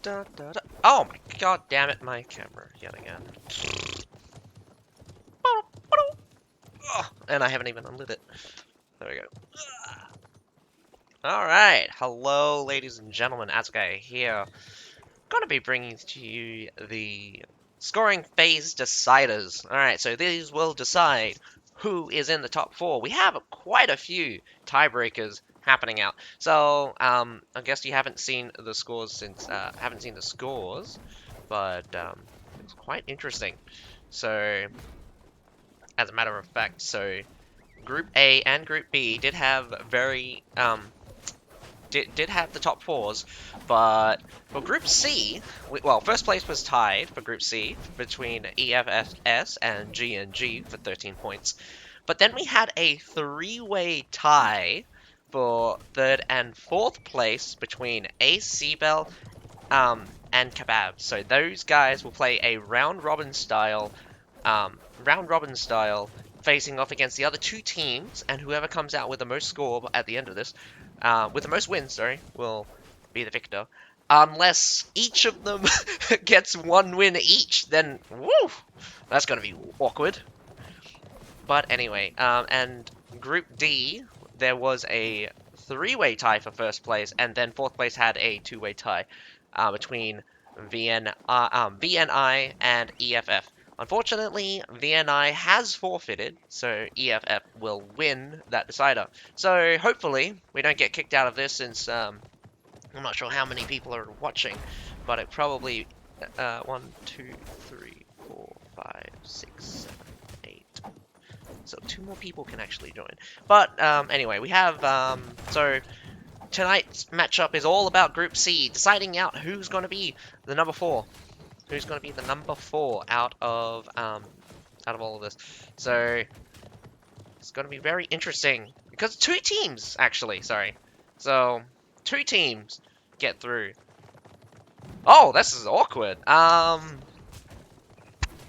Oh my god damn it, my camera yet again. Oh, and I haven't even unlit it. There we go. Alright, hello ladies and gentlemen, Asuka here. Gonna be bringing to you the scoring phase deciders. Alright, so these will decide who is in the top four. We have quite a few tiebreakers happening out. So, I guess you haven't seen the scores since, but, it's quite interesting. So, as a matter of fact, so Group A and Group B did have did have the top fours, but for Group C, well, first place was tied for Group C between EFS and G for 13 points. But then we had a three-way tie for third and fourth place between CBEL and KEBABS. So those guys will play a round robin style, facing off against the other two teams, and whoever comes out with the most score at the end of this, with the most wins, sorry, will be the victor. Unless each of them gets one win each, then woo, that's gonna be awkward. But anyway, and Group D, there was a three-way tie for first place, and then fourth place had a two-way tie between VNI and EFF. Unfortunately, VNI has forfeited, so EFF will win that decider. So hopefully we don't get kicked out of this, since I'm not sure how many people are watching, but it probably 1, 2, 3, 4, 5, 6, 7, 8. So 2 more people can actually join. But anyway, we have so tonight's matchup is all about Group C, deciding out who's going to be the number 4. Who's going to be the number 4 out of all of this. So it's going to be very interesting because 2 teams actually, sorry. So 2 teams get through. Oh, this is awkward.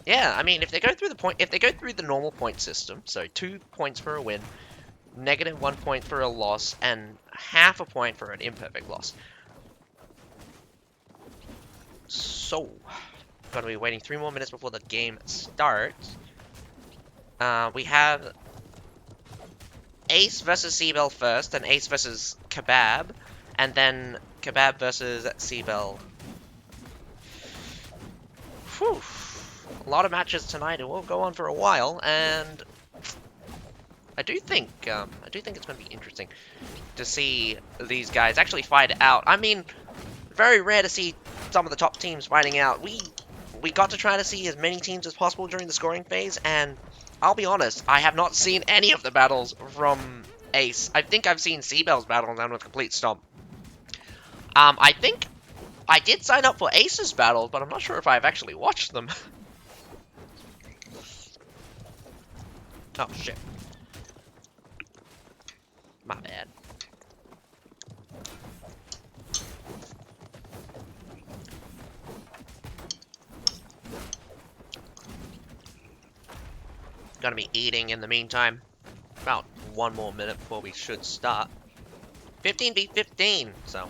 Yeah, I mean, if they go through the normal point system, so 2 points for a win, -1 point for a loss, and half a point for an imperfect loss. So, gonna be waiting 3 more minutes before the game starts. We have Ace versus CBEL first, and Ace versus KEBAB, and then KEBAB versus CBEL. Whew. A lot of matches tonight. It will go on for a while, and I do think it's going to be interesting to see these guys actually fight it out. I mean, very rare to see some of the top teams fighting out. We got to try to see as many teams as possible during the scoring phase, and I'll be honest, I have not seen any of the battles from Ace. I think I've seen CBEL's battle down with Complete Stomp. I think I did sign up for Ace's battle, but I'm not sure if I've actually watched them. Oh, shit. My bad. Gonna be eating in the meantime. About 1 more minute before we should start. 15v15, so.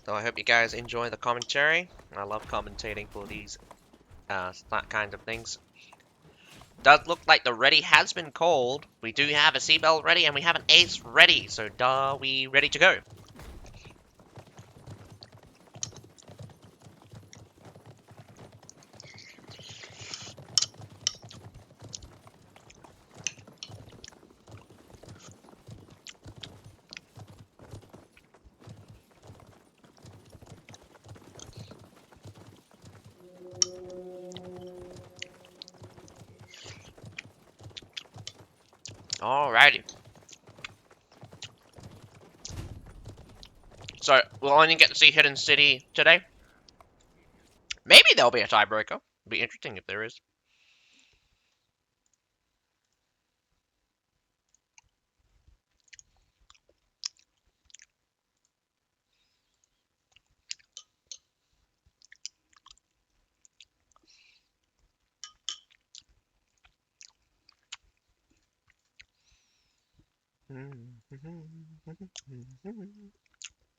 So I hope you guys enjoy the commentary. I love commentating for these kinds of things. Does look like the ready has been called. We do have a CBEL ready and we have an Ace ready. So are we ready to go? Alrighty. So we'll only get to see Hidden City today. Maybe there'll be a tiebreaker. It'll be interesting if there is.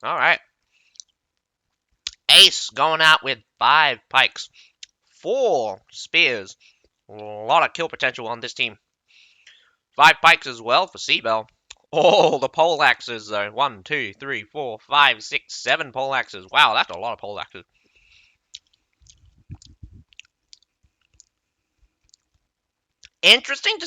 Alright. Ace going out with 5 pikes, 4 spears. A lot of kill potential on this team. 5 pikes as well for CBEL. Oh, the pole axes though. 1, 2, 3, 4, 5, 6, 7 pole axes. Wow, that's a lot of pole axes. Interesting to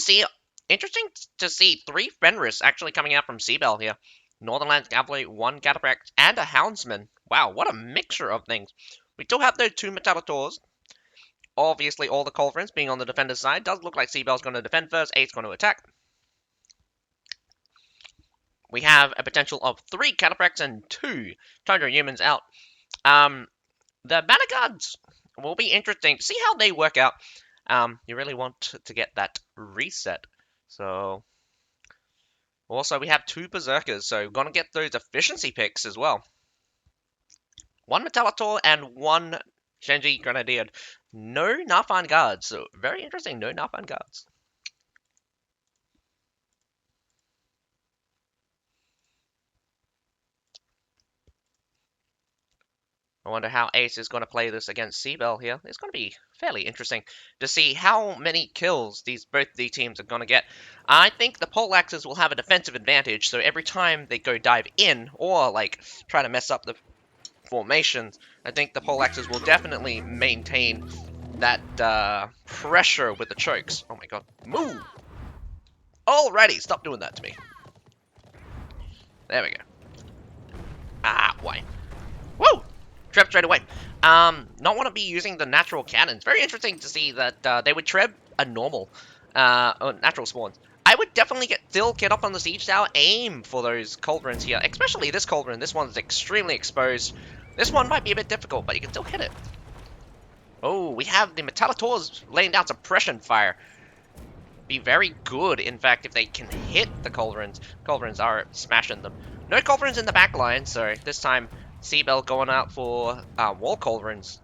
see 3 Fenris actually coming out from CBEL here. Northernlands Cavalry, 1 Cataphract, and a Houndsman. Wow, what a mixture of things. We still have those 2 Metallators. Obviously, all the Culverins being on the defender's side. Does look like CBEL's going to defend first, Ace going to attack. We have a potential of 3 Cataphracts and 2 Tundra Humans out. The Banner Guards will be interesting to see how they work out. You really want to get that reset. So, also we have 2 Berserkers, so we're going to get those efficiency picks as well. 1 Metallitor and 1 Shenji Grenadier. No Narfan Guards, so very interesting, no Narfan Guards. I wonder how Ace is going to play this against CBEL here. It's going to be fairly interesting to see how many kills both the teams are going to get. I think the poleaxes will have a defensive advantage, so every time they go dive in or like try to mess up the formations, I think the poleaxes will definitely maintain that pressure with the chokes. Oh my god, move! Alrighty, stop doing that to me. There we go. Ah, why? Woo! Treb straight away. Not want to be using the natural cannons. Very interesting to see that they would treb a normal, natural spawns. I would definitely still get up on the siege tower, aim for those culverins here, especially this culverin. This one's extremely exposed. This one might be a bit difficult, but you can still hit it. Oh, we have the Metallators laying down suppression fire. Be very good, in fact, if they can hit the culverins. Culverins are smashing them. No culverins in the back line, so this time CBEL going out for wall culverins.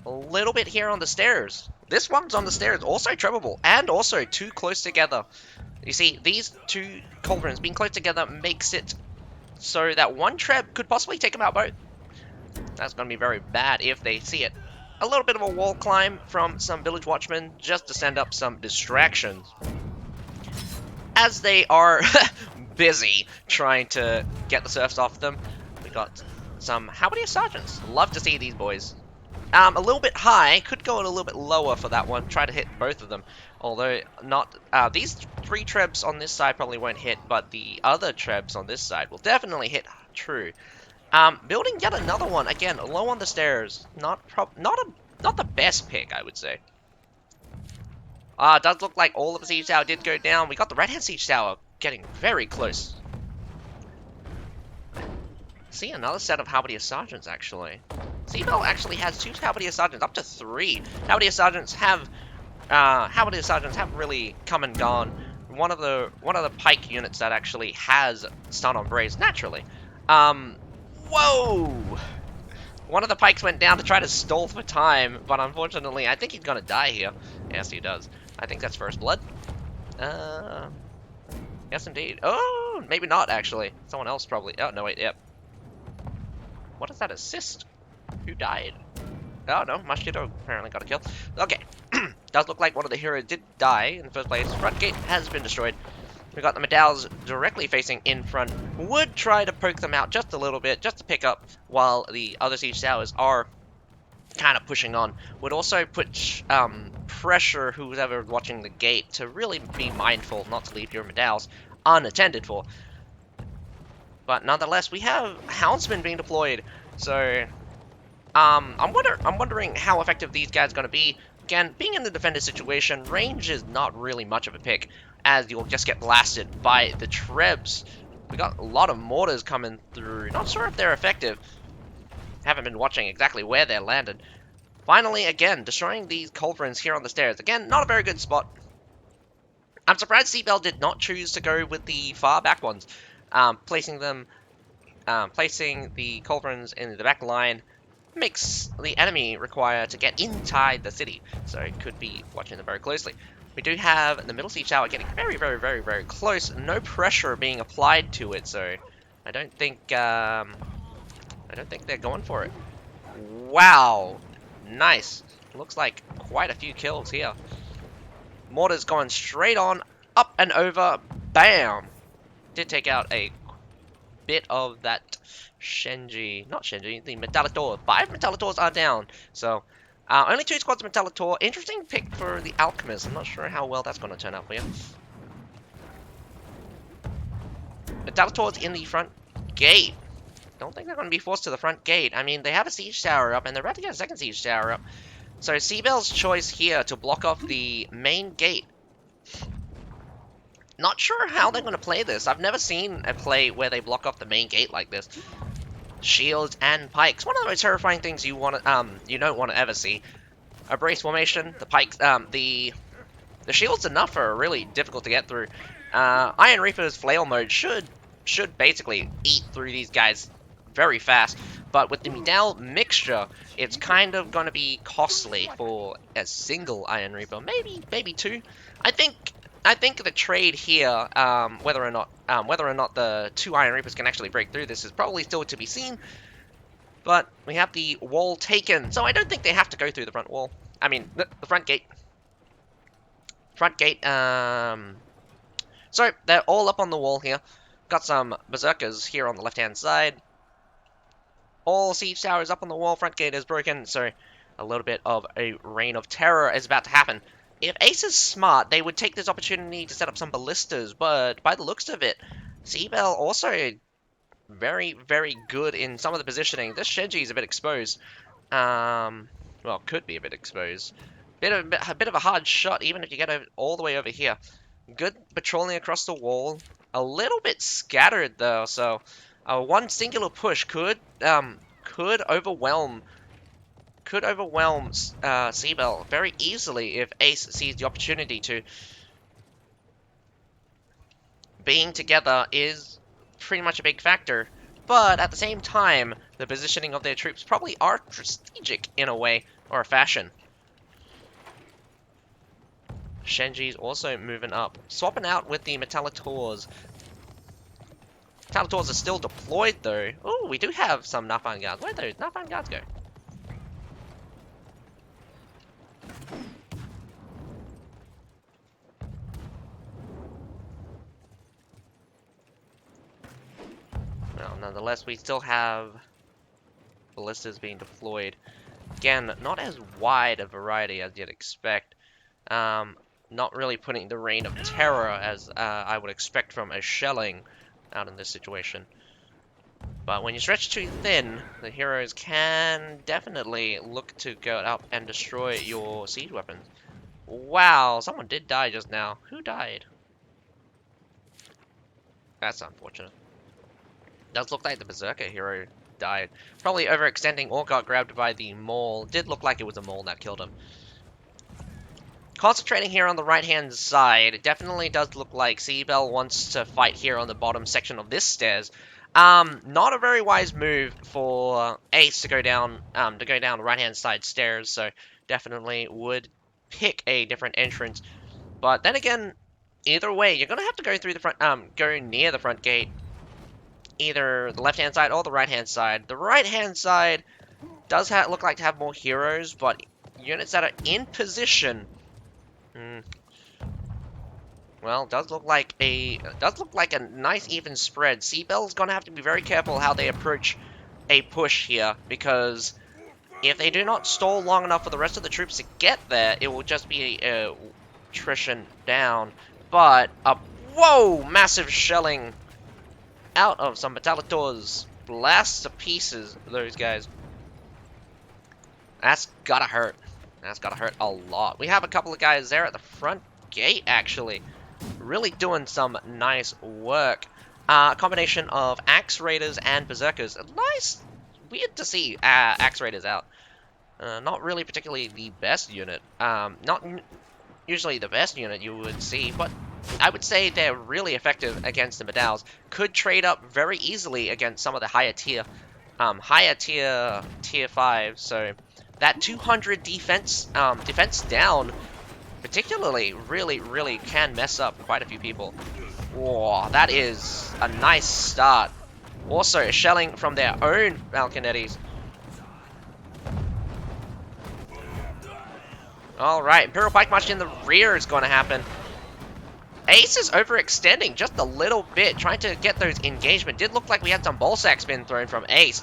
A little bit here on the stairs. This one's on the stairs, also trebable, and also too close together. You see, these 2 culverins being close together makes it so that 1 treb could possibly take them out both. That's going to be very bad if they see it. A little bit of a wall climb from some village watchmen just to send up some distractions, as they are busy trying to get the serfs off them. We got some halberdier sergeants. Love to see these boys. A little bit high, could go a little bit lower for that one. Try to hit both of them, although not. These 3 trebs on this side probably won't hit, but the other trebs on this side will definitely hit true. Building yet another one again, low on the stairs. Not the best pick, I would say. It does look like all of the siege tower did go down. We got the right-hand siege tower getting very close. See, another set of halberdier sergeants, actually. CBEL actually has 2 halberdier sergeants, up to 3. Halberdier sergeants have really come and gone. One of the pike units that actually has stun on braves naturally. Whoa! One of the pikes went down to try to stall for time, but unfortunately, I think he's gonna die here. Yes, he does. I think that's first blood. Yes, indeed. Oh, maybe not, actually. Someone else probably. Oh, no, wait, yep. What is that assist? Who died? Oh, no, Mosquito apparently got a kill. Okay. Does look like one of the heroes did die in the first place. Front gate has been destroyed. We got the medalls directly facing in front. Would try to poke them out just a little bit, just to pick up, while the other siege towers are kind of pushing on. Would also put pressure who's ever watching the gate to really be mindful not to leave your medalls unattended for. But nonetheless, we have houndsmen being deployed, so I'm wondering how effective these guys are going to be. Again, being in the defender situation, range is not really much of a pick, as you'll just get blasted by the trebs We got a lot of mortars coming through. Not sure if they're effective. Haven't been watching exactly where they're landed. Finally, again, destroying these culverins here on the stairs. Again, not a very good spot. I'm surprised CBEL did not choose to go with the far back ones. Placing the culverins in the back line makes the enemy require to get inside the city. So it could be watching them very closely. We do have the middle siege tower getting very, very, very, very close. No pressure being applied to it, so I don't think they're going for it. Wow, nice. Looks like quite a few kills here. Mortar's going straight on, up and over, bam! Did take out a bit of that not Shenji, the Metallitor. 5 Metallitors are down, so only 2 squads of Metallitor. Interesting pick for the Alchemist. I'm not sure how well that's going to turn out for you. Metallitor's in the front gate. Don't think they're going to be forced to the front gate. I mean, they have a siege tower up, and they're about to get a second siege tower up. So CBEL's choice here to block off the main gate. Not sure how they're going to play this. I've never seen a play where they block off the main gate like this. Shields and pikes. One of the most terrifying things you don't want to ever see. A brace formation, the pikes, the shield's enough are really difficult to get through. Iron Reaper's flail mode should basically eat through these guys very fast, but with the Medal mixture, it's kind of going to be costly for a single Iron Reaper, maybe 2. I think the trade here, whether or not the 2 Iron Reapers can actually break through this is probably still to be seen. But we have the wall taken, so I don't think they have to go through the front wall. I mean, the front gate. So they're all up on the wall here. Got some berserkers here on the left-hand side. All siege towers up on the wall. Front gate is broken, so a little bit of a reign of terror is about to happen. If Ace is smart, they would take this opportunity to set up some ballistas, but by the looks of it, CBEL also very, very good in some of the positioning. This Shenji is a bit exposed. Well, could be a bit exposed. A bit of a hard shot, even if you get all the way over here. Good patrolling across the wall. A little bit scattered, though, so one singular push could overwhelm CBEL very easily if Ace sees the opportunity to. Being together is pretty much a big factor, but at the same time, the positioning of their troops probably are strategic in a way or a fashion. Shenji's also moving up, swapping out with the Metallitors. Metallitors are still deployed though. Oh, we do have some Nafan guards. Where'd those Nafan guards go? Well, nonetheless, we still have ballistas being deployed. Again, not as wide a variety as you'd expect. Not really putting the reign of terror as I would expect from a shelling out in this situation. But when you stretch too thin, the heroes can definitely look to go up and destroy your siege weapons. Wow, someone did die just now. Who died? That's unfortunate. Does look like the Berserker hero died. Probably overextending or got grabbed by the Maul. Did look like it was a Maul that killed him. Concentrating here on the right-hand side, it definitely does look like CBEL wants to fight here on the bottom section of this stairs. Not a very wise move for Ace to go down the right-hand side stairs, so definitely would pick a different entrance. But then again, either way, you're gonna have to go through the front, go near the front gate, either the left-hand side or the right-hand side. The right-hand side does look like to have more heroes, but units that are in position. Well, does look like a nice even spread. CBEL's gonna have to be very careful how they approach a push here, because if they do not stall long enough for the rest of the troops to get there, it will just be a attrition down. But whoa, massive shelling out of some Metallitors, blasts to pieces those guys. That's gotta hurt. That's gotta hurt a lot. We have a couple of guys there at the front gate, actually. Really doing some nice work. A combination of Axe Raiders and Berserkers. Nice, weird to see Axe Raiders out. Not really particularly the best unit. Not usually the best unit you would see, but I would say they're really effective against the Medals. Could trade up very easily against some of the higher tier tier 5. So that 200 defense down particularly really can mess up quite a few people. Whoa, that is a nice start. Also shelling from their own Falconettis. Alright, Imperial Pike March in the rear is going to happen. Ace is overextending just a little bit, trying to get those engagement. Did look like we had some ball sacks being thrown from Ace.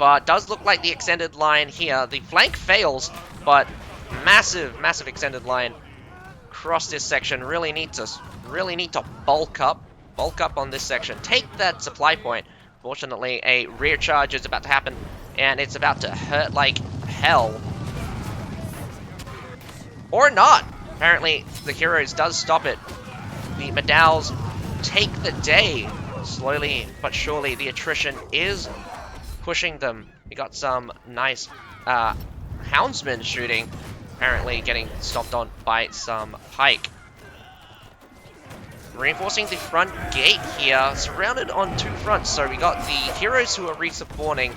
But does look like the extended line here. The flank fails, but massive extended line across this section. Really need to bulk up on this section. Take that supply point. Fortunately, a rear charge is about to happen, and it's about to hurt like hell. Or not. Apparently, the Heroes does stop it. The Medals take the day. Slowly but surely, the attrition is pushing them. We got some nice Houndsmen shooting. Apparently getting stomped on by some Pike. Reinforcing the front gate here. Surrounded on two fronts. So we got the Heroes who are resupporting.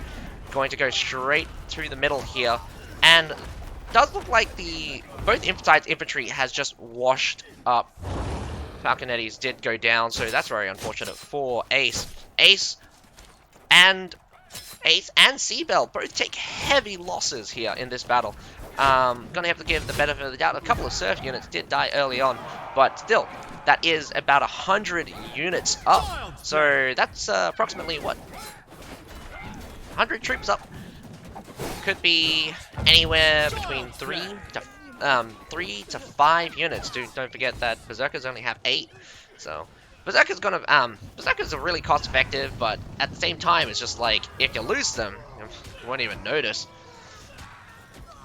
Going to go straight through the middle here. And does look like both sides infantry has just washed up. Falconettis did go down, so that's very unfortunate for Ace. Ace and CBEL both take heavy losses here in this battle. Gonna have to give the benefit of the doubt. A couple of surf units did die early on, but still, that is about 100 units up. So that's approximately what? 100 troops up. Could be anywhere between 3 to 5 units. Don't forget that Berserkers only have 8, so Berserkers are really cost effective, but at the same time, it's just like if you lose them, you won't even notice.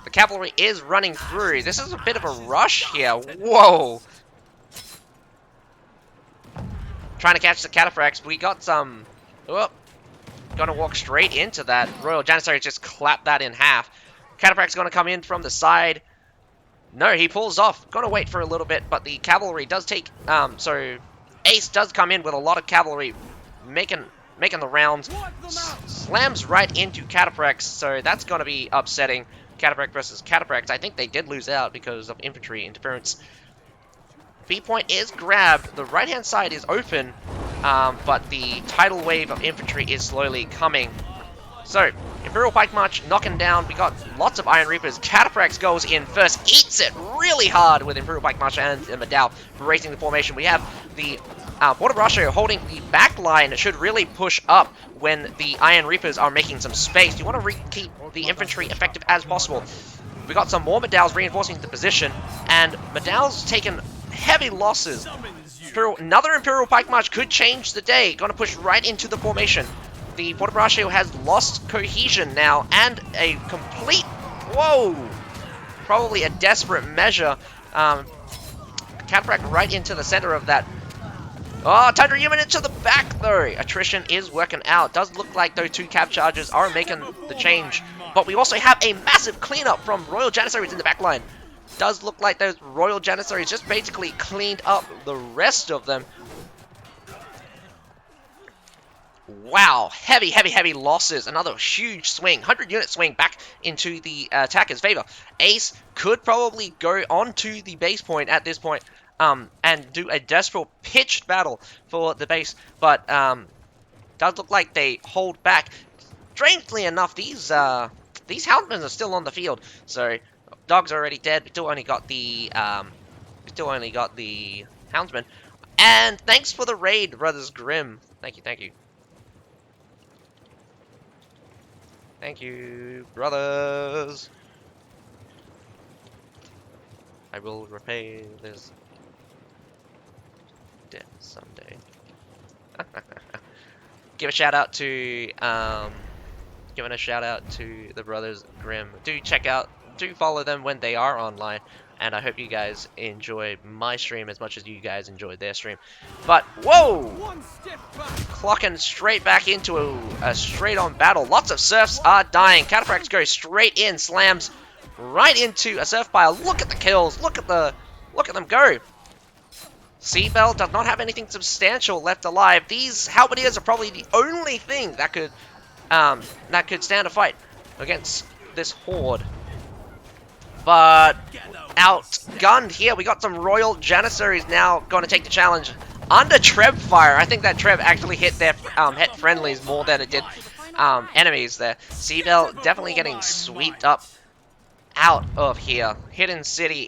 The cavalry is running through. This is a bit of a rush here. Whoa! Trying to catch the cataphracts. We got some. Whoop. Gonna walk straight into that. Royal Janissary just clapped that in half. Cataphract's gonna come in from the side. No, he pulls off. Gonna wait for a little bit, but the cavalry does take. So Ace does come in with a lot of cavalry, making the rounds. Slams right into Cataphracts, so that's gonna be upsetting. Cataphract versus Cataphracts. I think they did lose out because of infantry interference. B point is grabbed. The right-hand side is open, but the tidal wave of infantry is slowly coming. So, Imperial Pike March knocking down. We got lots of Iron Reapers. Cataphracts goes in first, eats it really hard with Imperial Pike March and Medal racing the formation. We have the Border Brascio holding the back line. Should really push up when the Iron Reapers are making some space. You want to keep the infantry effective as possible. We got some more Medals reinforcing the position, and Medal's taken heavy losses. Another Imperial Pike March could change the day. Gonna push right into the formation. The Border Brascio has lost cohesion now, and a complete... Whoa! Probably a desperate measure. Cataphract right into the center of that. Oh, Tundra Human into the back, though. Attrition is working out. Does look like those two cab charges are making the change. But we also have a massive cleanup from Royal Janissaries in the back line. Does look like those Royal Janissaries just basically cleaned up the rest of them. Wow, heavy losses. Another huge swing, 100-unit swing back into the attacker's favor. Ace could probably go onto the base point at this point and do a desperate pitched battle for the base, but does look like they hold back. Strangely enough, these Houndmen are still on the field, so Dog's already dead. We still only got the Houndsman. And thanks for the raid, Brothers Grimm. Thank you. Thank you, brothers. I will repay this debt someday. Giving a shout out to the Brothers Grimm. Do check out do follow them when they are online. And I hope you guys enjoy my stream as much as you guys enjoyed their stream. But, whoa! Clocking straight back into a straight-on battle. Lots of Surfs are dying. Cataphracts go straight in, slams right into a Surf pile. Look at the kills. Look at them go. CBEL does not have anything substantial left alive. These Halberdiers are probably the only thing that could stand a fight against this horde. But outgunned here. We got some Royal Janissaries now going to take the challenge under Treb fire. I think that Treb actually hit their hit friendlies more than it did enemies there. CBEL definitely getting swept up out of here. Hidden City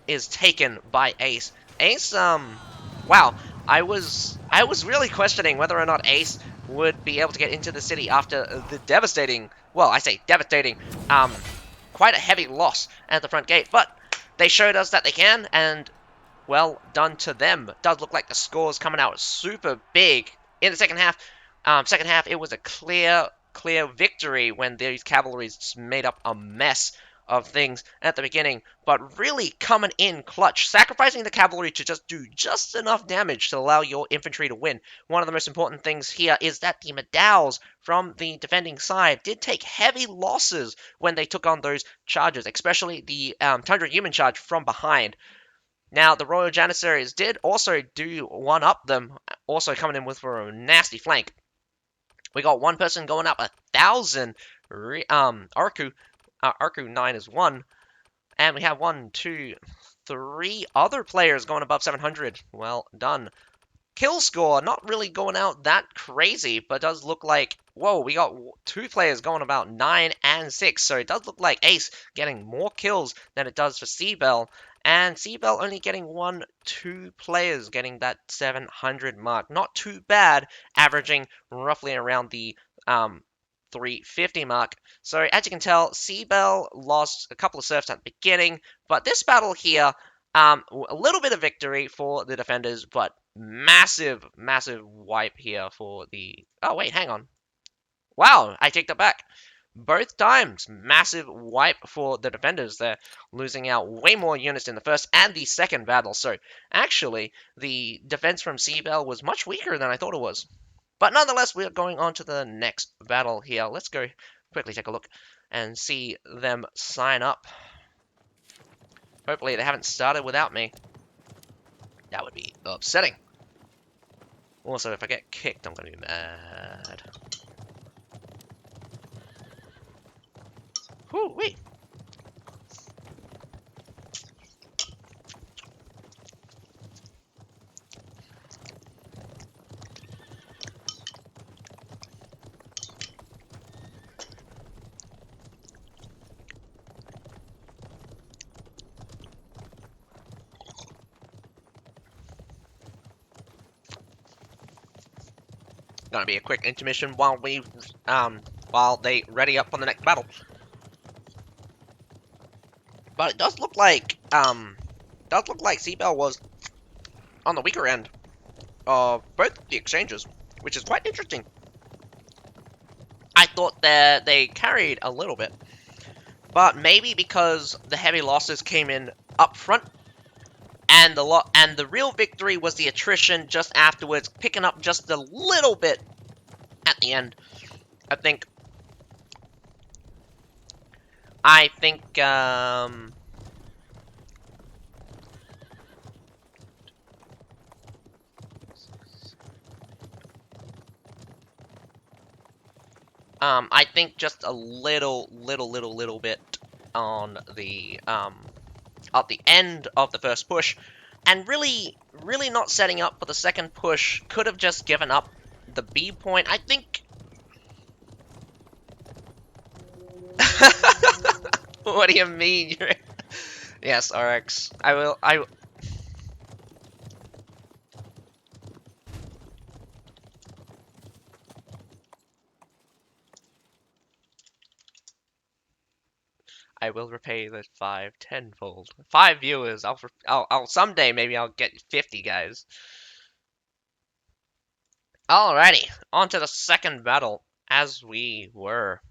is taken by Ace. Ace, wow. I was really questioning whether or not Ace would be able to get into the city after the devastating, well, I say devastating, quite a heavy loss at the front gate, but they showed us that they can, and well done to them. It does look like the score's coming out super big in the second half. Second half, it was a clear victory when these cavalries made up a mess of things at the beginning, but really coming in clutch, sacrificing the cavalry to just do just enough damage to allow your infantry to win. One of the most important things here is that the Medaus from the defending side did take heavy losses when they took on those charges, especially the Tundra Human charge from behind. Now, the Royal Janissaries did also do one-up them, also coming in with a nasty flank. We got one person going up 1,000, Arku 9 is 1, and we have 1, 2, 3 other players going above 700. Well done. Kill score, not really going out that crazy, but does look like, whoa, we got 2 players going about 9 and 6, so it does look like Ace getting more kills than it does for CBEL, and CBEL only getting 1, 2 players getting that 700 mark. Not too bad, averaging roughly around the 350 mark. So as you can tell, CBEL lost a couple of Surfs at the beginning, but this battle here, a little bit of victory for the defenders, but massive wipe here for the... Oh, wait, hang on. Wow, I take that back. Both times, massive wipe for the defenders there, losing out way more units in the first and the second battle. So, actually, the defense from CBEL was much weaker than I thought it was. But nonetheless, we are going on to the next battle here. Let's go quickly take a look and see them sign up. Hopefully they haven't started without me. That would be upsetting. Also, if I get kicked, I'm going to be mad. Whoo, wait. Gonna be a quick intermission while they ready up for the next battle. But it does look like CBEL was on the weaker end of both the exchanges, which is quite interesting. I thought that they carried a little bit, but maybe because the heavy losses came in up front, and the real victory was the attrition just afterwards, picking up just a little bit at the end. I think I think just a little bit on the at the end of the first push, and really not setting up for the second push. Could have just given up the B point. I think. What do you mean? Yes, RX. I will repay the 5 tenfold. 5 viewers. I'll someday maybe I'll get 50 guys. Alrighty, on to the second battle, as we were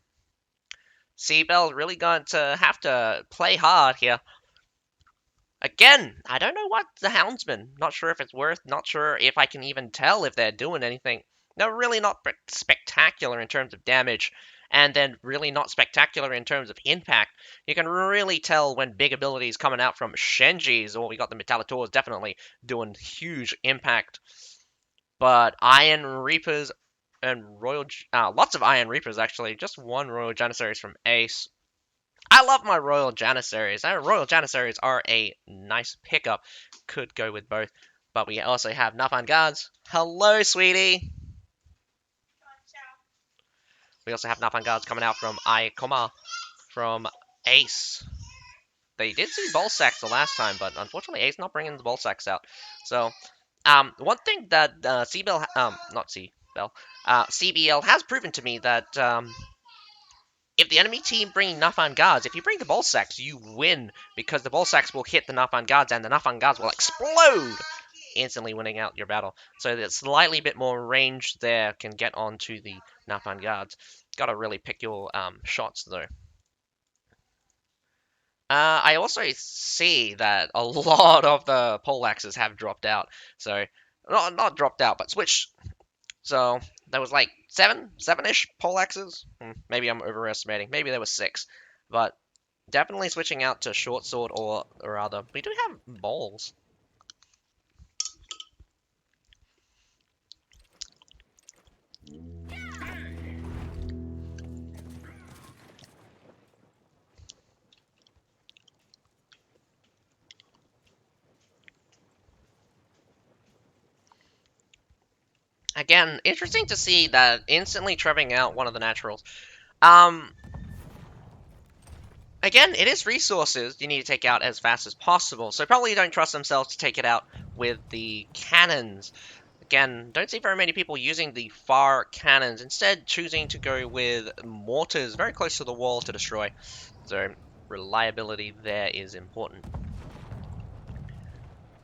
CBEL really going to have to play hard here. Again, I don't know what the Houndsman. Not sure if it's worth. Not sure if I can even tell if they're doing anything. They're really not spectacular in terms of damage, and then really not spectacular in terms of impact. You can really tell when big abilities coming out from Shenji's, or we got the Metallitators definitely doing huge impact. But Iron Reapers and lots of Iron Reapers actually. Just one Royal Janissaries from Ace. I love my Royal Janissaries. Royal Janissaries are a nice pickup. Could go with both. But we also have Nathan Guards. Hello, sweetie. We also have Nathan Guards coming out from Aikoma from Ace. They did see ball sacks the last time, but unfortunately Ace not bringing the ball sacks out. So, one thing that CBL, not CBL, CBL has proven to me that if the enemy team bring Nathan Guards, if you bring the ball sacks, you win because the ball sacks will hit the Nathan Guards and the Nathan Guards will explode, instantly winning out your battle. So there's slightly bit more range there can get onto the Nathan Guards. Gotta really pick your shots though. I also see that a lot of the poleaxes have dropped out. So, not dropped out, but switched. So, there was like seven-ish poleaxes. Maybe I'm overestimating. Maybe there was 6. But definitely switching out to short sword or rather, we do have balls. Again, interesting to see that instantly trebbing out one of the naturals. Again, it is resources you need to take out as fast as possible, so probably don't trust themselves to take it out with the cannons. Again, don't see very many people using the far cannons, instead choosing to go with mortars very close to the wall to destroy. So, reliability there is important.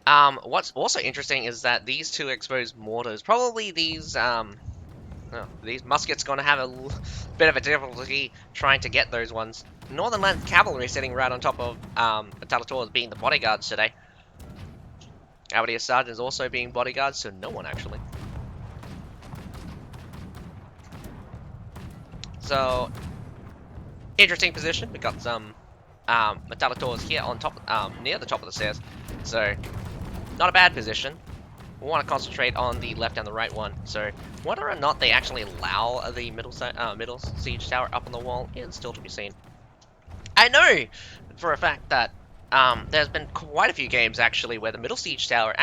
What's also interesting is that these two exposed mortars, probably these muskets gonna have a bit of a difficulty trying to get those ones. Northern Land Cavalry sitting right on top of Metallitators being the bodyguards today. Cavalier Sergeants also being bodyguards, so no one actually. So, interesting position. We got some Metallitators here on top, near the top of the stairs. So, not a bad position. We want to concentrate on the left and the right one. So, whether or not they actually allow the middle siege tower up on the wall is still to be seen. I know for a fact that there's been quite a few games actually where the middle siege tower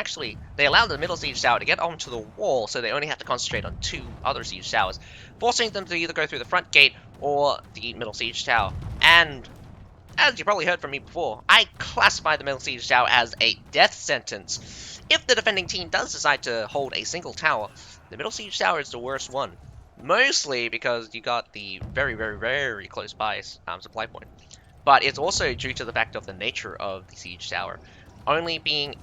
they allow the middle siege tower to get onto the wall, so they only have to concentrate on 2 other siege towers, forcing them to either go through the front gate or the middle siege tower. And as you probably heard from me before, I classify the middle siege tower as a death sentence. If the defending team does decide to hold a single tower, the middle siege tower is the worst one. Mostly because you got the very, very, very close by supply point. But it's also due to the fact of the nature of the siege tower. Only being,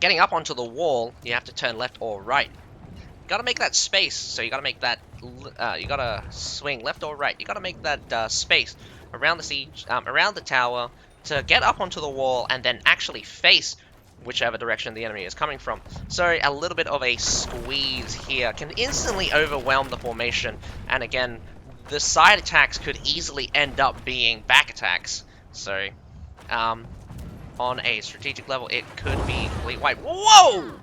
getting up onto the wall, you have to turn left or right. You gotta make that space, so you gotta make that, you gotta swing left or right. You gotta make that space around the siege, around the tower to get up onto the wall and then actually face whichever direction the enemy is coming from. So a little bit of a squeeze here can instantly overwhelm the formation, and again, the side attacks could easily end up being back attacks. So, on a strategic level, it could be complete wipe. Whoa!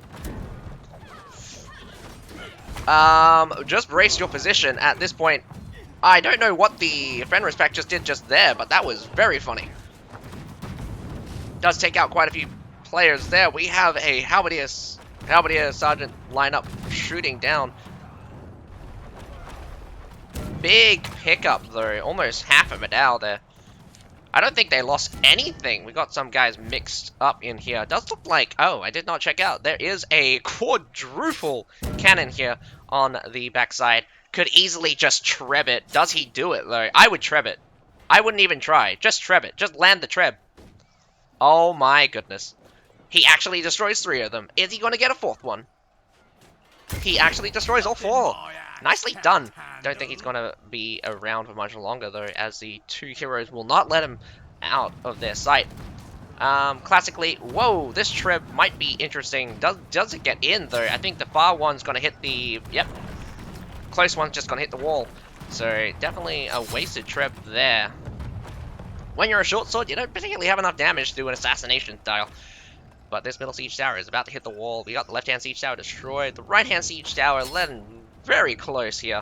Just brace your position at this point. I don't know what the Fenris pack just did just there, but that was very funny. Does take out quite a few players there. We have a Halberdier Sergeant lineup shooting down. Big pickup though, almost half a medal there. I don't think they lost anything. We got some guys mixed up in here. It does look like, oh, I did not check out. There is a quadruple cannon here on the backside. Could easily just treb it. Does he do it though? I would treb it. I wouldn't even try. Just treb it. Just land the treb. Oh my goodness. He actually destroys 3 of them. Is he going to get a 4th one? He actually destroys all 4. Nicely done. Don't think he's going to be around for much longer, though, as the two heroes will not let him out of their sight. Classically, whoa, this trip might be interesting. Does it get in, though? I think the far one's going to hit the... Yep. Close one's just going to hit the wall. So, definitely a wasted trip there. When you're a short sword, you don't particularly have enough damage to do an assassination style. But this middle siege tower is about to hit the wall. We got the left-hand siege tower destroyed. The right-hand siege tower letting very close here.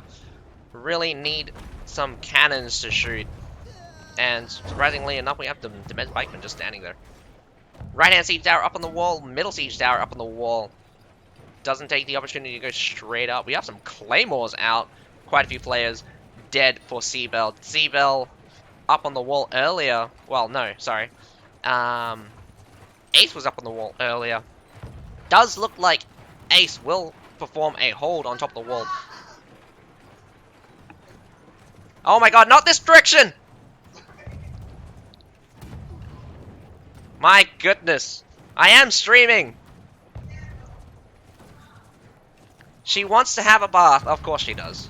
Really need some cannons to shoot. And surprisingly enough, we have the Demented Pikeman just standing there. Right-hand siege tower up on the wall. Middle siege tower up on the wall. Doesn't take the opportunity to go straight up. We have some claymores out. Quite a few players dead for CBEL. CBEL up on the wall earlier. Well, no, sorry. Ace was up on the wall earlier. Does look like Ace will perform a hold on top of the wall. Oh my god, not this direction! My goodness. I am streaming! She wants to have a bath. Of course she does.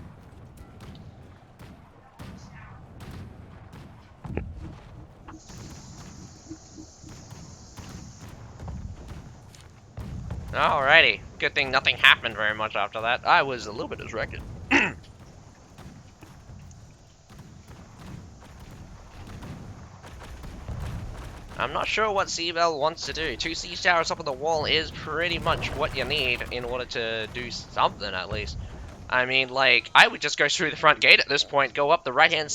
Alrighty. Good thing nothing happened very much after that. I was a little bit distracted. I'm not sure what CBEL wants to do. 2 siege towers up on the wall is pretty much what you need in order to do something, at least. I mean, like, I would just go through the front gate at this point, go up the right-hand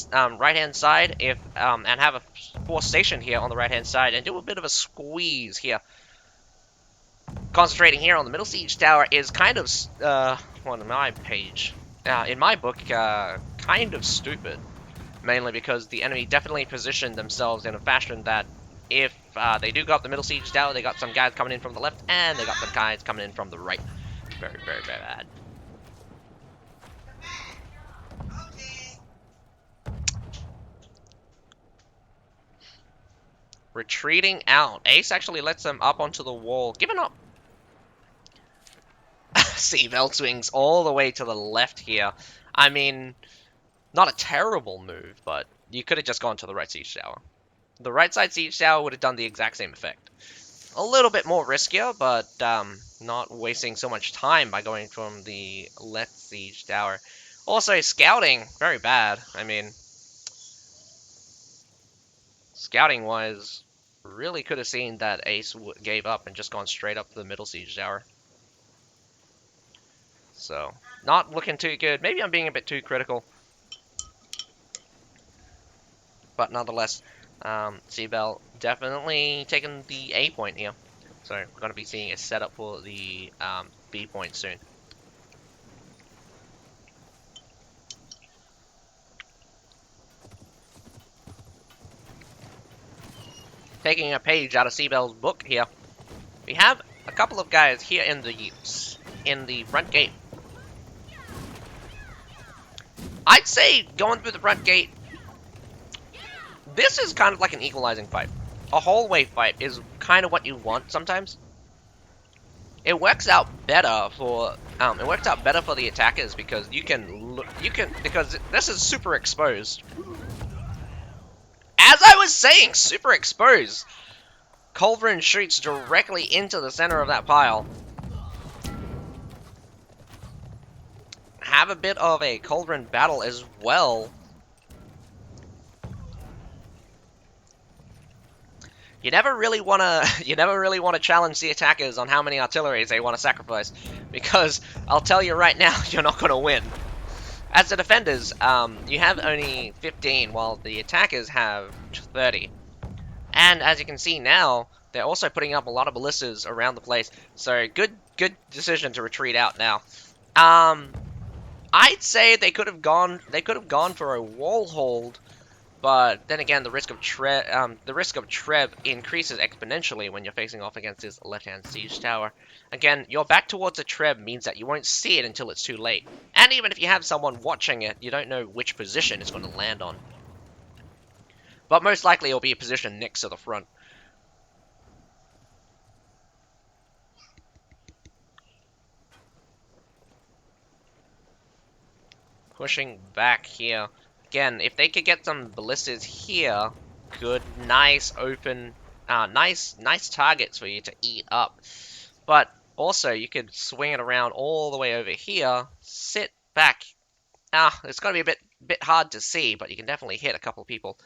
side, and have a force station here on the right-hand side, and do a bit of a squeeze here. Concentrating here on the middle siege tower is kind of, on my page, in my book, kind of stupid. Mainly because the enemy definitely positioned themselves in a fashion that if they do go up the middle siege tower, they got some guys coming in from the left, and they got some guys coming in from the right. Very, very, very bad. Retreating out. Ace actually lets them up onto the wall. Giving up. CBEL swings all the way to the left here. I mean, not a terrible move, but you could have just gone to the right siege tower. The right side siege tower would have done the exact same effect. A little bit more riskier, but not wasting so much time by going from the left siege tower. Also, scouting, very bad. I mean, scouting-wise, really could have seen that Ace gave up and just gone straight up to the middle siege tower. So, not looking too good. Maybe I'm being a bit too critical. But nonetheless, CBEL definitely taking the A point here. So we're going to be seeing a setup for the B point soon. Taking a page out of CBEL's book here, we have a couple of guys here in the front gate. I'd say going through the front gate, this is kind of like an equalizing fight. A hallway fight is kind of what you want sometimes. It works out better for the attackers because because this is super exposed. As I was saying, super exposed. Culverin shoots directly into the center of that pile. Have a bit of a Culverin battle as well. You never really want to challenge the attackers on how many artilleries they want to sacrifice, because I'll tell you right now, you're not going to win. As the defenders, you have only 15, while the attackers have 30. And as you can see now, they're also putting up a lot of ballistas around the place. So good decision to retreat out now. I'd say they could have gone for a wall hold. But then again, the risk of Treb increases exponentially when you're facing off against his left-hand siege tower. Again, your back towards a Treb means that you won't see it until it's too late. And even if you have someone watching it, you don't know which position it's going to land on. But most likely it'll be a position next to the front. pushing back here. Again, if they could get some ballistas here, good, nice open, nice targets for you to eat up. But also, you could swing it around all the way over here, sit back. It's going to be a bit hard to see, but you can definitely hit a couple of people.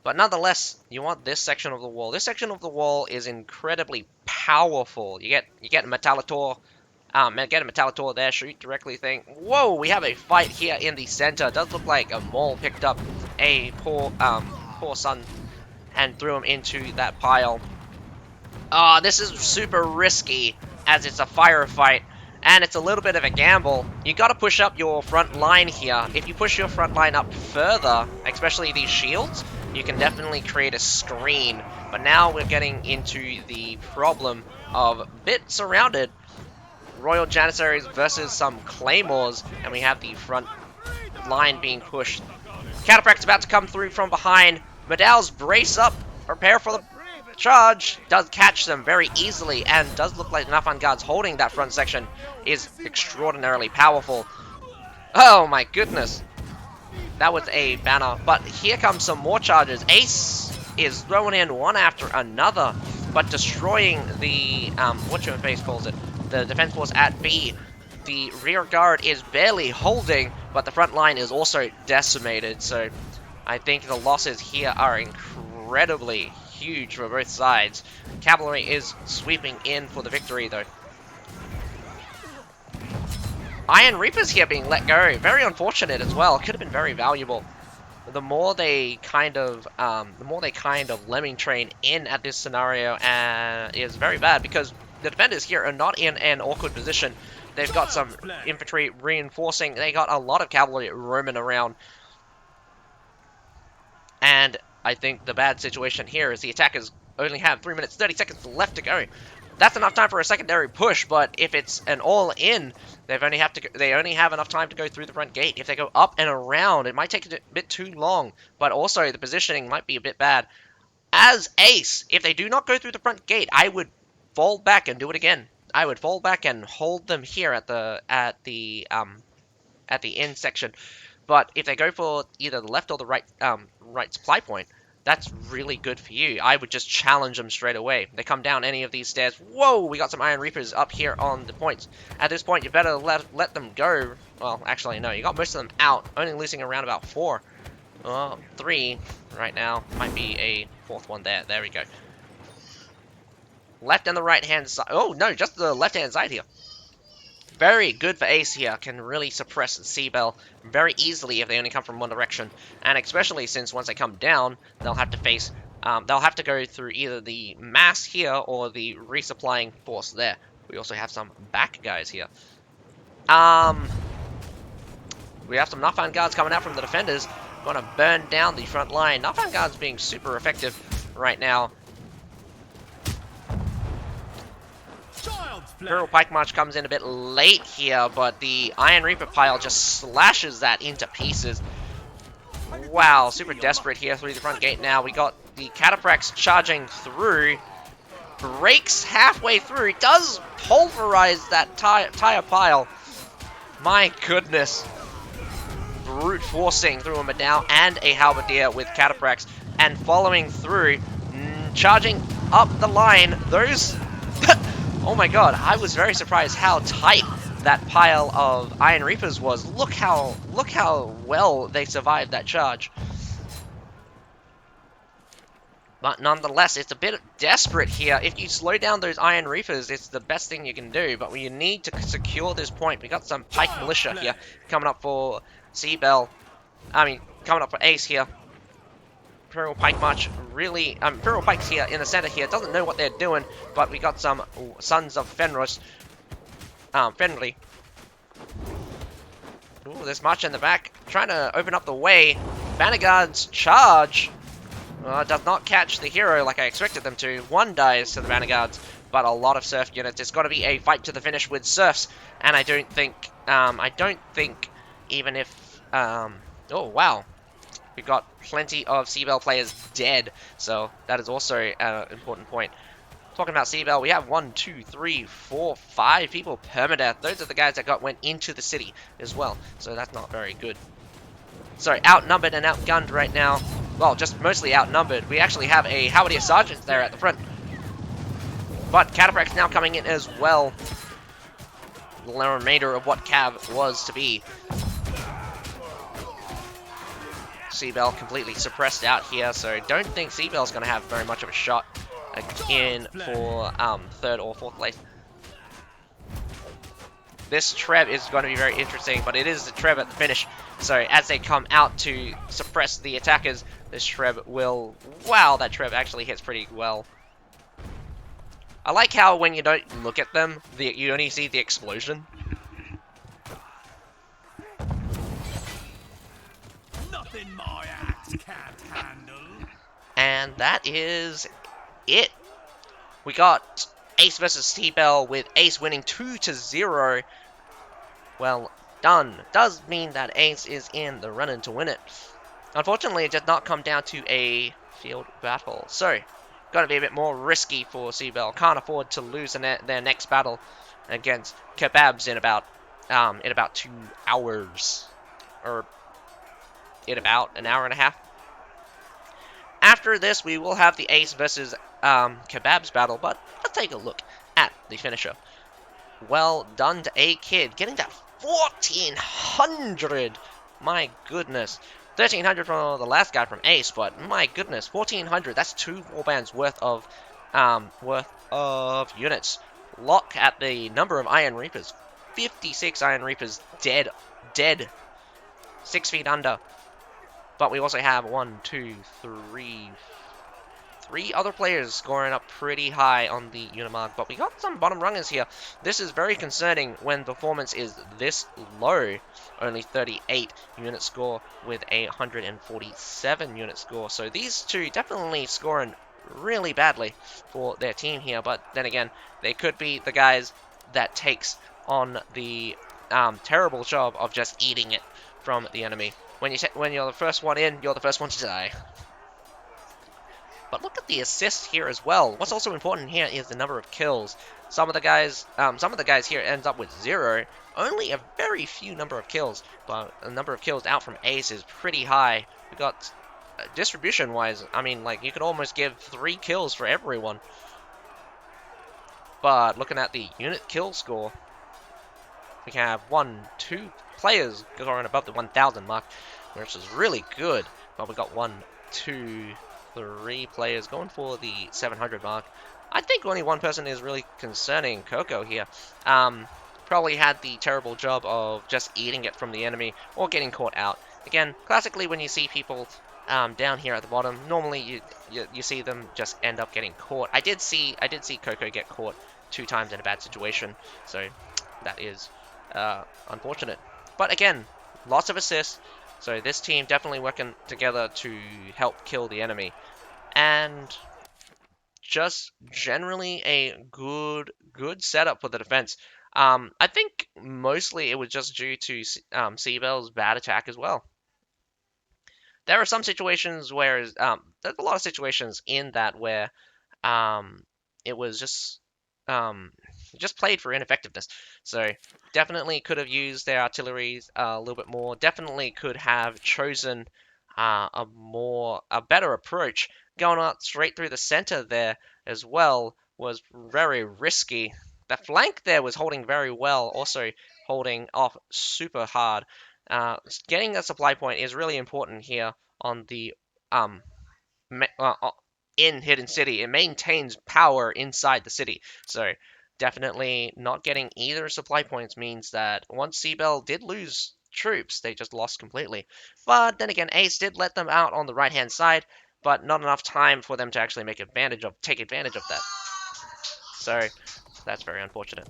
But nonetheless, you want this section of the wall. This section of the wall is incredibly powerful. You get a Metallitor. Get a Metallitor there, shoot directly thing. Whoa, we have a fight here in the center. It does look like a mole picked up a poor son and threw him into that pile. This is super risky as it's a firefight and it's a little bit of a gamble. You got to push up your front line here. If you push your front line up further, especially these shields, you can definitely create a screen. But now we're getting into the problem of a bit surrounded. Royal Janissaries versus some Claymores, and we have the front line being pushed. Cataphract's about to come through from behind. Medal's brace up, prepare for the charge. Does catch them very easily, and does look like enough on guards holding that front section is extraordinarily powerful. Oh my goodness. That was a banner, but here comes some more charges. Ace is throwing in one after another, but destroying the, whatchamacallit calls it, the defense force at B. The rear guard is barely holding, but the front line is also decimated, so I think the losses here are incredibly huge for both sides. Cavalry is sweeping in for the victory, though. Iron Reapers here being let go. Very unfortunate as well. Could have been very valuable. The more they kind of lemming train in at this scenario is very bad, because the defenders here are not in an awkward position. They've got some infantry reinforcing. They got a lot of cavalry roaming around. And I think the bad situation here is the attackers only have 3 minutes 30 seconds left to go. That's enough time for a secondary push, but if it's an all-in, they only have enough time to go through the front gate. If they go up and around, it might take a bit too long, but also the positioning might be a bit bad. As Ace, if they do not go through the front gate, I would fall back and do it again. I would fall back and hold them here at the end section. But if they go for either the left or the right supply point, that's really good for you. I would just challenge them straight away. They come down any of these stairs. Whoa, we got some Iron Reapers up here on the points. At this point, you better let them go. Well, actually, no, you got most of them out, only losing around about 4. 3 right now. Might be a 4th one there. There we go. Left and the right hand side. Oh, no, just the left hand side here. Very good for Ace here. Can really suppress the CBEL very easily if they only come from one direction. And especially since once they come down, they'll have to face... they'll have to go through either the mass here or the resupplying force there. We also have some back guys here. We have some Nafan guards coming out from the defenders. Going to burn down the front line. Nafan guards being super effective right now. Imperial Pike March comes in a bit late here, but the Iron Reaper pile just slashes that into pieces. Wow, super desperate here through the front gate now. We got the Cataphracts charging through. Breaks halfway through. Does pulverize that entire pile. My goodness. Brute forcing through a Medal and a Halberdier with Cataphracts. And following through. Charging up the line. Those... Oh my god, I was very surprised how tight that pile of Iron Reapers was. Look how well they survived that charge. But nonetheless, it's a bit desperate here. If you slow down those Iron Reapers, it's the best thing you can do. But you need to secure this point. We got some Pike Militia here coming up for CBEL. Coming up for Ace here. Imperial Pike March really... Imperial Pike's here in the center here. Doesn't know what they're doing, but we got some Sons of Fenris. Fenry. Ooh, there's March in the back. Trying to open up the way. Banner Guards charge. Does not catch the hero like I expected them to. 1 dies to the Banner Guards, but a lot of Surf units. It's got to be a fight to the finish with Surfs, and I don't think even if... oh, wow. We've got plenty of CBEL players dead, so that is also an important point. talking about CBEL, we have 1, 2, 3, 4, 5 people permadeath. Those are the guys that went into the city as well, so that's not very good. So outnumbered and outgunned right now. Well, just mostly outnumbered. We actually have a Halberdier Sergeant there at the front. But Cataphract's now coming in as well. The remainder of what Cav was to be. CBEL completely suppressed out here, so don't think CBEL's going to have very much of a shot in for 3rd or 4th place. This Treb is going to be very interesting, but it is the Treb at the finish. So as they come out to suppress the attackers, this Treb will... Wow, that Treb actually hits pretty well. I like how when you don't look at them, you only see the explosion. Nothing my axe can't handle. And that is it. We got Ace versus CBEL with Ace winning 2-0. Well done. Does mean that Ace is in the run-in to win it. Unfortunately, it did not come down to a field battle. So, got to be a bit more risky for CBEL. Can't afford to lose their next battle against KEBABS in about 2 hours. Or in about an hour and a half. After this, we will have the Ace versus KEBABS battle, but let's take a look at the finisher. Well done to A-Kid, getting that 1400. My goodness. 1300 from the last guy from Ace, but my goodness, 1400. That's 2 warbands worth of units. Lock at the number of Iron Reapers. 56 Iron Reapers dead. 6 feet under. But we also have 3 other players scoring up pretty high on the unit mark, but we got some bottom rungers here. This is very concerning when performance is this low. Only 38 unit score with a 147 unit score. So these two definitely scoring really badly for their team here, but then again, they could be the guys that takes on the terrible job of just eating it from the enemy. When you're the first one in, you're the first one to die. But look at the assists here as well. What's also important here is the number of kills. Some of the guys here ends up with 0. Only a very few number of kills, but the number of kills out from Ace is pretty high. We got distribution-wise, I mean, like you could almost give 3 kills for everyone. But looking at the unit kill score, we can have 2 players going above the 1,000 mark, which is really good. But we got 1, 2, 3 players going for the 700 mark. I think only one person is really concerning, Coco here. Probably had the terrible job of just eating it from the enemy or getting caught out. Again, classically when you see people down here at the bottom, normally you see them just end up getting caught. I did see Coco get caught 2 times in a bad situation, so that is unfortunate. But again, lots of assists. So this team definitely working together to help kill the enemy. And just generally a good setup for the defense. I think mostly it was just due to CBEL's bad attack as well. There are some situations where there's a lot of situations in that where it was just played for ineffectiveness. So definitely could have used their artillery a little bit more. Definitely could have chosen a better approach. Going out straight through the center there as well was very risky. The flank there was holding very well, also holding off super hard. Getting a supply point is really important here on the in Hidden City. It maintains power inside the city, so definitely not getting either supply points means that once CBEL did lose troops, they just lost completely. But then again, Ace did let them out on the right-hand side, but not enough time for them to actually take advantage of that. So that's very unfortunate.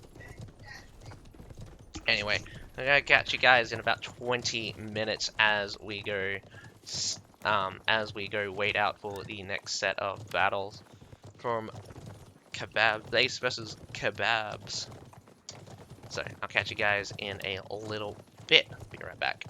Anyway, I'm gonna catch you guys in about 20 minutes as we go wait out for the next set of battles from Ace versus KEBABS. So I'll catch you guys in a little bit. Be right back.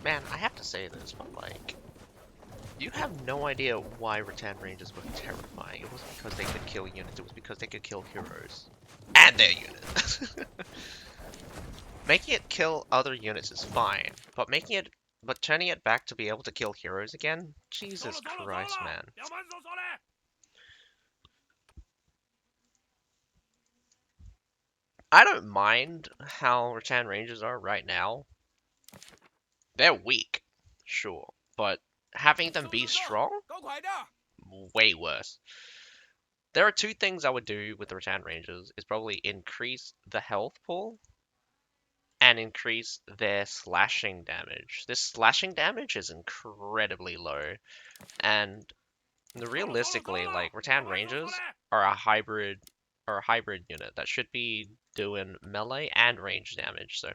Man, I have to say this, but like, you have no idea why Rattan Rangers were terrifying. It wasn't because they could kill units, it was because they could kill heroes. And their units. Making it kill other units is fine, but turning it back to be able to kill heroes again? Jesus Christ, man. I don't mind how Rattan Rangers are right now. They're weak, sure, but having them be strong? Way worse. There are two things I would do with the Rattan Rangers, is probably increase the health pool and increase their slashing damage. This slashing damage is incredibly low, and realistically, like, Rattan Rangers are a hybrid unit that should be doing melee and range damage. So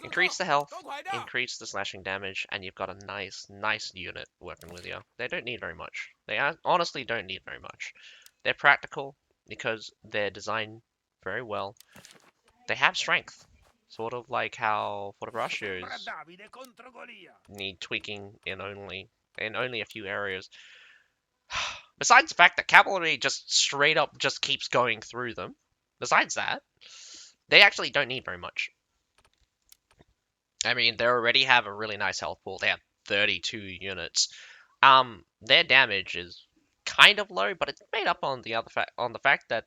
increase the health, increase the slashing damage, and you've got a nice unit working with you. They don't need very much. They honestly don't need very much. They're practical because they're designed very well. They have strength, sort of like how Fortebraccios need tweaking in only a few areas. Besides the fact that cavalry just straight up just keeps going through them, besides that, they actually don't need very much. I mean, they already have a really nice health pool. They have 32 units. Their damage is kind of low, but it's made up on the fact that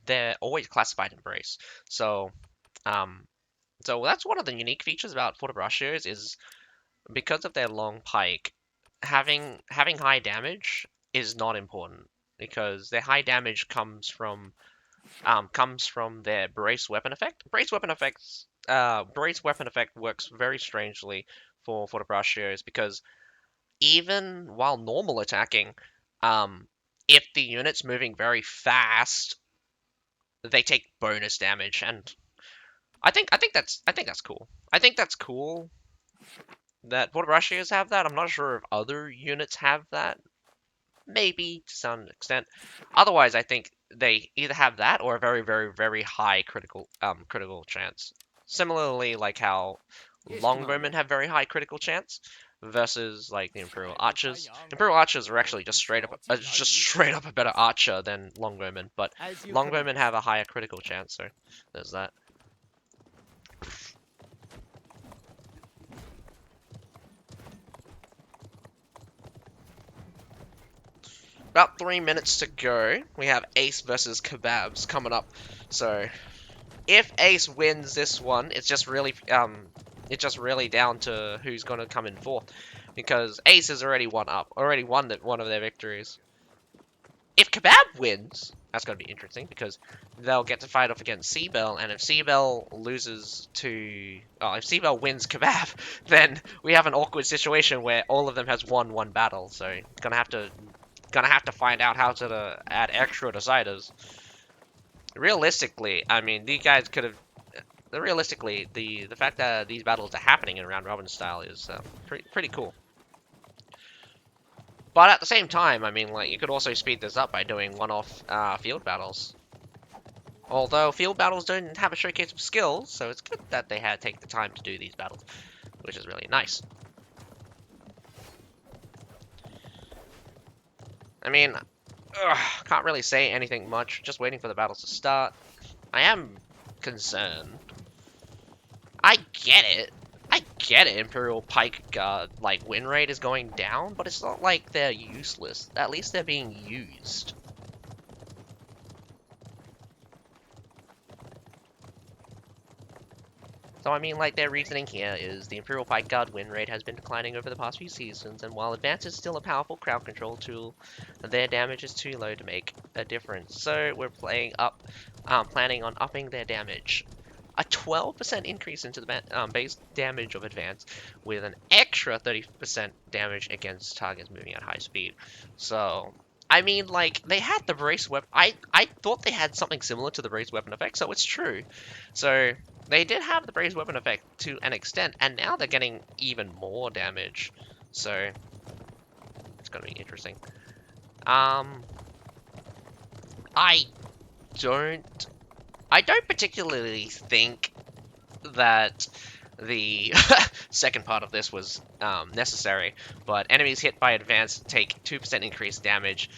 they're always classified in brace. So that's one of the unique features about Fortebraccios is because of their long pike, having high damage is not important because their high damage comes from their brace weapon effect. Brace weapon effect works very strangely for the Brachiots because even while normal attacking, if the unit's moving very fast, they take bonus damage, and I think that's cool. I think that's cool that Brachiots have that. I'm not sure if other units have that. Maybe to some extent. Otherwise, I think they either have that or a very high critical chance. Similarly, like how longbowmen have very high critical chance versus like the Imperial Archers. Imperial Archers are actually just straight up a better archer than longbowmen, but longbowmen have a higher critical chance, so there's that. About 3 minutes to go. We have Ace versus KEBABS coming up. So if Ace wins this one, it's just really down to who's gonna come in fourth, because Ace has already won one of their victories. If KEBAB wins, that's gonna be interesting because they'll get to fight off against CBEL, and if CBEL wins KEBAB, then we have an awkward situation where all of them has won one battle. So gonna have to find out how to add extra deciders. Realistically, I mean, these guys could have. Realistically, the fact that these battles are happening in round robin style is pretty cool. But at the same time, I mean, like, you could also speed this up by doing one-off field battles. Although field battles don't have a showcase of skills, so it's good that they had to take the time to do these battles, which is really nice. I mean, can't really say anything much. Just waiting for the battles to start. I am concerned. I get it. Imperial Pike Guard, like, win rate is going down, but it's not like they're useless. At least they're being used. So, I mean, like, their reasoning here is the Imperial Pike Guard win rate has been declining over the past few seasons, and while Advance is still a powerful crowd control tool, their damage is too low to make a difference. So, we're planning on upping their damage. A 12% increase into the base damage of Advance, with an extra 30% damage against targets moving at high speed. So, I mean, like, they had the brace weapon. I thought they had something similar to the brace weapon effect, so it's true. So, they did have the brace weapon effect to an extent, and now they're getting even more damage. So, it's going to be interesting. I don't particularly think that the second part of this was necessary, but enemies hit by advance take 2% increased damage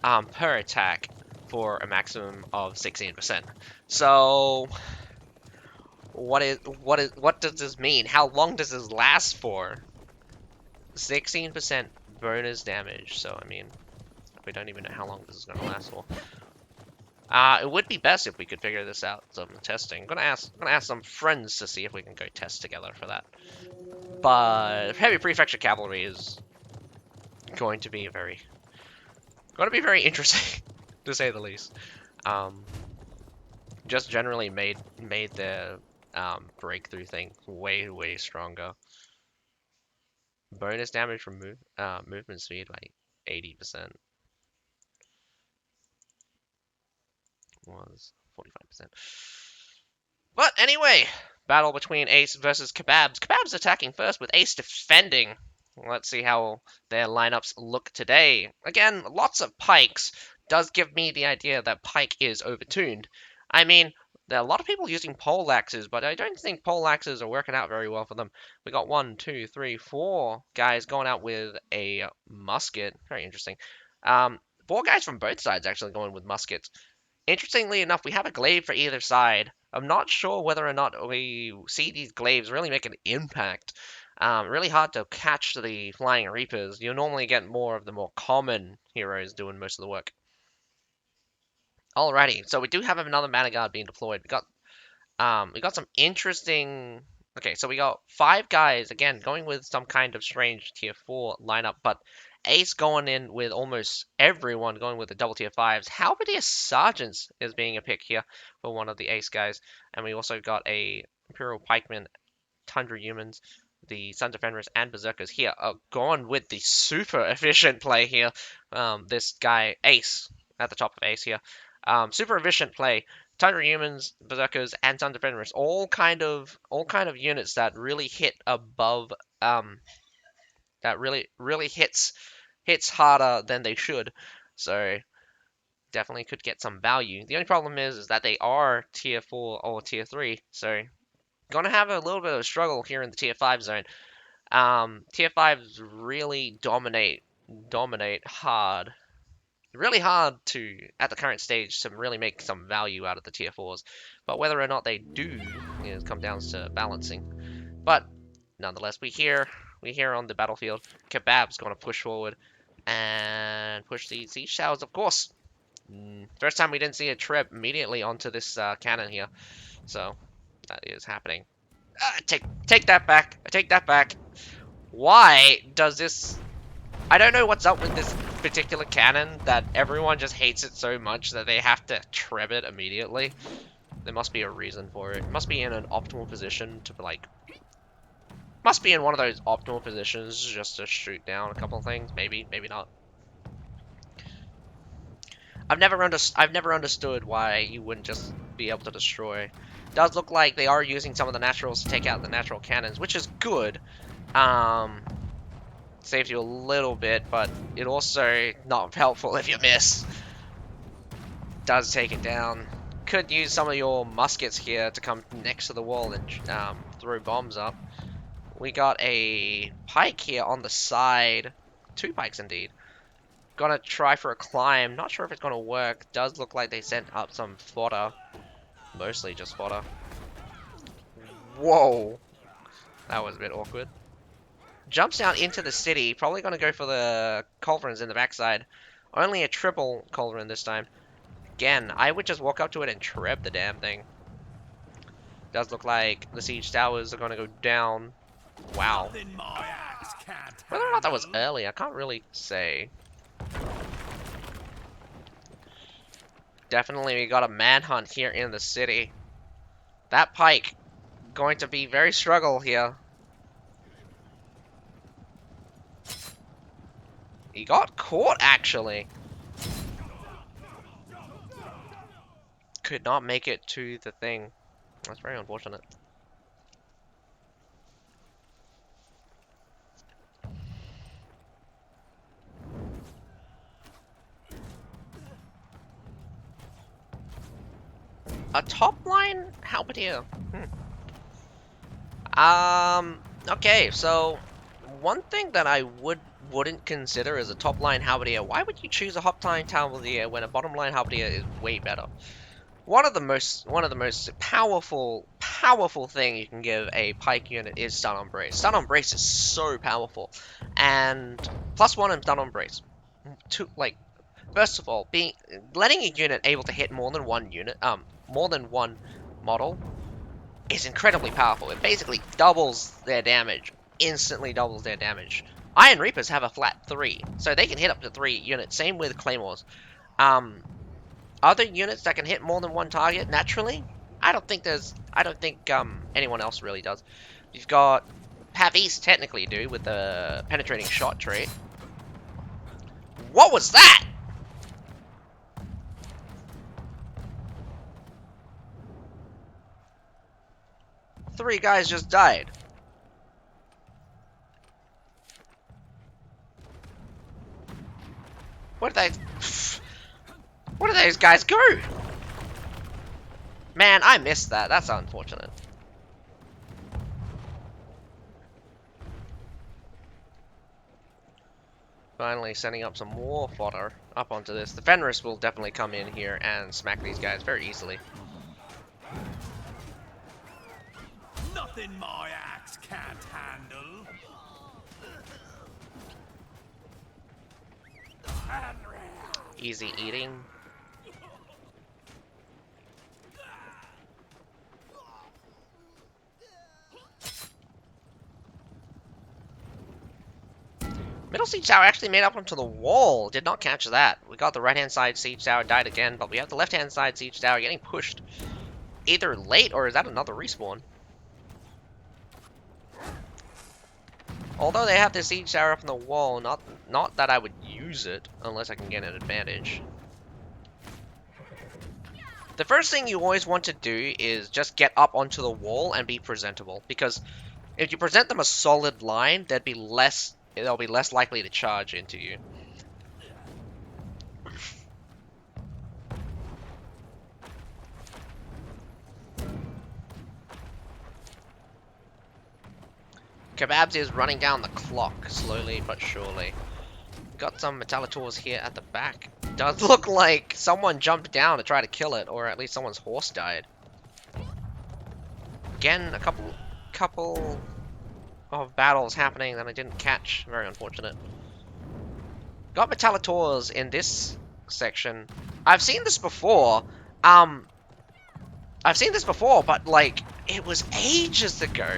per attack for a maximum of 16%. So what does this mean? How long does this last for? 16% bonus damage. So I mean, we don't even know how long this is going to last for. It would be best if we could figure this out. Some testing. I'm gonna ask some friends to see if we can go test together for that. But heavy prefecture cavalry is going to be very interesting to say the least. Just generally made the breakthrough thing way stronger. Bonus damage from movement speed by 80%. Was 45%. But anyway, battle between Ace versus KEBABS. KEBABS attacking first with Ace defending. Let's see how their lineups look today. Again, lots of pikes. Does give me the idea that pike is overtuned. I mean, there are a lot of people using pole axes, but I don't think pole axes are working out very well for them. We got 1, 2, 3, 4 guys going out with a musket. Very interesting. 4 guys from both sides actually going with muskets. Interestingly enough, we have a glaive for either side. I'm not sure whether or not we see these glaives really make an impact. Really hard to catch the Flying Reapers. You normally get more of the more common heroes doing most of the work. Alrighty, so we do have another Mana Guard being deployed. We got some interesting. Okay, so we got 5 guys again going with some kind of strange tier 4 lineup, but Ace going in with almost everyone going with the double tier 5s. Halberdier Sergeants is being a pick here for one of the Ace guys, and we also got a Imperial Pikeman, Tundra Humans, the Sons of Fenris, and Berserkers here. Going with the super efficient play here. This guy Ace at the top of Ace here. Super efficient play. Tundra Humans, Berserkers, and Sons of Fenris, all kind of units that really hit above, that really hits harder than they should. So definitely could get some value. The only problem is that they are tier 4 or tier 3, so gonna have a little bit of a struggle here in the tier 5 zone. Tier 5s really dominate hard. Really hard to, at the current stage, to really make some value out of the tier 4s. But whether or not they do, it comes down to balancing. But nonetheless, we hear on the battlefield, KEBABS going to push forward and push the siege towers, of course. First time we didn't see a trip immediately onto this cannon here. So that is happening. Take that back. I take that back. Why does this... I don't know what's up with this particular cannon that everyone just hates it so much that they have to treb it immediately. There must be a reason for it. It must be in an optimal position to like... Must be in one of those optimal positions just to shoot down a couple of things. Maybe, maybe not. I've never understood why you wouldn't just be able to destroy. It does look like they are using some of the naturals to take out the natural cannons, which is good. Saves you a little bit, but it also not helpful if you miss. Does take it down. Could use some of your muskets here to come next to the wall and throw bombs up. We got a pike here on the side. 2 pikes indeed. Gonna try for a climb. Not sure if it's gonna work. Does look like they sent up some fodder. Mostly just fodder. Whoa. That was a bit awkward. Jumps down into the city. Probably gonna go for the culverins in the backside. Only a triple culverin this time. Again, I would just walk up to it and treb the damn thing. Does look like the siege towers are gonna go down. Wow. Whether or not that was early, I can't really say. Definitely we got a manhunt here in the city. That pike going to be very struggle here. He got caught actually. Could not make it to the thing. That's very unfortunate. A top line halberdier. Okay, so one thing that I wouldn't consider as a top line halberdier. Why would you choose a top line halberdier when a bottom line halberdier is way better? One of the most powerful thing you can give a pike unit is stun on brace. Stun on brace is so powerful, and +1 and stun on brace. First of all, letting a unit able to hit more than one model is incredibly powerful. It basically doubles their damage, instantly doubles their damage. Iron Reapers have a flat 3, so they can hit up to 3 units. Same with Claymores. Other units that can hit more than one target naturally, I don't think anyone else really does. You've got Pavis technically do with the penetrating shot trait. What was that? Three guys just died. Where did those guys go? Man, I missed that. That's unfortunate. Finally sending up some more fodder up onto this. The Fenris will definitely come in here and smack these guys very easily. Nothing my axe can't handle. Easy eating. Middle siege tower actually made up onto the wall. Did not catch that. We got the right-hand side siege tower, died again, but we have the left-hand side siege tower getting pushed either late or is that another respawn? Although they have the siege tower up on the wall, not that I would use it unless I can get an advantage. The first thing you always want to do is just get up onto the wall and be presentable, because if you present them a solid line, they'll be less likely to charge into you. KEBABS is running down the clock slowly but surely. Got some Metallators here at the back. Does look like someone jumped down to try to kill it, or at least someone's horse died. Again, a couple of battles happening that I didn't catch. Very unfortunate. Got Metallators in this section. I've seen this before. But like it was ages ago.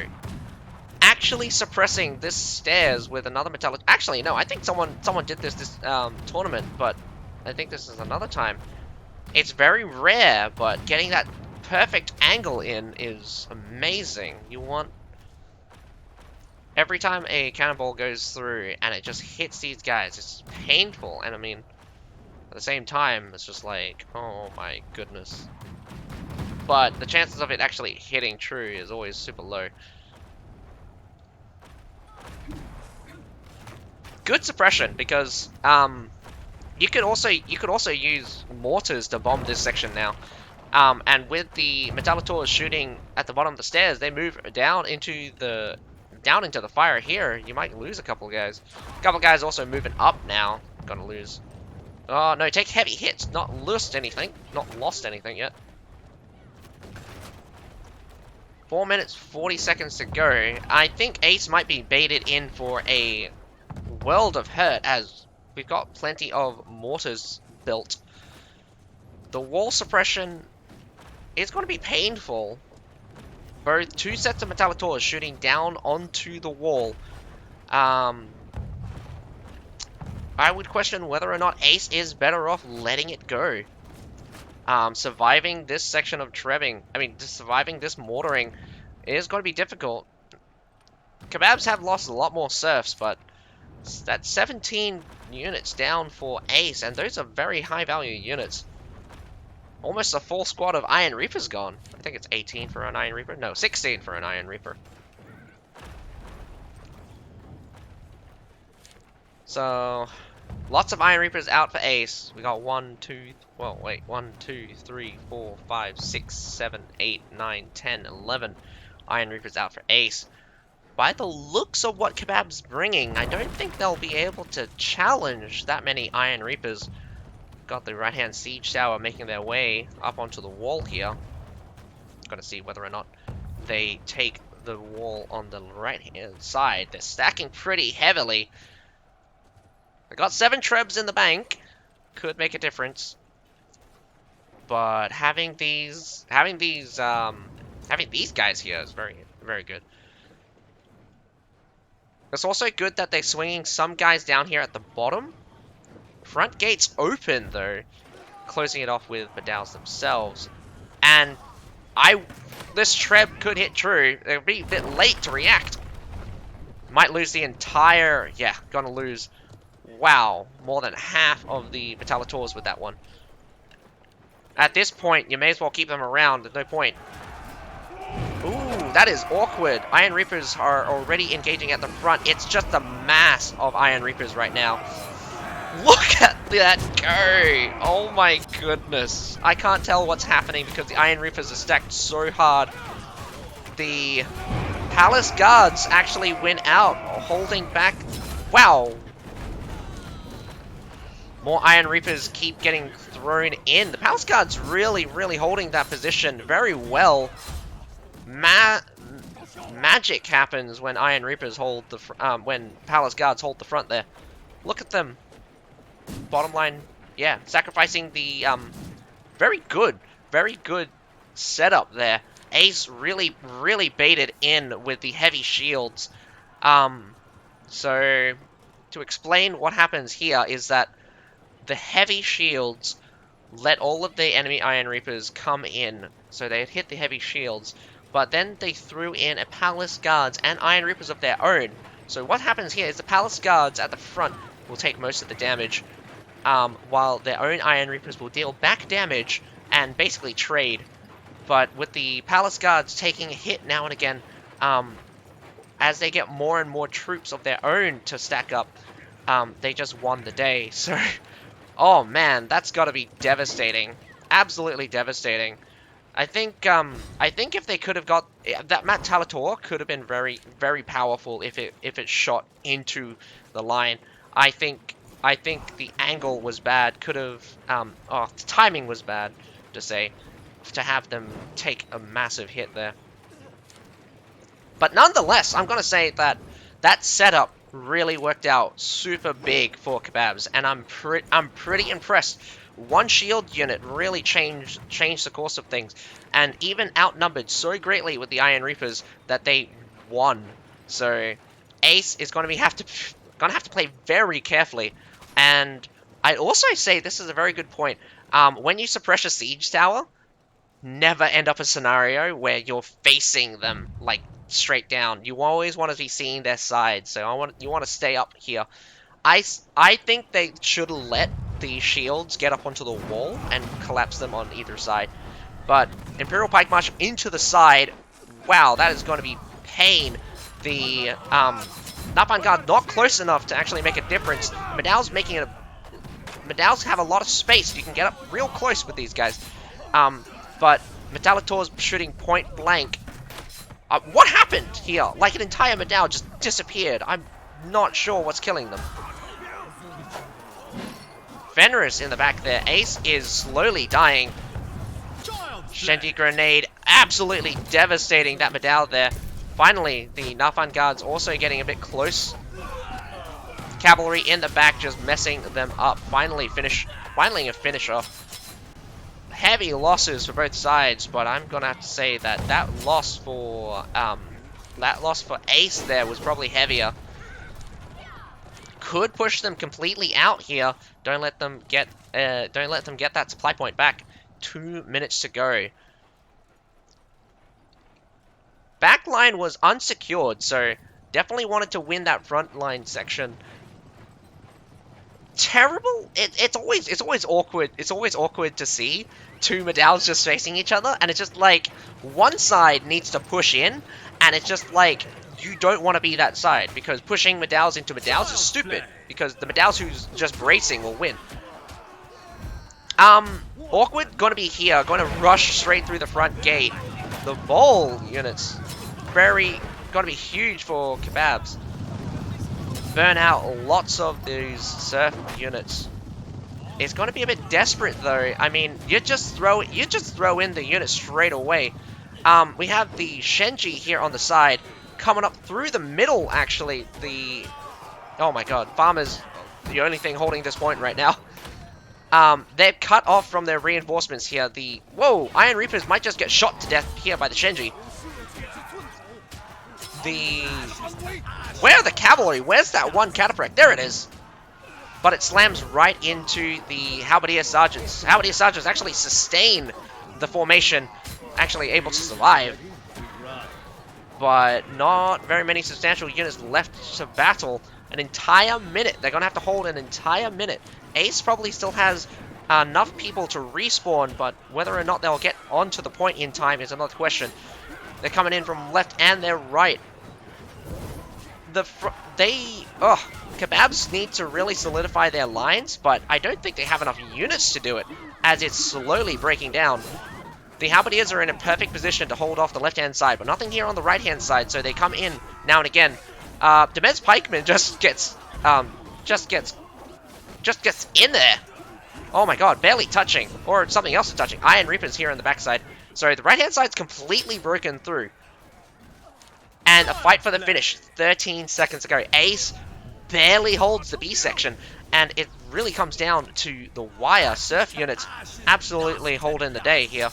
Actually suppressing this stairs with another Metallic. Actually, no. I think someone did this tournament, but I think this is another time. It's very rare, but getting that perfect angle in is amazing. You want every time a cannonball goes through and it just hits these guys, it's painful. And I mean, at the same time, it's just like, oh my goodness. But the chances of it actually hitting true is always super low. Good suppression, because you could also use mortars to bomb this section now. And with the Metallators shooting at the bottom of the stairs, they move down into the fire here. You might lose a couple guys. A couple guys also moving up now. Gonna lose. Oh no, take heavy hits. Not lost anything yet. 4 minutes 40 seconds to go. I think Ace might be baited in for a world of hurt, as we've got plenty of mortars built. The wall suppression is going to be painful. Both two sets of Metallators shooting down onto the wall. I would question whether or not Ace is better off letting it go. Surviving this section of trebbing, surviving this mortaring is going to be difficult. KEBABS have lost a lot more serfs, but that's 17 units down for Ace, and those are very high value units. Almost a full squad of Iron Reapers gone. I think it's 18 for an Iron Reaper. No, 16 for an Iron Reaper. So, lots of Iron Reapers out for Ace. We got 1, 2, 3, 4, 5, 6, 7, 8, 9, 10, 11 Iron Reapers out for Ace. By the looks of what KEBABS bringing, I don't think they'll be able to challenge that many Iron Reapers. Got the right-hand siege tower making their way up onto the wall here. Gonna see whether or not they take the wall on the right-hand side. They're stacking pretty heavily. I got 7 trebs in the bank. Could make a difference. But having these guys here is very, very good. It's also good that they're swinging some guys down here at the bottom. Front gate's open, though. Closing it off with Medals themselves. And this Treb could hit true. It'll be a bit late to react. Might lose the entire... Yeah, gonna lose... Wow, more than half of the Metallators with that one. At this point, you may as well keep them around. There's no point. Ooh, that is awkward. Iron Reapers are already engaging at the front. It's just a mass of Iron Reapers right now. Look at that go! Oh my goodness. I can't tell what's happening because the Iron Reapers are stacked so hard. The Palace Guards actually win out, holding back... Wow! More Iron Reapers keep getting thrown in. The Palace Guards really, really holding that position very well. Magic happens when Iron Reapers hold the when Palace Guards hold the front there. Look at them. Bottom line, yeah, sacrificing the very good setup there. Ace really, really baited in with the heavy shields. So to explain what happens here is that the heavy shields let all of the enemy Iron Reapers come in, so they had hit the heavy shields, but then they threw in a Palace Guards and Iron Reapers of their own. So what happens here is the Palace Guards at the front will take most of the damage, while their own Iron Reapers will deal back damage and basically trade. But with the Palace Guards taking a hit now and again, as they get more and more troops of their own to stack up, they just won the day. So... Oh man, that's gotta be devastating. Absolutely devastating. I think if they could have got... That Metallitor could have been very, very powerful if it shot into the line. I think the angle was bad. Could have... the timing was bad, to say. To have them take a massive hit there. But nonetheless, I'm gonna say that that setup really worked out super big for KEBABS, and I'm pretty impressed. One shield unit really changed the course of things, and even outnumbered so greatly with the Iron Reapers that they won. So Ace is gonna have to play very carefully. And I'd also say this is a very good point. When you suppress a siege tower, never end up a scenario where you're facing them like straight down. You always want to be seeing their sides, so you want to stay up here. I think they should let the shields get up onto the wall and collapse them on either side. But Imperial Pike March into the side, wow, that is going to be pain. The Napan Guard not close enough to actually make a difference. Medal's making it. Medals have a lot of space. You can get up real close with these guys. But Metallitor's shooting point blank. What happened here? Like an entire Medal just disappeared. I'm not sure what's killing them. Fenris in the back there. Ace is slowly dying. Shanty Grenade absolutely devastating that Medal there. Finally, the Nafan Guards also getting a bit close. Cavalry in the back just messing them up. Finally a finisher. Heavy losses for both sides, but I'm gonna have to say that loss for Ace there was probably heavier. Could push them completely out here. Don't let them get that supply point back. 2 minutes to go. Backline was unsecured, so definitely wanted to win that front line section. Terrible. It's always awkward. It's always awkward to see two Medals just facing each other, and it's just like one side needs to push in, and it's just like you don't want to be that side because pushing Medals into Medals is stupid because the Medals who's just bracing will win. Awkward gonna be here, gonna rush straight through the front gate. The Vol units gotta be huge for KEBABS. Burn out lots of these surf units. It's gonna be a bit desperate though. I mean, you just throw in the unit straight away. We have the Shenji here on the side, coming up through the middle. Actually, oh my god, Farmer's the only thing holding this point right now. They're cut off from their reinforcements here. Whoa, Iron Reapers might just get shot to death here by the Shenji. Where are the cavalry? Where's that one cataphract? There it is. But it slams right into the Halberdier Sergeants. Halberdier Sergeants actually sustain the formation, actually able to survive. But not very many substantial units left to battle. An entire minute. They're going to have to hold an entire minute. Ace probably still has enough people to respawn, but whether or not they'll get onto the point in time is another question. They're coming in from left and their right. KEBABS need to really solidify their lines, but I don't think they have enough units to do it, as it's slowly breaking down. The Halberdiers are in a perfect position to hold off the left-hand side, but nothing here on the right-hand side, so they come in now and again. Demez Pikeman just gets in there. Oh my god, barely touching, or something else is touching. Iron Reapers here on the backside. So the right-hand side's completely broken through. And a fight for the finish. 13 seconds to go. Ace barely holds the B section, and it really comes down to the wire. Surf units absolutely holding the day here.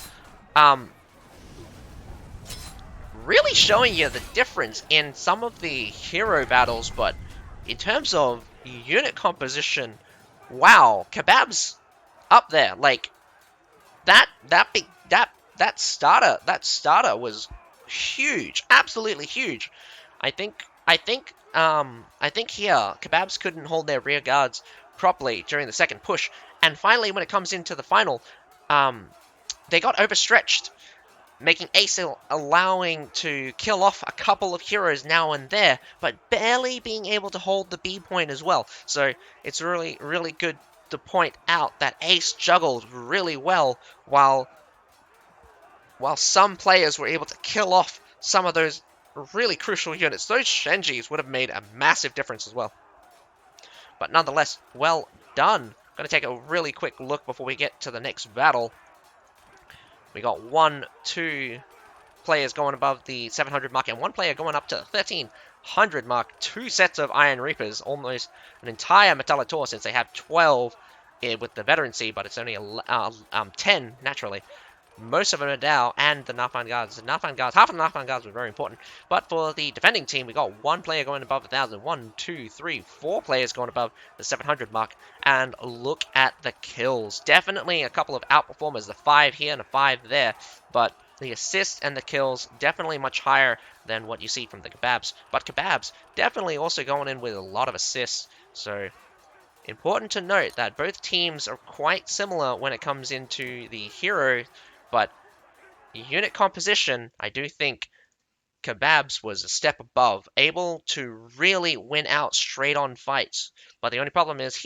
Really showing you the difference in some of the hero battles, but in terms of unit composition, wow, KEBABS up there. Like that starter was huge, absolutely huge. I think here KEBABS couldn't hold their rear guards properly during the second push, and finally when it comes into the final, they got overstretched, making Ace allowing to kill off a couple of heroes now and there, but barely being able to hold the B point as well. So it's really, really good to point out that Ace juggled really well, while some players were able to kill off some of those really crucial units. Those Shenjis would have made a massive difference as well. But nonetheless, well done. Going to take a really quick look before we get to the next battle. We got 2 players going above the 700 mark and 1 player going up to 1300 mark. 2 sets of Iron Reapers, almost an entire Metallitor, since they have 12 with the veterancy, but it's only 10 naturally. Most of them are Dow and the Nafan Guards. Half of the Nafan Guards were very important. But for the defending team, we got 1 player going above 1,000. 1, 2, 3, 4 players going above the 700 mark. And look at the kills. Definitely a couple of outperformers. The 5 here and a 5 there. But the assists and the kills definitely much higher than what you see from the KEBABS. But KEBABS definitely also going in with a lot of assists. So important to note that both teams are quite similar when it comes into the hero. But unit composition, I do think KEBABS was a step above, able to really win out straight on fights. But the only problem is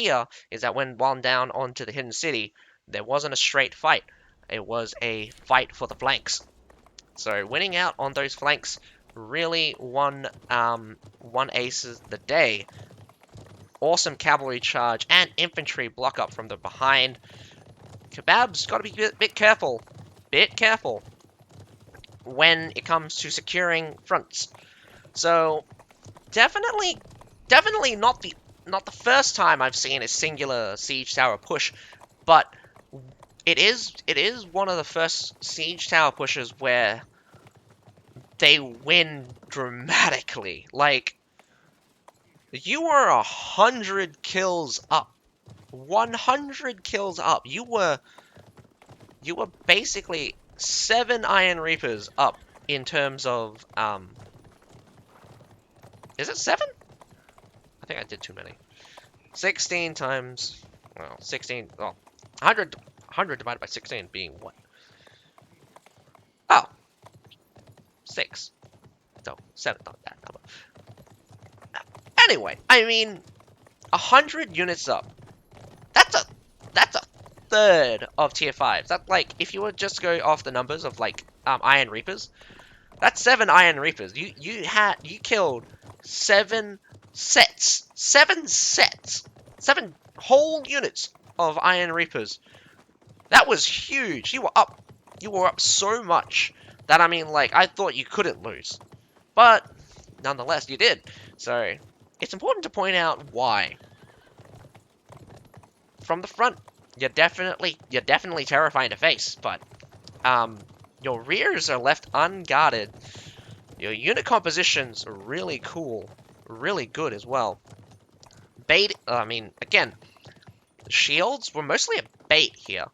that when one down onto the hidden city, there wasn't a straight fight. It was a fight for the flanks. So winning out on those flanks really won Aces the day. Awesome cavalry charge and infantry block up from the behind. KEBABS got to be a bit careful. When it comes to securing fronts. So definitely not the first time I've seen a singular siege tower push, but it is one of the first siege tower pushes where they win dramatically. Like, you were 100 kills up. 100 kills up. You were basically 7 Iron Reapers up in terms of, is it 7? I think I did too many. 16 times, well, 16, well, 100 divided by 16 being what? Oh, 6. No, 7, not that number. Anyway, I mean, 100 units up. That's a third of tier 5s. That, like, if you were just to go off the numbers of, like, Iron Reapers, That's 7 Iron Reapers. You killed 7 sets. 7 sets. 7 whole units of Iron Reapers. That was huge. You were up. You were up so much that, I mean, like, I thought you couldn't lose. But nonetheless, you did. So it's important to point out why. From the front, you're definitely terrifying to face, but your rears are left unguarded. Your unit compositions are really cool, really good as well. Bait, I mean, again, the shields were mostly a bait here.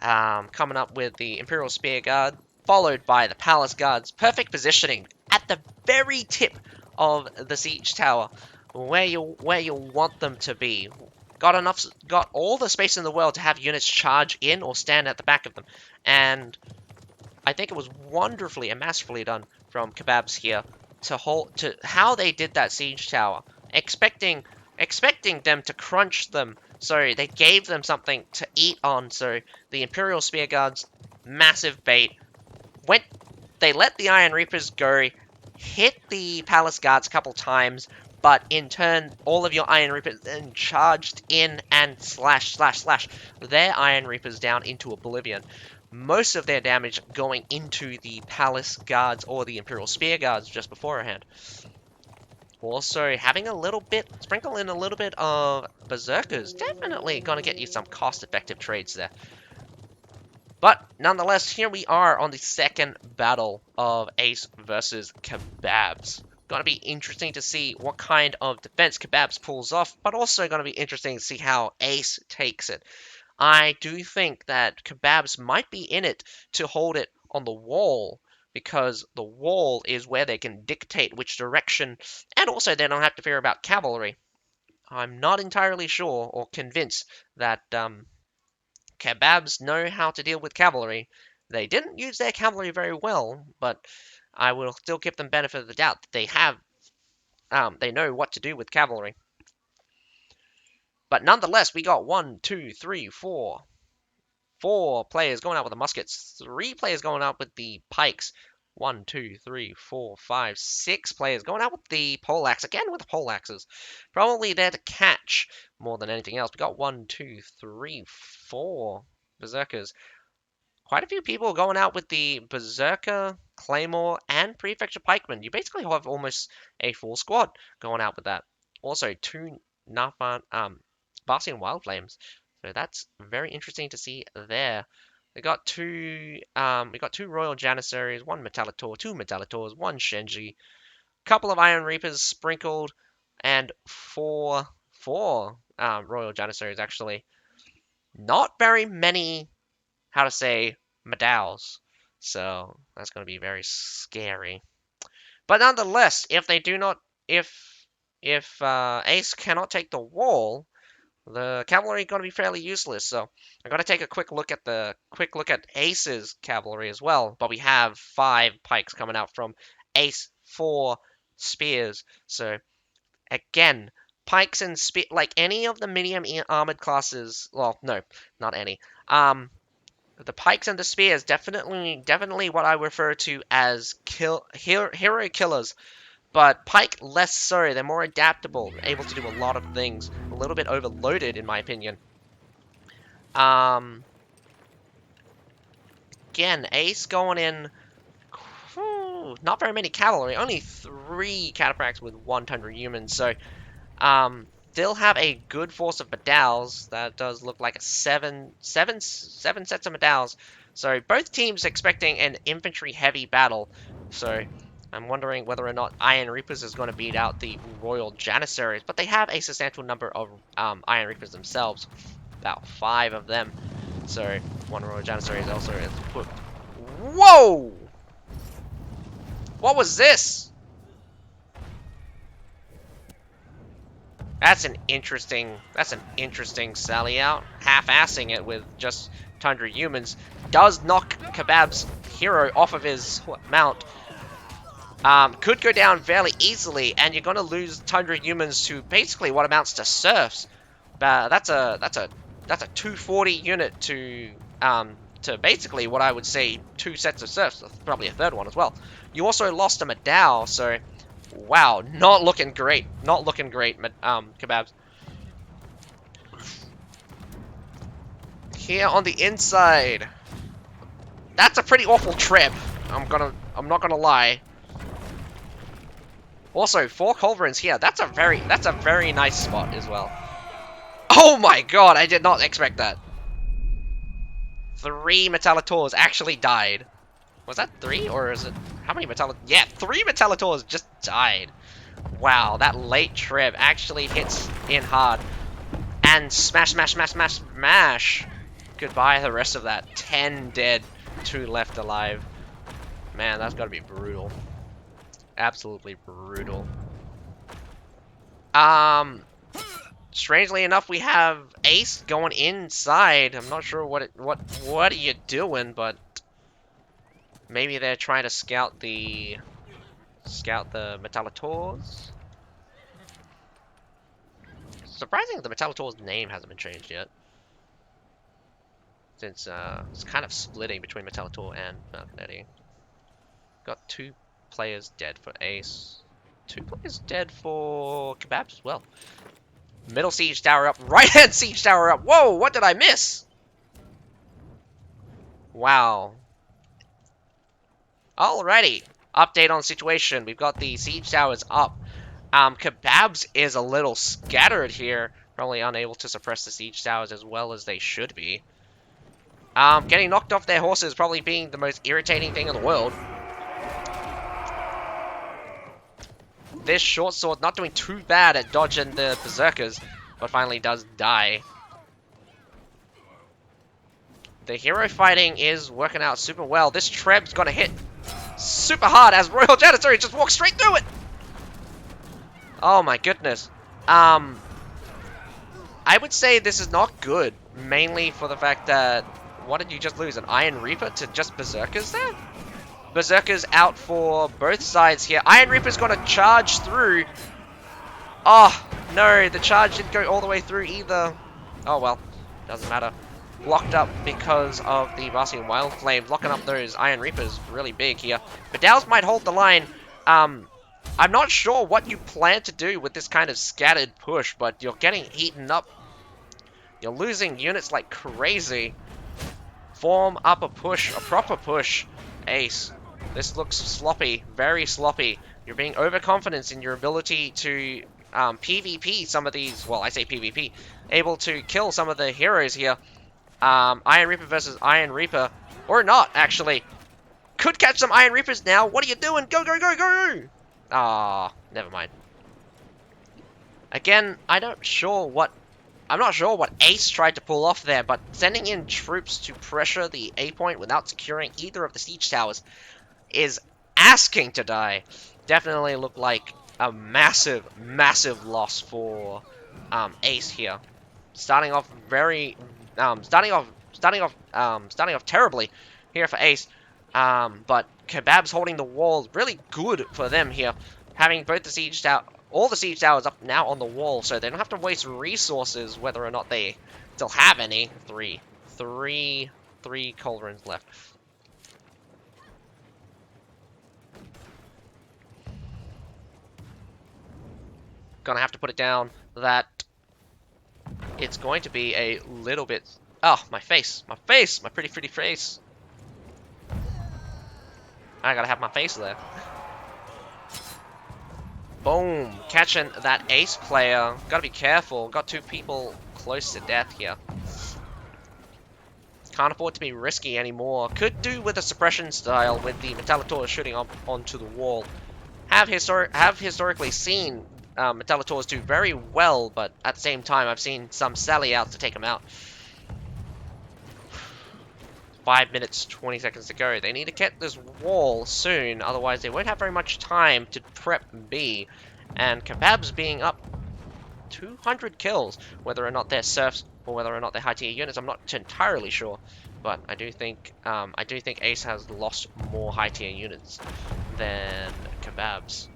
Coming up with the Imperial Spear Guard, followed by the Palace Guards. Perfect positioning at the very tip of the siege tower, where you want them to be. Got all the space in the world to have units charge in or stand at the back of them, and I think it was wonderfully and masterfully done from KEBABS here to how they did that siege tower, expecting them to crunch them. So they gave them something to eat on. So the Imperial Spear Guards, massive bait, they let the Iron Reapers go, hit the Palace Guards a couple times, but in turn, all of your Iron Reapers then charged in and slash their Iron Reapers down into oblivion. Most of their damage going into the Palace Guards or the Imperial Spear Guards just beforehand. Also, having sprinkle in a little bit of Berserkers, definitely gonna get you some cost-effective trades there. But nonetheless, here we are on the second battle of Ace versus KEBABS. Gonna be interesting to see what kind of defense KEBABS pulls off, but also gonna be interesting to see how Ace takes it. I do think that KEBABS might be in it to hold it on the wall, because the wall is where they can dictate which direction, and also they don't have to fear about cavalry. I'm not entirely sure or convinced that KEBABS know how to deal with cavalry. They didn't use their cavalry very well, but I will still give them benefit of the doubt that they know what to do with cavalry. But nonetheless, we got 4 players going out with the muskets, 3 players going out with the pikes, 1, 2, 3, 4, 5, 6 players going out with the poleaxe, again with the poleaxes. Probably there to catch more than anything else. We got 1, 2, 3, 4 berserkers. Quite a few people going out with the berserker, claymore, and prefecture pikemen. You basically have almost a full squad going out with that. Also, 2 Nafan, Barcian Wild Flames. So that's very interesting to see there. We got two Royal Janissaries, 1 Metallitor, 2 Metallitors, 1 Shenji, couple of Iron Reapers sprinkled, and four Royal Janissaries actually. Not very many, how to say, Medaus. So that's going to be very scary. But nonetheless, if Ace cannot take the wall, the cavalry is going to be fairly useless. So I'm going to take a quick look at Ace's cavalry as well. But we have 5 pikes coming out from Ace, 4 spears. So again, pikes and spear, like any of the medium armored classes. Well, no, not any. The pikes and the spears definitely what I refer to as hero killers. But pike less so. They're more adaptable, able to do a lot of things. A little bit overloaded, in my opinion. Again, Ace going in. Not very many cavalry. Only 3 cataphracts with 100 humans. So, still have a good force of Medaus. That does look like a 7 sets of Medaus. So both teams expecting an infantry-heavy battle. So I'm wondering whether or not Iron Reapers is going to beat out the Royal Janissaries. But they have a substantial number of Iron Reapers themselves. About 5 of them. So 1 Royal Janissary is also equipped. Whoa! What was this? That's an interesting sally out. Half-assing it with just 100 humans. Does knock KEBABS' hero off of his mount. Could go down fairly easily, and you're gonna lose 100 humans to basically what amounts to serfs. That's a 240 unit to to basically what I would say 2 sets of serfs, probably a third one as well. You also lost a Madao, so wow, not looking great. Not looking great, Kebabs. Here on the inside, that's a pretty awful trip. I'm not gonna lie. Also, 4 culverins here. That's a very nice spot as well. Oh my god, I did not expect that. 3 Metallators actually died. Was that 3 or is it how many Yeah, 3 Metallators just died. Wow, that late trip actually hits in hard. And smash, smash, smash, smash, smash. Goodbye the rest of that. 10 dead, 2 left alive. Man, that's gotta be brutal. Absolutely brutal. Strangely enough, we have Ace going inside. I'm not sure what are you doing, but maybe they're trying to scout the Metallators. Surprising the Metallators' name hasn't been changed yet. Since it's kind of splitting between Mettallator and Falconetti. Got 2 players dead for Ace. 2 players dead for KEBABS as well. Middle siege tower up. Right hand siege tower up. Whoa, what did I miss? Wow. Alrighty. Update on the situation. We've got the siege towers up. KEBABS is a little scattered here. Probably unable to suppress the siege towers as well as they should be. Getting knocked off their horses probably being the most irritating thing in the world. This short sword not doing too bad at dodging the berserkers, but finally does die. The hero fighting is working out super well. This Treb's gonna hit super hard as Royal Janitary just walks straight through it! Oh my goodness. I would say this is not good, mainly for the fact that what did you just lose? An Iron Reaper to just Berserkers there? Berserkers out for both sides here. Iron Reaper's gonna charge through. Oh, no, the charge didn't go all the way through either. Oh well, doesn't matter. Blocked up because of the Vasian Wild Flames. Locking up those Iron Reapers really big here. But Dows might hold the line. I'm not sure what you plan to do with this kind of scattered push, but you're getting eaten up. You're losing units like crazy. Form up a push, a proper push. Ace. This looks sloppy, very sloppy. You're being overconfident in your ability to PvP some of these, well, I say PvP, able to kill some of the heroes here. Iron Reaper versus Iron Reaper, or not, actually. Could catch some Iron Reapers now. What are you doing? Go, go, go, go! Ah, never mind. Again, I'm not sure what Ace tried to pull off there, but sending in troops to pressure the A point without securing either of the siege towers is asking to die. Definitely looked like a massive, massive loss for Ace here. Starting off terribly here for Ace. But KEBABS holding the wall really good for them here, having both the siege tower. All the siege towers up now on the wall, so they don't have to waste resources whether or not they still have any. Three culverins left. Gonna have to put it down that it's going to be a little bit... Oh, my face, my pretty face. I gotta have my face there. Boom! Catching that Ace player. Gotta be careful. Got 2 people close to death here. Can't afford to be risky anymore. Could do with a suppression style with the Mettallator shooting up onto the wall. Have historically seen Metallators do very well, but at the same time I've seen some sally outs to take them out. 5 minutes, 20 seconds to go. They need to get this wall soon, otherwise they won't have very much time to prep B. And KEBABS being up 200 kills, whether or not they're serfs or whether or not they're high tier units, I'm not entirely sure. But I do think Ace has lost more high tier units than KEBABS.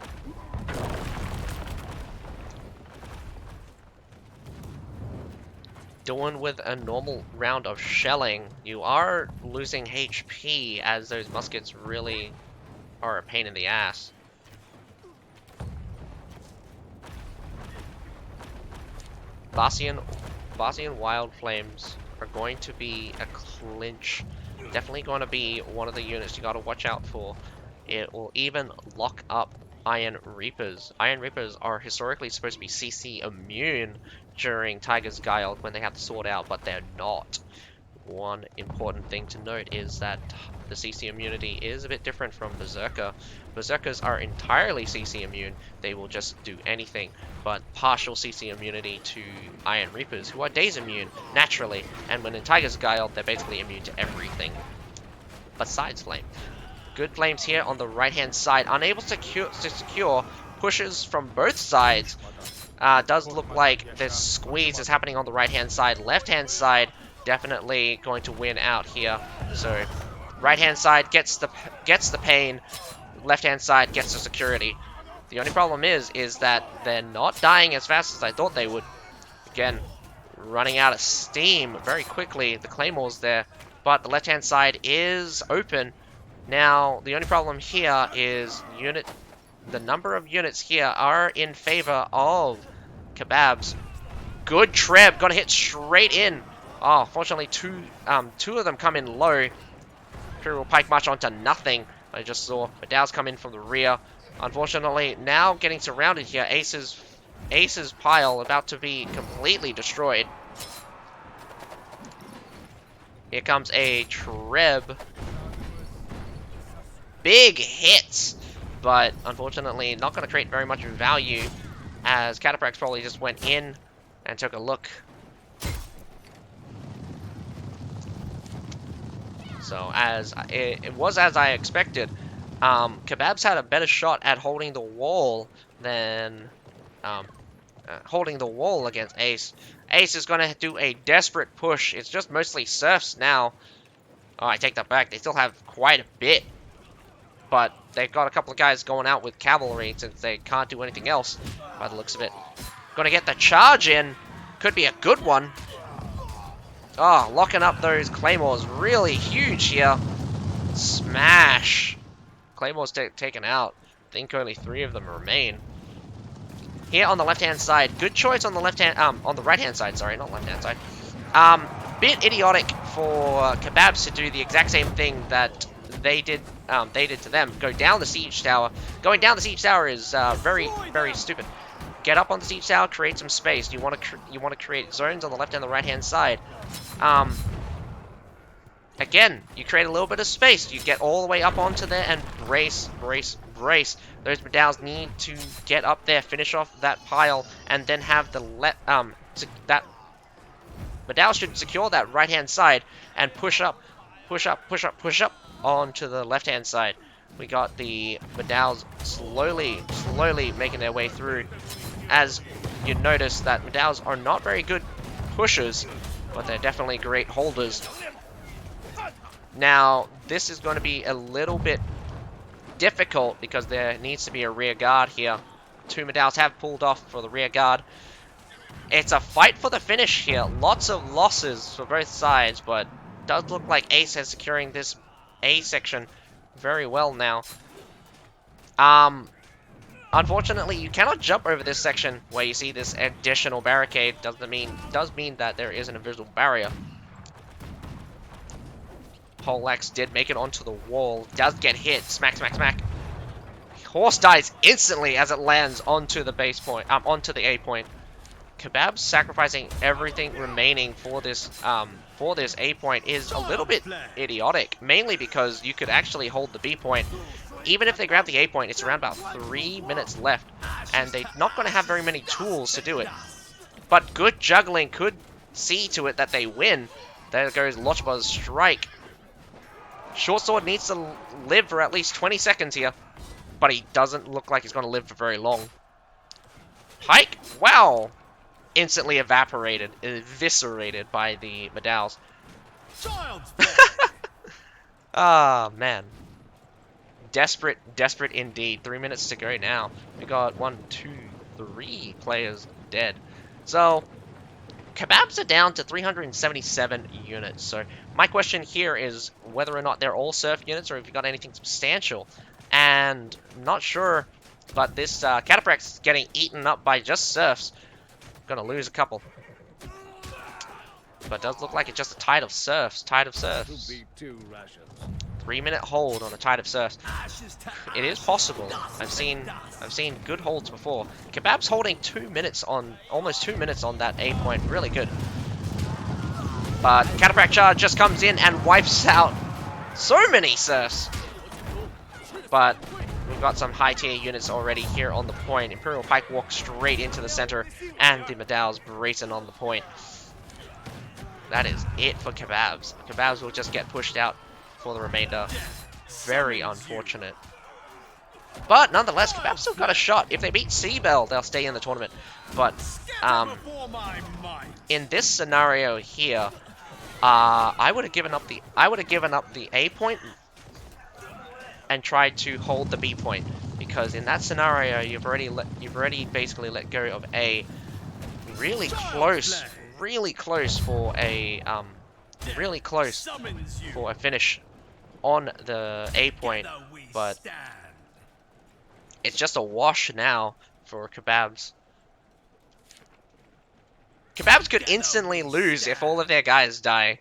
doing with a normal round of shelling. You are losing HP as those muskets really are a pain in the ass. Bastion Wild Flames are going to be a clinch. Definitely going to be one of the units you got to watch out for. It will even lock up Iron Reapers. Iron Reapers are historically supposed to be CC immune during Tiger's Guild when they have the sword out, but they're not. One important thing to note is that the CC immunity is a bit different from Berserker. Berserkers are entirely CC immune, they will just do anything, but partial CC immunity to Iron Reapers, who are daze immune, naturally, and when in Tiger's Guild, they're basically immune to everything, besides Flame. Good Flames here on the right-hand side, unable to secure pushes from both sides. Does look like this squeeze is happening on the right-hand side. Left-hand side, definitely going to win out here. So, right-hand side gets the pain. Left-hand side gets the security. The only problem is that they're not dying as fast as I thought they would. Again, running out of steam very quickly. The Claymore's there, but the left-hand side is open. Now, the only problem here is the number of units here are in favor of KEBABS. Good Treb, gonna hit straight in. Oh, fortunately, two of them come in low. Imperial Pike march onto nothing. I just saw Madow's come in from the rear. Unfortunately, now getting surrounded here. Ace's pile about to be completely destroyed. Here comes a Treb. Big hits, but unfortunately not going to create very much value as Cataphrax probably just went in and took a look. So as it was as I expected, KEBABS had a better shot at holding the wall than holding the wall against Ace. Ace is going to do a desperate push. It's just mostly serfs now. Oh, I take that back. They still have quite a bit. But they've got a couple of guys going out with cavalry since they can't do anything else by the looks of it. Gonna get the charge in. Could be a good one. Oh, locking up those claymores really huge here. Smash. Claymore's taken out. I think only 3 of them remain. Here on the left-hand side, good choice on the on the right-hand side. Sorry, not left-hand side. Bit idiotic for KEBABS to do the exact same thing that they did to them. Go down the siege tower. Going down the siege tower is very, very stupid. Get up on the siege tower, create some space. You want to create zones on the left and the right hand side. Again, you create a little bit of space. You get all the way up onto there and brace, brace, brace. Those Medails need to get up there, finish off that pile, and then have the Medail should secure that right hand side and push up, push up, push up, push up onto the left hand side. We got the Medails slowly making their way through. As you notice that Medails are not very good pushers, but they're definitely great holders. Now, this is going to be a little bit difficult because there needs to be a rear guard here. 2 Medails have pulled off for the rear guard. It's a fight for the finish here. Lots of losses for both sides, but it does look like Ace is securing this A section very well now. Unfortunately, you cannot jump over this section where you see this additional barricade. Does mean that there is an invisible barrier. Poleaxe did make it onto the wall. Does get hit. Smack, smack, smack. Horse dies instantly as it lands onto the base point. Onto the A point. KEBABS sacrificing everything remaining for this A point is a little bit idiotic. Mainly because you could actually hold the B point. Even if they grab the A point, it's around about 3 minutes left. And they're not going to have very many tools to do it. But good juggling could see to it that they win. There goes Lochba's strike. Short Sword needs to live for at least 20 seconds here. But he doesn't look like he's going to live for very long. Pike? Wow! Instantly evaporated, eviscerated by the Medails. Ah, man. Desperate, desperate indeed. 3 minutes to go now. We got 1, 2, 3 players dead. So, KEBABS are down to 377 units. So my question here is whether or not they're all surf units or if you've got anything substantial. And not sure, but this Cataprax is getting eaten up by just surfs. Gonna lose a couple. But it does look like it's just a tide of surfs. Tide of surfs. 3-minute hold on a tide of surfs. It is possible. I've seen good holds before. KEBABS holding 2 minutes on almost 2 minutes on that A point. Really good. But Catapract Charge just comes in and wipes out so many surfs. But we've got some high tier units already here on the point. Imperial Pike walks straight into the center, and the Medal's bracing on the point. That is it for KEBABS. KEBABS will just get pushed out for the remainder. Very unfortunate. But nonetheless, KEBABS still got a shot. If they beat CBEL, they'll stay in the tournament. But in this scenario here, I would have given up the A point and tried to hold the B point, because in that scenario you've already basically let go of A. Really close for a finish on the A point, but it's just a wash now for KEBABS. KEBABS could instantly lose if all of their guys die.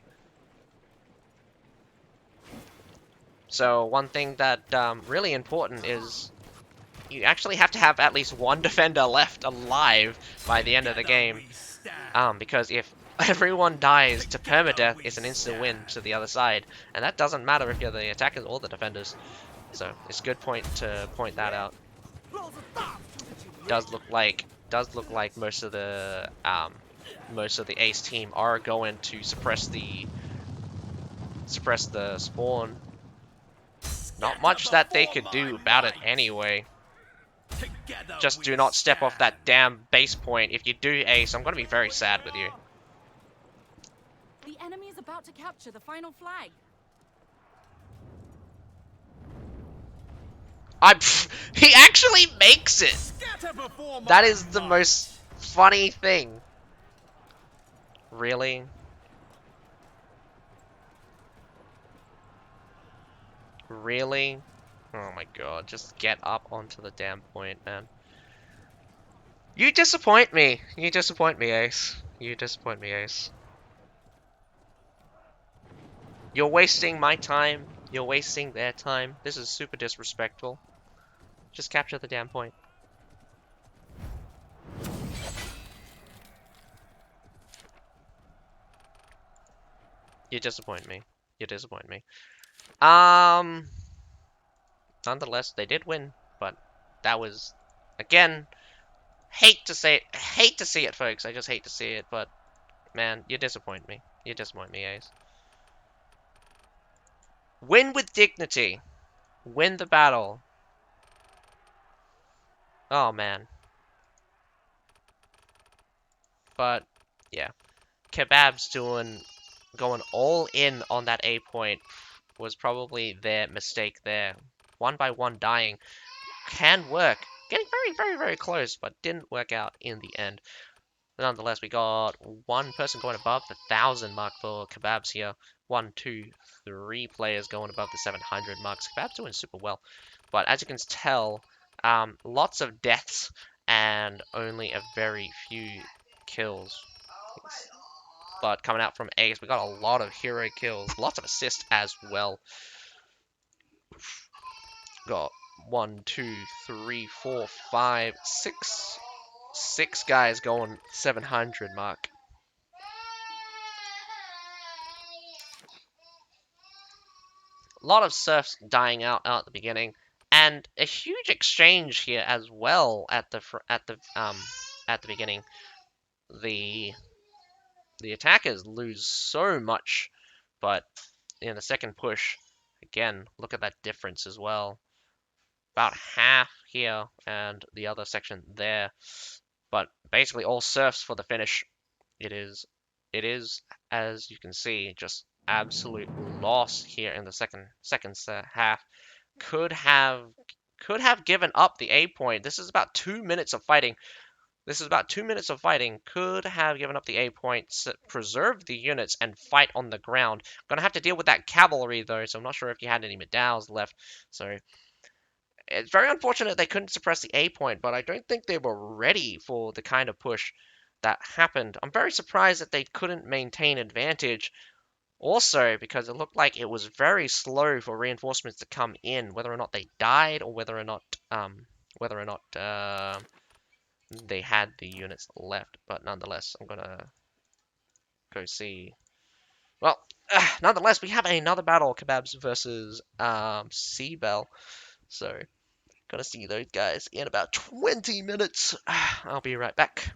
So one thing that really important is you actually have to have at least one defender left alive by the end of the game. Because if everyone dies to permadeath, it's an instant win to the other side. And that doesn't matter if you're the attackers or the defenders. So it's a good point to point that out. Does look like most of the ace team are going to suppress the spawn. Not much that they could do about it anyway. Just do not step off that damn base point. If you do ace, I'm going to be very sad with you. The enemy is about to capture the final flag. He actually makes it! That is the most funny thing. Really? Really? Oh my god, just get up onto the damn point, man. You disappoint me. You disappoint me, Ace. You disappoint me, Ace. You're wasting my time. You're wasting their time. This is super disrespectful. Just capture the damn point. You disappoint me. You disappoint me. Nonetheless, they did win, but that was, again, hate to see it, folks. I just hate to see it, but man, you disappoint me. You disappoint me, Ace. Win with dignity. Win the battle. Oh man. But yeah, KEBABS going all in on that A point was probably their mistake there. One by one dying can work. Getting very, very, very close, but didn't work out in the end. Nonetheless, we got one person going above the 1,000 mark for KEBABS here. 1, 2, 3 players going above the 700 marks. KEBABS doing super well. But as you can tell, lots of deaths and only a very few kills. But coming out from Ace, we got a lot of hero kills. Lots of assists as well. Got 1, 2, 3, 4, 5, 6. 6 guys going 700 mark. A lot of surfs dying out at the beginning, and a huge exchange here as well at the beginning. The attackers lose so much, but in the second push, again, look at that difference as well. About half here and the other section there. But basically all surfs for the finish. It is, as you can see, just absolute loss here in the second half. Could have given up the A point. This is about 2 minutes of fighting. This is about 2 minutes of fighting. Could have given up the A points, preserved the units, and fight on the ground. Gonna have to deal with that cavalry, though, so I'm not sure if he had any medalls left. So it's very unfortunate they couldn't suppress the A point, but I don't think they were ready for the kind of push that happened. I'm very surprised that they couldn't maintain advantage. Also, because it looked like it was very slow for reinforcements to come in, whether or not they died or whether or not they had the units left. But nonetheless, I'm gonna go see. Well, nonetheless, we have another battle, KEBABS versus CBEL. So, gonna see those guys in about 20 minutes. I'll be right back.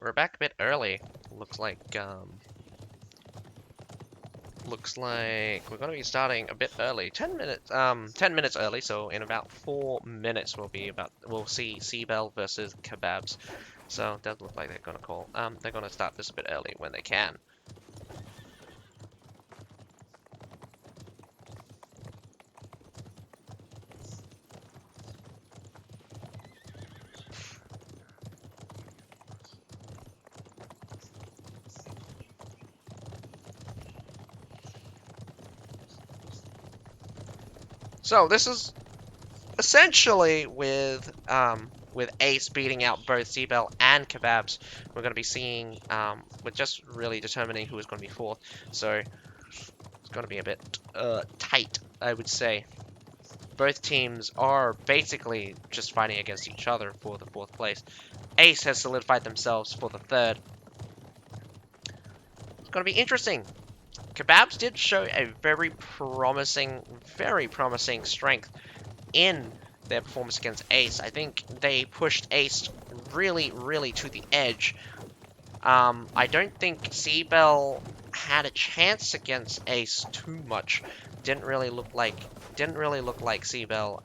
We're back a bit early. Looks like we're gonna be starting a bit early. 10 minutes early, so in about 4 minutes we'll see CBEL versus KEBABS. So it does look like they're gonna start this a bit early when they can. So this is essentially with Ace beating out both CBEL and KEBABS. We're going to be seeing we're just really determining who is going to be fourth. So it's going to be a bit tight, I would say. Both teams are basically just fighting against each other for the fourth place. Ace has solidified themselves for the third. It's going to be interesting. KEBABS did show a very promising strength in their performance against Ace. I think they pushed Ace really, really to the edge. I don't think CBEL had a chance against Ace too much. Didn't really look like CBEL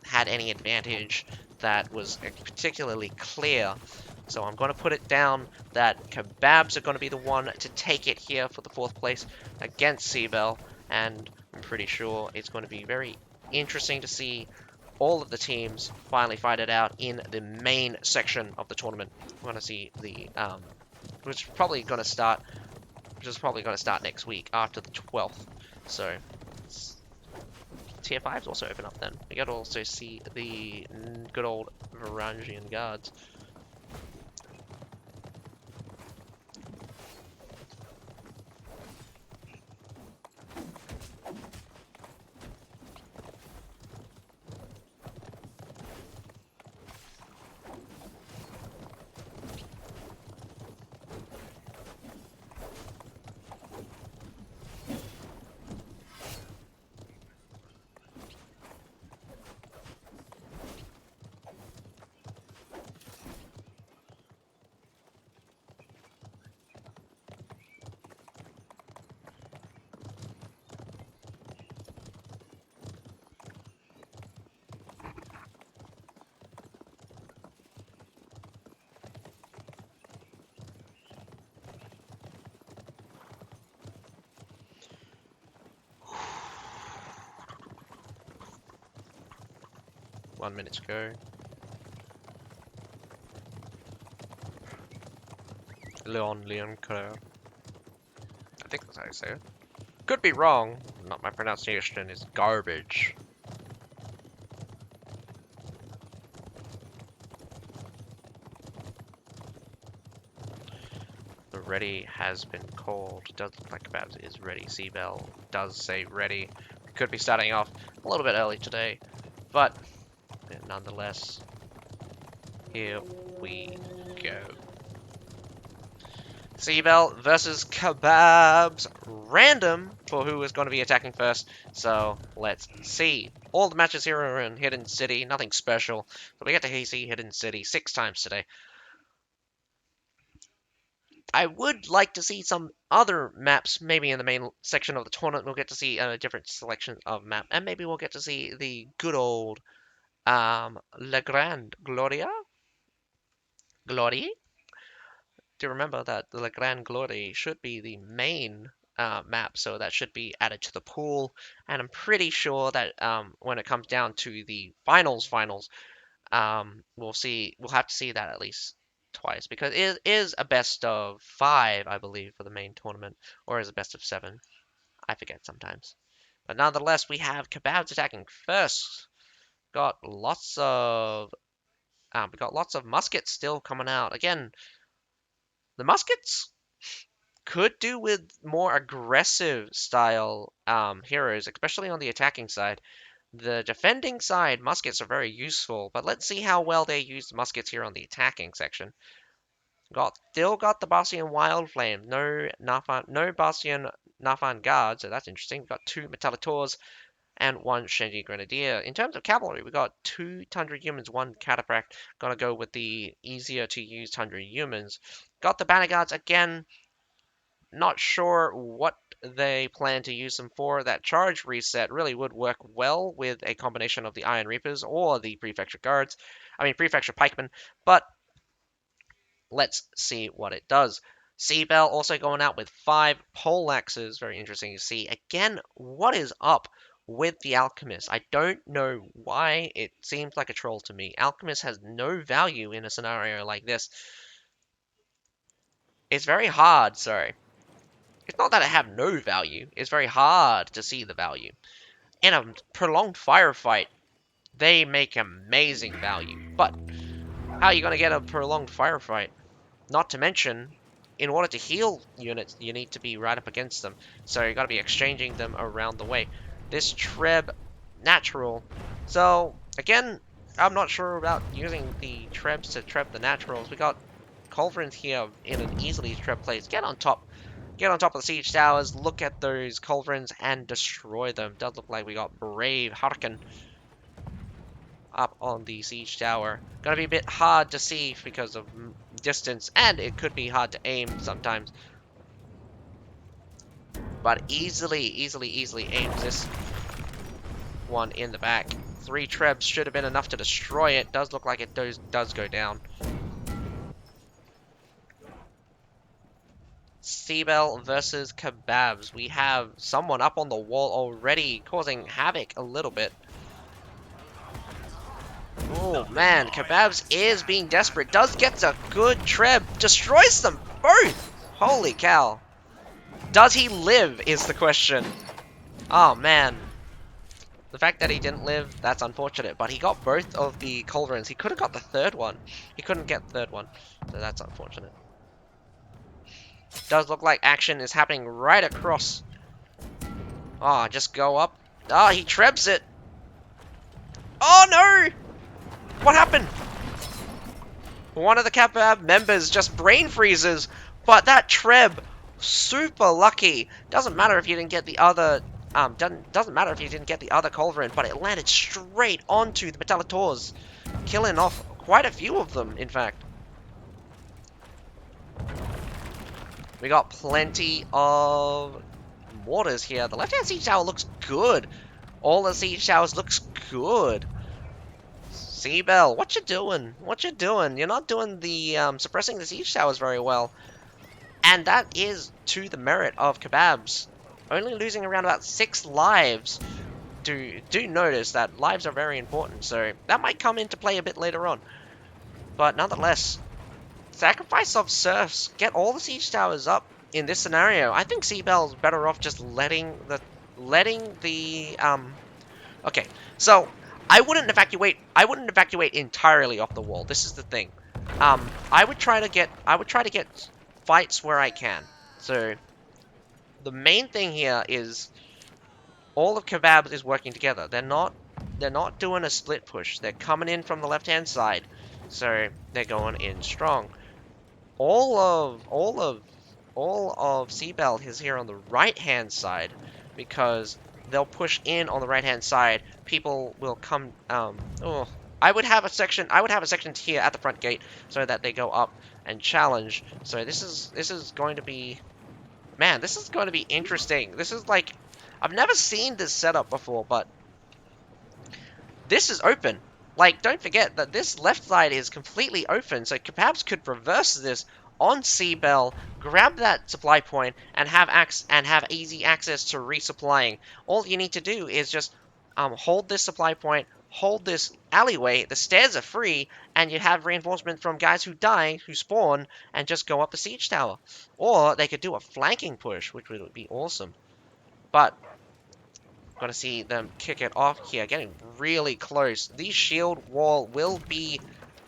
had any advantage that was particularly clear. So I'm going to put it down that KEBABS are going to be the one to take it here for the fourth place against CBEL, and I'm pretty sure it's going to be very interesting to see all of the teams finally fight it out in the main section of the tournament. We're going to see the which is probably going to start next week after the 12th. So tier 5s also open up then. We got to also see the good old Varangian guards. One minute to go. Leon Coeur. I think that's how you say it. Could be wrong. Not my pronunciation is garbage. The ready has been called. Does look like KEBABS is ready. CBEL does say ready. We could be starting off a little bit early today, but nonetheless, here we go. CBEL versus KEBABS. Random for who is going to be attacking first. So let's see. All the matches here are in Hidden City. Nothing special. But we get to see Hidden City 6 times today. I would like to see some other maps, maybe in the main section of the tournament. We'll get to see a different selection of map. And maybe we'll get to see the good old La Grande Gloria? Glory? To remember that the La Grande Glory should be the main map, so that should be added to the pool. And I'm pretty sure that when it comes down to the finals, we'll have to see that at least twice, because it is a best of 5, I believe, for the main tournament, or is a best of 7. I forget sometimes. But nonetheless, we have KEBABS attacking first. We got lots of muskets still coming out. Again, the muskets could do with more aggressive style heroes, especially on the attacking side. The defending side, muskets are very useful, but let's see how well they use muskets here on the attacking section. Still got the Bastian Wild Flame, no Bastian Nafan Guard, so that's interesting. We've got 2 Metallators, and 1 Shenji Grenadier. In terms of cavalry, we got 2 Tundra humans, 1 Cataphract. Gonna go with the easier to use Tundra humans. Got the Banner Guards again. Not sure what they plan to use them for. That charge reset really would work well with a combination of the Iron Reapers or the Prefecture Guards. I mean, Prefecture Pikemen, but let's see what it does. CBEL also going out with 5 poleaxes. Very interesting to see. Again, what is up with the Alchemist? I don't know why it seems like a troll to me. Alchemist has no value in a scenario like this. It's very hard, sorry. It's not that it have no value. It's very hard to see the value. In a prolonged firefight, they make amazing value. But how are you going to get a prolonged firefight? Not to mention, in order to heal units, you need to be right up against them. So you got to be exchanging them around the way. This Treb natural. So again, I'm not sure about using the Trebs to Treb the naturals. We got Culverins here in an easily Treb place. Get on top. Get on top of the siege towers, look at those culverins, and destroy them. Does look like we got Brave Harkin up on the siege tower. Gonna be a bit hard to see because of distance, and it could be hard to aim sometimes. But easily aims this one in the back. 3 Trebs should have been enough to destroy it. Does look like it does go down. CBEL versus KEBABS. We have someone up on the wall already causing havoc a little bit. Oh man, KEBABS is being desperate. Does get a good Treb. Destroys them both! Holy cow. Does he live is the question. Oh man. The fact that he didn't live, that's unfortunate. But he got both of the culverins. He could have got the third one. He couldn't get the third one. So that's unfortunate. Does look like action is happening right across. Oh, just go up. Oh, he trebs it. Oh no! What happened? One of the KEBAB members just brain freezes, but that Treb, super lucky. Doesn't matter if you didn't get the other, doesn't matter if you didn't get the other culverin, but it landed straight onto the Metallators, killing off quite a few of them, in fact. We got plenty of mortars here. The left-hand siege tower looks good. All the siege towers looks good. CBEL, what you doing? What you doing? You're not doing the suppressing the siege towers very well. And that is to the merit of KEBABS. Only losing around about 6 lives. Do notice that lives are very important, so that might come into play a bit later on. But nonetheless, sacrifice of serfs, get all the siege towers up in this scenario. I think CBEL's better off just letting the okay, so I wouldn't evacuate entirely off the wall. This is the thing. I would try to get fights where I can. So the main thing here is all of KEBABS is working together. They're not doing a split push. They're coming in from the left-hand side. So they're going in strong. All of CBEL is here on the right-hand side because they'll push in on the right-hand side. People will come. I would have a section here at the front gate so that they go up and challenge. So this is going to be, man, this is going to be interesting. This is like, I've never seen this setup before, but this is open. Like, don't forget that this left side is completely open, so KEBABS could reverse this on CBEL, grab that supply point, and have easy access to resupplying. All you need to do is just hold this supply point, hold this alleyway, the stairs are free, and you have reinforcement from guys who die, who spawn, and just go up the siege tower. Or they could do a flanking push, which would be awesome. But gonna see them kick it off here, getting really close. The shield wall will be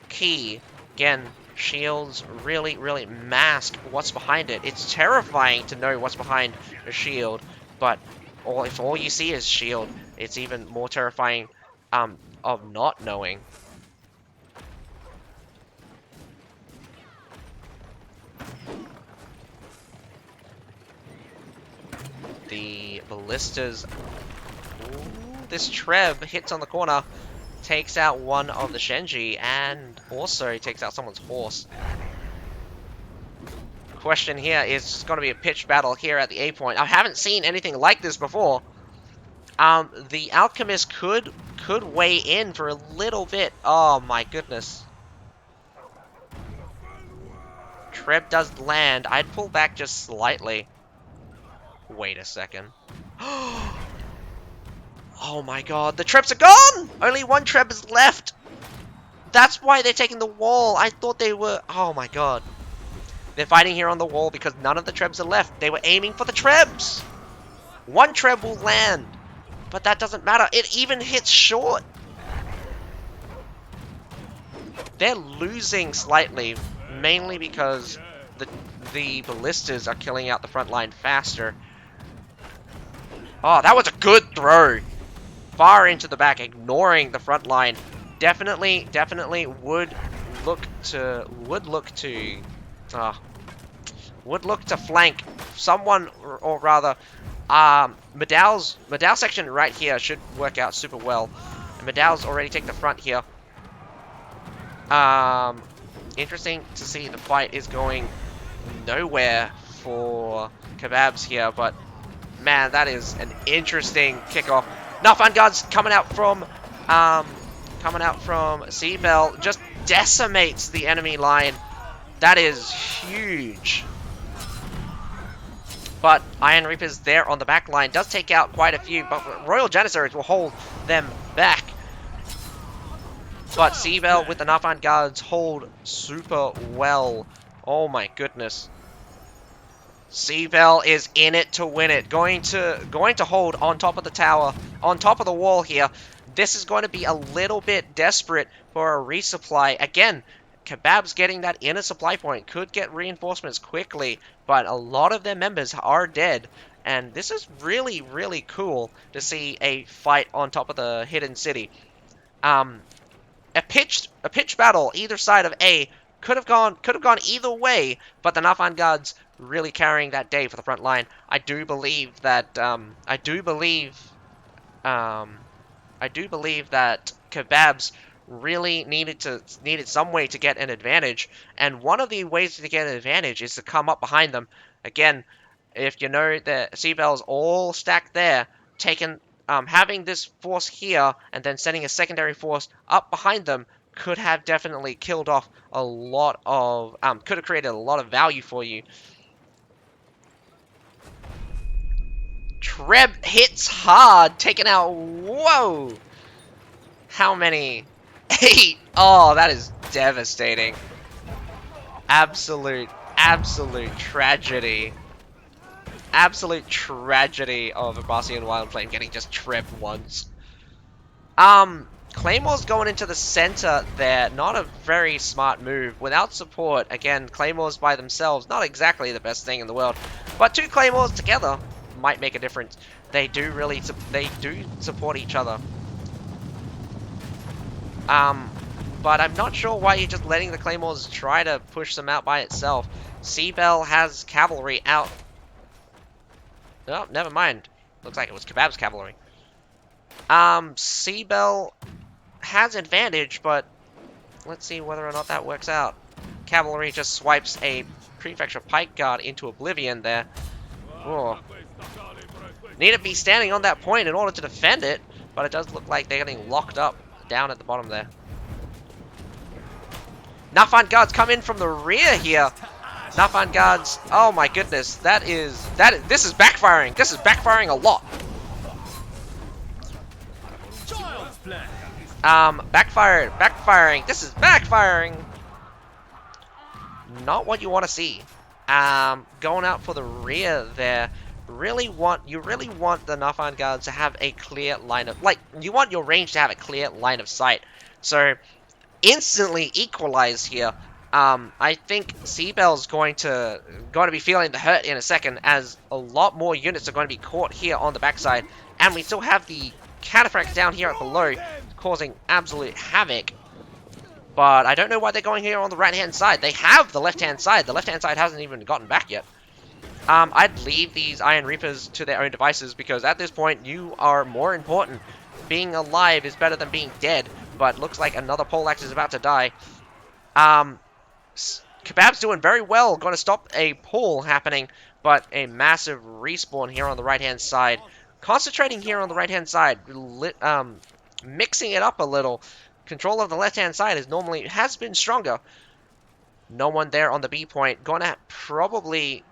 key. Again, shields really mask what's behind it. It's terrifying to know what's behind a shield, but if all you see is shield, it's even more terrifying of not knowing. The ballistas. Ooh, this Treb hits on the corner, takes out one of the Shenji, and also takes out someone's horse. Question here is going to be a pitched battle here at the A point. I haven't seen anything like this before. The Alchemist could weigh in for a little bit. Oh my goodness. Treb does land. I'd pull back just slightly. Wait a second. Oh my god, the Trebs are gone! Only one Treb is left. That's why they're taking the wall. I thought they were... Oh my god. They're fighting here on the wall because none of the Trebs are left. They were aiming for the Trebs. One Treb will land. But that doesn't matter. It even hits short. They're losing slightly. Mainly because the ballistas are killing out the front line faster. Oh, that was a good throw. Far into the back, ignoring the front line. Definitely would look to flank someone, or rather, Medal's section right here should work out super well. And Medal's already taken the front here. Interesting to see the fight is going nowhere for KEBABS here, but man, that is an interesting kickoff. Now Vanguard's coming out from CBEL, just decimates the enemy line. That is huge. But Iron Reapers there on the back line does take out quite a few, but Royal Janissaries will hold them back. But CBEL with the Nafan Guards hold super well. Oh my goodness. CBEL is in it to win it. Going to hold on top of the tower, on top of the wall here. This is going to be a little bit desperate for a resupply. Again, KEBABS getting that inner supply point could get reinforcements quickly, but a lot of their members are dead. And this is really, really cool to see a fight on top of the hidden city. A pitched battle either side of A could have gone either way, but the Nafan Guards really carrying that day for the front line. I do believe that KEBABS really needed some way to get an advantage, and one of the ways to get an advantage is to come up behind them. Again, if you know that CBEL's all stacked there, having this force here and then sending a secondary force up behind them could have definitely killed off a lot of could have created a lot of value for you. Treb hits hard, taking out, whoa! How many? 8! Oh, that is devastating. Absolute tragedy. Absolute tragedy of Abbasian Wildflame getting just Trebbed once. Claymore's going into the center there. Not a very smart move. Without support, again, Claymores by themselves, not exactly the best thing in the world. But 2 Claymores together might make a difference. They do support each other. But I'm not sure why you're just letting the Claymores try to push them out by itself. CBEL has cavalry out. Oh, never mind. Looks like it was KEBABS cavalry. CBEL has advantage, but let's see whether or not that works out. Cavalry just swipes a Prefecture Pike Guard into oblivion there. Oh. Need to be standing on that point in order to defend it, but it does look like they're getting locked up down at the bottom there. Nafan Guards come in from the rear here. Nafan Guards, oh my goodness, this is backfiring. This is backfiring a lot. Backfiring. This is backfiring. Not what you want to see. Going out for the rear there. You really want the Nafan Guards to have a clear line of, you want your range to have a clear line of sight. So, instantly equalize here. I think CBEL's going to be feeling the hurt in a second, as a lot more units are going to be caught here on the backside, and we still have the Cataphracts down here below, causing absolute havoc. But I don't know why they're going here on the right-hand side. They have the left-hand side. The left-hand side hasn't even gotten back yet. I'd leave these Iron Reapers to their own devices, because at this point, you are more important being alive is better than being dead. But looks like another poleaxe is about to die. KEBABS doing very well. Going to stop a pull happening, but a massive respawn here on the right-hand side. Concentrating here on the right-hand side, mixing it up a little. Control of the left-hand side has been stronger. No one there on the B point. Going to probably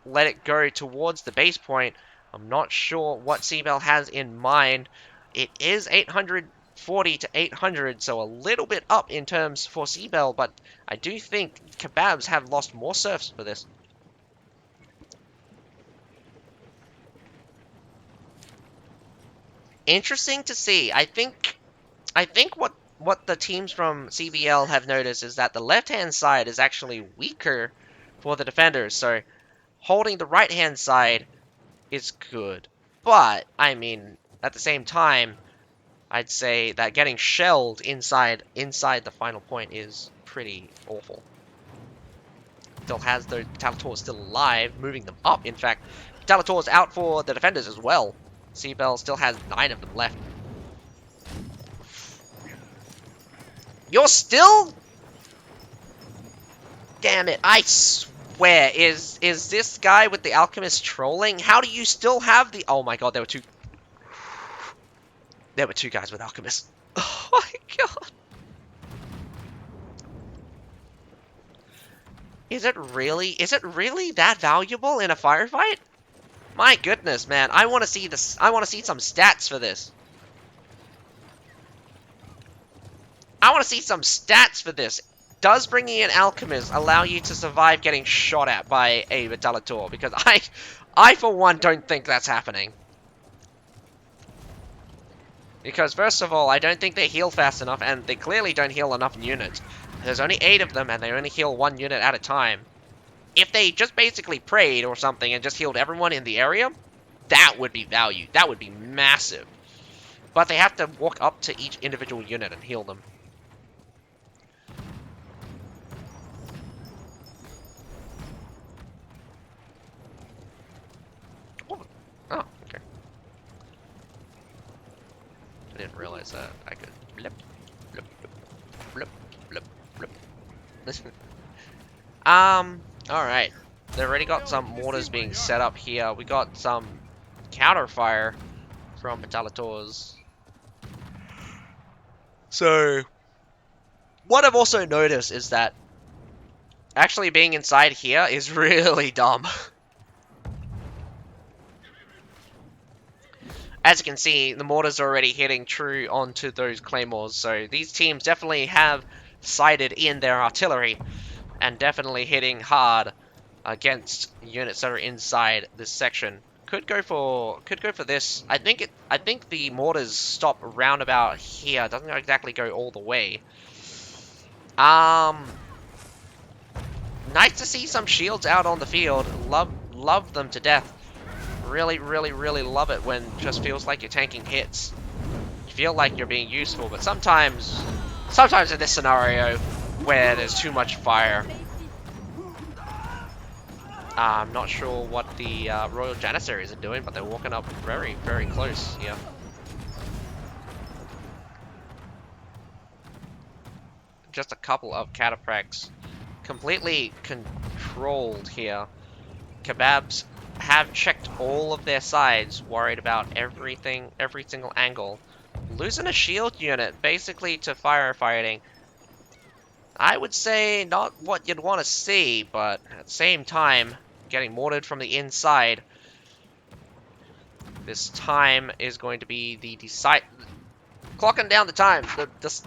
let it go towards the base point. I'm not sure what CBEL has in mind. It is 840 to 800, so a little bit up in terms for CBEL, but I do think KEBABS have lost more surfs for this. Interesting to see. I think what the teams from CBL have noticed is that the left-hand side is actually weaker for the defenders, so holding the right-hand side is good. But, I mean, at the same time, I'd say that getting shelled inside the final point is pretty awful. Still has the Talator's still alive, moving them up, in fact. Talator's out for the defenders as well. CBEL still has 9 of them left. You're still... Damn it, I swear, is this guy with the alchemist trolling? How do you still have the... Oh my god, there were two... There were 2 guys with alchemists. Oh my god. Is it really that valuable in a firefight? My goodness, man. I want to see this. I want to see some stats for this. I want to see some stats for this. Does bringing in alchemists allow you to survive getting shot at by a Talator? Because I for one don't think that's happening. Because first of all, I don't think they heal fast enough, and they clearly don't heal enough units. There's only 8 of them, and they only heal 1 unit at a time. If they just basically prayed or something and just healed everyone in the area, that would be value. That would be massive. But they have to walk up to each individual unit and heal them. Oh, okay. I didn't realize that I could blip, blip, blip, blip, blip, blip. Alright. They've already got some mortars being set up here. We got some counter fire from Talator's. So, what I've also noticed is that actually being inside here is really dumb. As you can see, the mortars are already hitting true onto those claymores, so these teams definitely have sighted in their artillery and definitely hitting hard against units that are inside this section. Could go for this. I think the mortars stop around about here. Doesn't exactly go all the way. Nice to see some shields out on the field. Love them to death. Really love it when it just feels like you're tanking hits. You feel like you're being useful, but sometimes in this scenario where there's too much fire, I'm not sure what the Royal Janissaries are doing, but they're walking up very close here. Just a couple of cataphracts completely controlled here. KEBABS have checked all of their sides, worried about everything, every single angle. Losing a shield unit basically to firefighting, I would say not what you'd want to see, but at the same time, getting mortared from the inside. This time is going to be the clocking down the time. The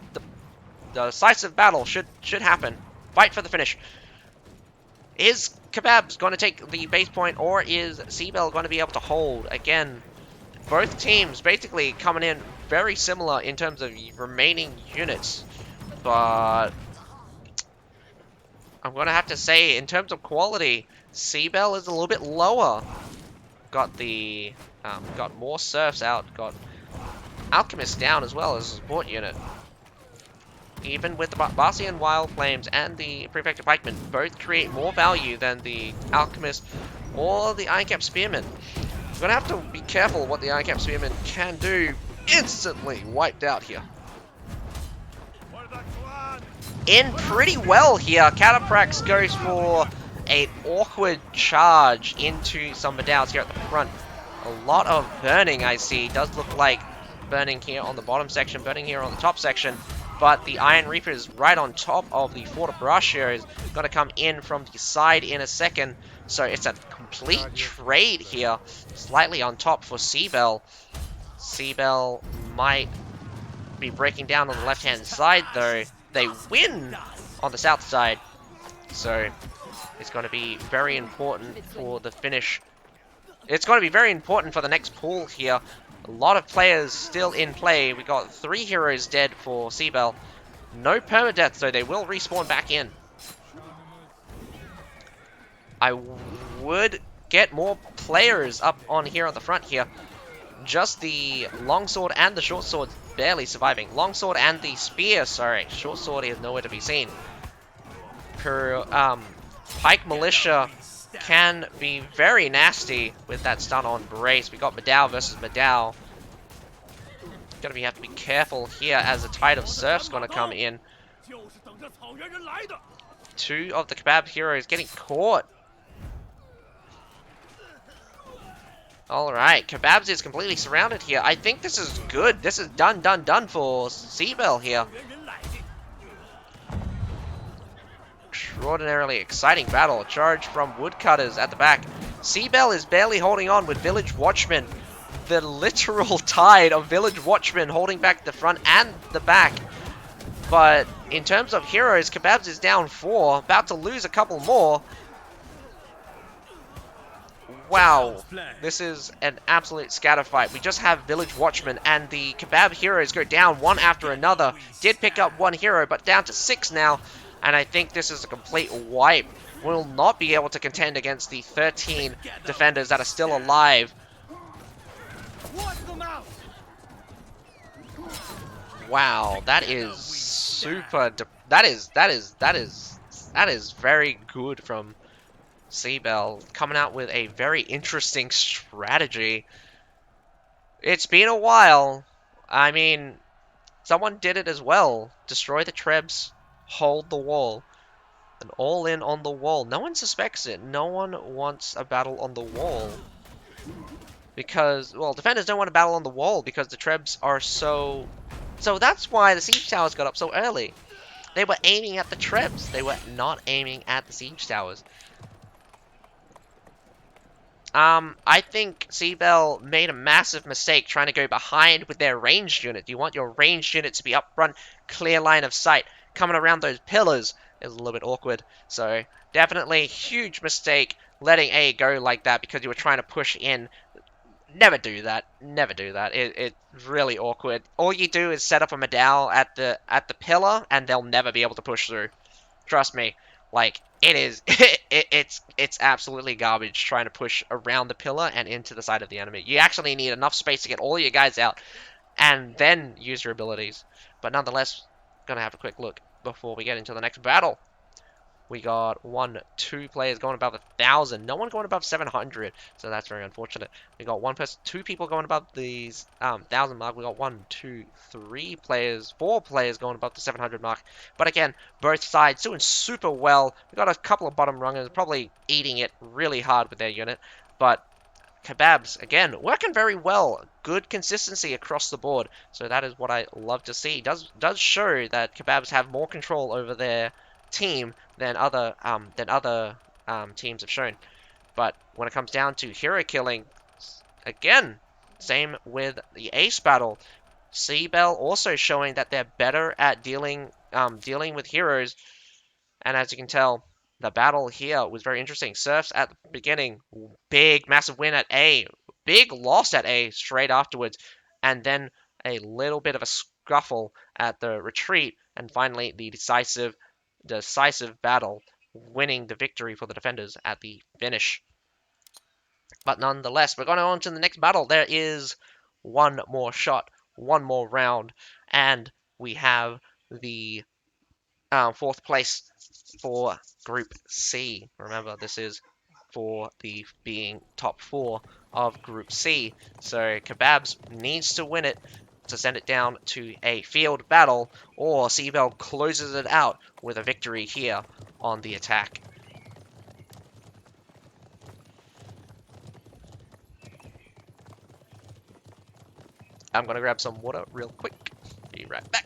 decisive battle should happen. Fight for the finish. Is KEBABS going to take the base point, or is CBEL going to be able to hold? Again, both teams basically coming in very similar in terms of remaining units, but I'm going to have to say, in terms of quality, CBEL is a little bit lower. Got the got more serfs out, got alchemists down as well as a support unit. Even with the Barcian Wild Flames and the Prefective Pikemen, both create more value than the Alchemist or the Ironcap Spearmen. We're going to have to be careful what the Ironcap Spearmen can do instantly wiped out here. In pretty well here. Cataprax goes for an awkward charge into some Medaus here at the front. A lot of burning I see. Does look like burning here on the bottom section, burning here on the top section. But the Iron Reaper is right on top of the Fortibrush here. Is going to come in from the side in a second. So it's a complete trade here. Slightly on top for CBEL. CBEL might be breaking down on the left-hand side, though. They win on the south side. So it's going to be very important for the finish. It's going to be very important for the next pool here. A lot of players still in play. We got 3 heroes dead for CBEL. No permadeath, so they will respawn back in. I would get more players up on here on the front here. Just the longsword and the short sword barely surviving. Longsword and the spear, sorry. Short sword is nowhere to be seen. Pike Militia can be very nasty with that stun on Brace. We got Medao versus Medao. Gonna have to be careful here as the tide of surf's gonna come in. 2 of the kebab heroes getting caught. Alright, KEBABS is completely surrounded here. I think this is good. This is done for CBEL here. Extraordinarily exciting battle. Charge from Woodcutters at the back. CBEL is barely holding on with Village Watchmen. The literal tide of Village Watchmen holding back the front and the back. But in terms of heroes, KEBABS is down 4. About to lose a couple more. Wow, this is an absolute scatter fight. We just have Village Watchmen and the Kebab heroes go down one after another. Did pick up 1 hero, but down to 6 now. And I think this is a complete wipe. Will not be able to contend against the 13 defenders that are still alive. Wow, that is super. That is very good from CBEL, coming out with a very interesting strategy. It's been a while. I mean, someone did it as well. Destroy the trebs, hold the wall, and all in on the wall. No one suspects it. No one wants a battle on the wall. Because, well, defenders don't want a battle on the wall because the trebs are so... So that's why the siege towers got up so early. They were aiming at the trebs. They were not aiming at the siege towers. I think CBEL made a massive mistake trying to go behind with their ranged unit. You want your ranged unit to be up front, clear line of sight. Coming around those pillars is a little bit awkward. So, definitely huge mistake letting A go like that because you were trying to push in. Never do that. Never do that. It's really awkward. All you do is set up a Medal at the pillar, and they'll never be able to push through. Trust me. Like, it is, it's absolutely garbage trying to push around the pillar and into the side of the enemy. You actually need enough space to get all your guys out and then use your abilities. But nonetheless, gonna have a quick look before we get into the next battle. We got 2 players going above 1,000. No one going above 700. So that's very unfortunate. We got 2 people going above the 1,000 mark. We got 4 players going above the 700 mark. But again, both sides doing super well. We got a couple of bottom rungers probably eating it really hard with their unit. But KEBABS, again, working very well. Good consistency across the board. So that is what I love to see. Does show that KEBABS have more control over their team than other teams have shown. But when it comes down to hero killing, again, same with the ace battle. CBEL also showing that they're better at dealing with heroes, and as you can tell, the battle here was very interesting. Surfs at the beginning, big massive win at A, big loss at A straight afterwards, and then a little bit of a scuffle at the retreat, and finally the decisive battle, winning the victory for the defenders at the finish. But nonetheless, we're going on to the next battle. There is one more shot, one more round, and we have the 4th place for Group C. Remember, this is for the being top 4 of Group C. So KEBABS needs to win it to send it down to a field battle, or CBEL closes it out with a victory here on the attack. I'm gonna grab some water real quick. Be right back.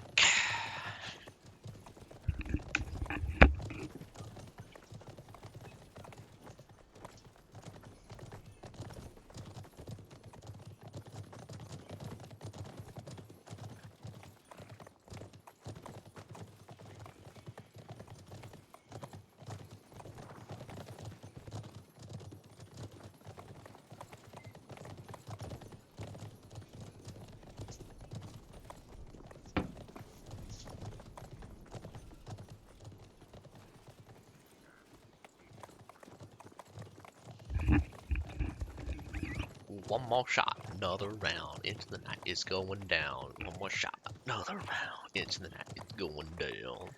One more shot, another round into the night is going down. One more shot, another round into the night is going down.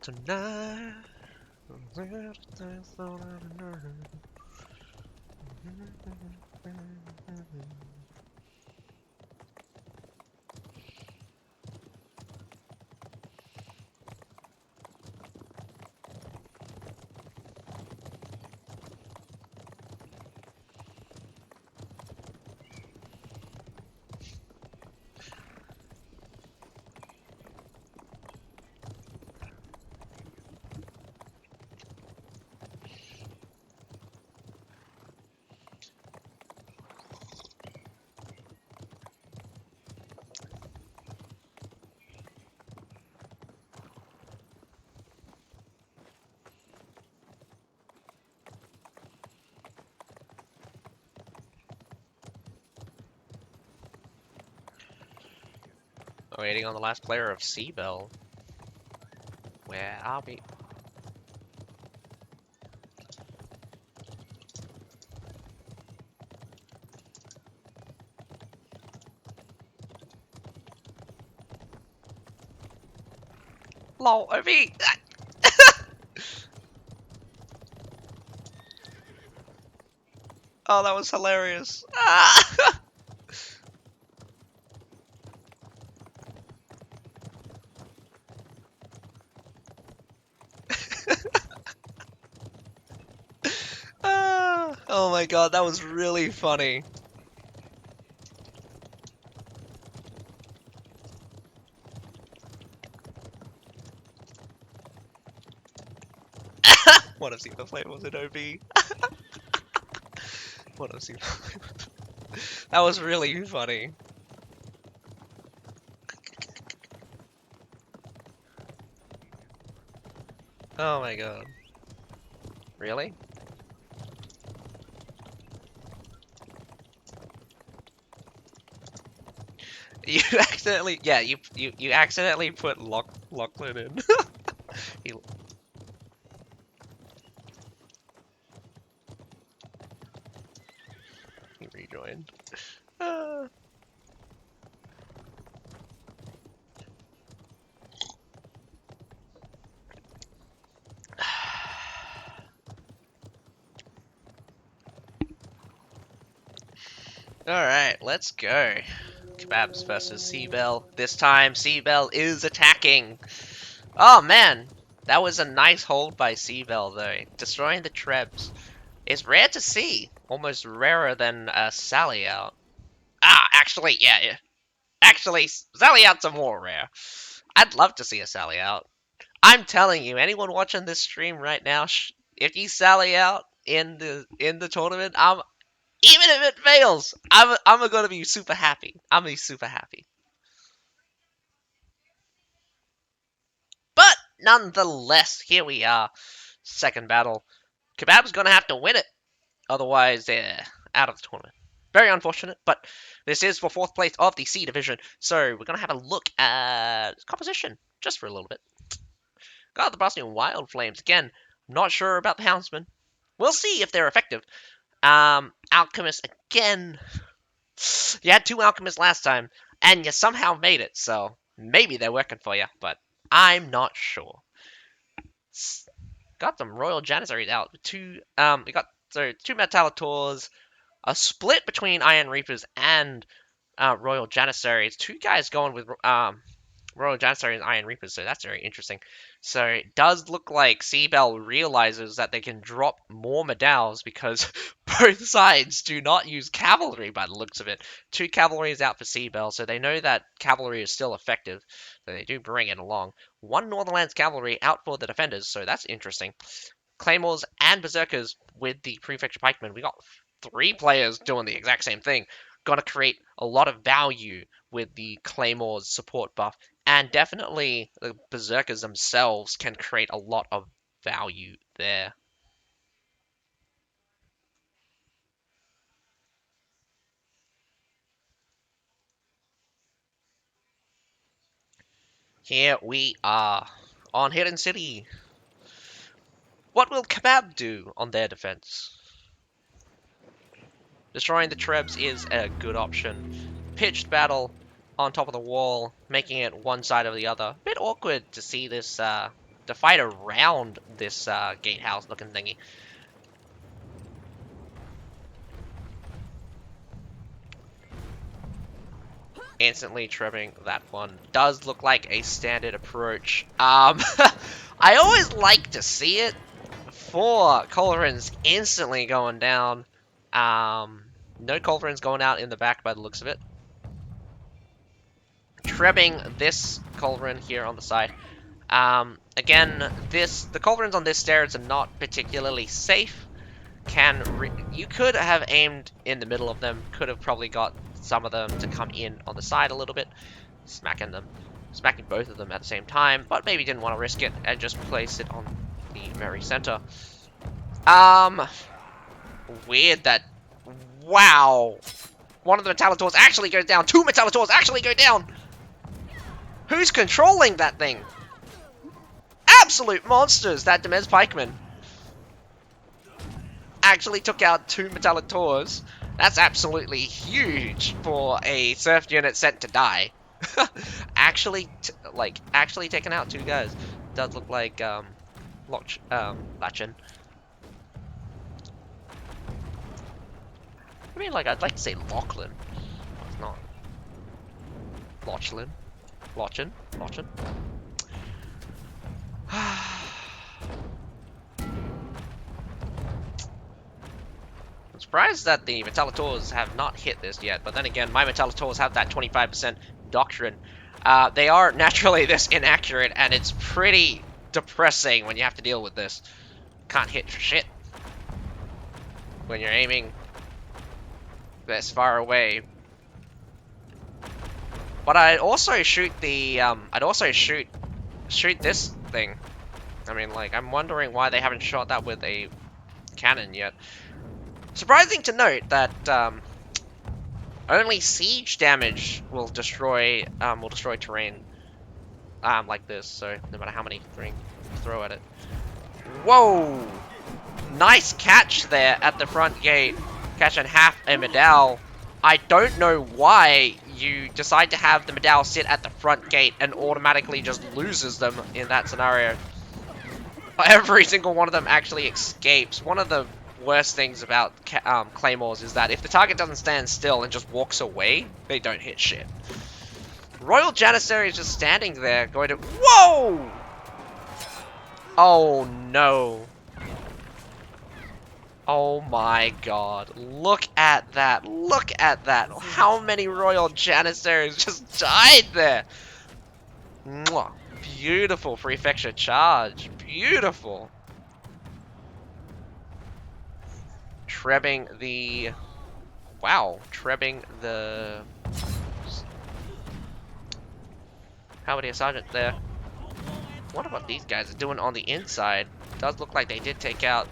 Tonight. Waiting on the last player of CBEL. Where are we? Lol, OV! Oh, that was hilarious. Ah! Ah, oh my god, that was really funny. What if CBEL player was an OB? What if CBEL That was really funny. Oh my god. Really? You accidentally, yeah, you accidentally put Lachlan in. he, he rejoined. Ah. Alright, let's go. KEBABS versus CBEL. This time, CBEL is attacking. Oh man, that was a nice hold by CBEL though. Destroying the Trebs. It's rare to see. Almost rarer than a Sally out. Ah, actually, yeah. Actually, Sally outs are more rare. I'd love to see a Sally out. I'm telling you, anyone watching this stream right now, if you Sally out in the tournament, even if it fails, I'm gonna be super happy. I'm gonna be super happy. But nonetheless, here we are. Second battle. KEBAB's gonna have to win it. Otherwise, they're out of the tournament. Very unfortunate, but this is for 4th place of the C division. So we're gonna have a look at composition just for a little bit. Got the Bosnian Wild Flames again. Not sure about the Houndsmen. We'll see if they're effective. Alchemist again. You had 2 Alchemists last time, and you somehow made it, so maybe they're working for you, but I'm not sure. Got some Royal Janissaries out. We got 2 Metallators, a split between Iron Reapers and Royal Janissaries. Two guys going with Royal Janissary and Iron Reapers, so that's very interesting. So it does look like CBEL realizes that they can drop more medals because both sides do not use cavalry by the looks of it. 2 cavalry is out for CBEL, so they know that cavalry is still effective, so they do bring it along. 1 Northernlands cavalry out for the defenders, so that's interesting. Claymores and Berserkers with the Prefecture Pikemen. We got 3 players doing the exact same thing. Got to create a lot of value with the Claymore's support buff. And definitely the Berserkers themselves can create a lot of value there. Here we are on Hidden City. What will KEBABS do on their defense? Destroying the Trebs is a good option. Pitched battle on top of the wall, making it one side or the other. Bit awkward to see this, to fight around this gatehouse looking thingy. Instantly tripping that one. Does look like a standard approach. I always like to see it. 4 Culverins instantly going down. No Culverins going out in the back by the looks of it. Trebbing this Culverin here on the side. Again, the Culverins on this stairs are not particularly safe. You could have aimed in the middle of them. Could have probably got some of them to come in on the side a little bit, smacking both of them at the same time, but maybe didn't want to risk it and just place it on the very center. Weird that, wow, one of the Metallators actually goes down, 2 Metallators actually go down. Who's controlling that thing? Absolute monsters, that Demez Pikeman. Actually took out 2 Metallators. That's absolutely huge for a surf unit sent to die. actually taking out 2 guys. Does look like Lachin. I mean, like, I'd like to say Lachlan. It's not. Lochlin. Lochin. I'm surprised that the Metallators have not hit this yet, but then again, my Metallators have that 25% doctrine. They are naturally this inaccurate, and it's pretty depressing when you have to deal with this. Can't hit for shit when you're aiming this far away. But I'd also shoot the, shoot this thing. I mean, like, I'm wondering why they haven't shot that with a cannon yet. Surprising to note that only siege damage will destroy terrain like this. So no matter how many throw at it. Whoa! Nice catch there at the front gate, catching half a medal. I don't know why you decide to have the medal sit at the front gate and automatically just loses them in that scenario. Every single one of them actually escapes. One of the worst things about Claymores is that if the target doesn't stand still and just walks away, they don't hit shit. Royal Janissary is just standing there going to... Whoa! Oh no. Oh my god. Look at that. Look at that. How many Royal Janissaries just died there? Mwah. Beautiful prefecture charge. Beautiful. Trebbing the... Wow. Trebbing the... Halberdier Sergeant there. I wonder what these guys are doing on the inside. Does look like they did take out...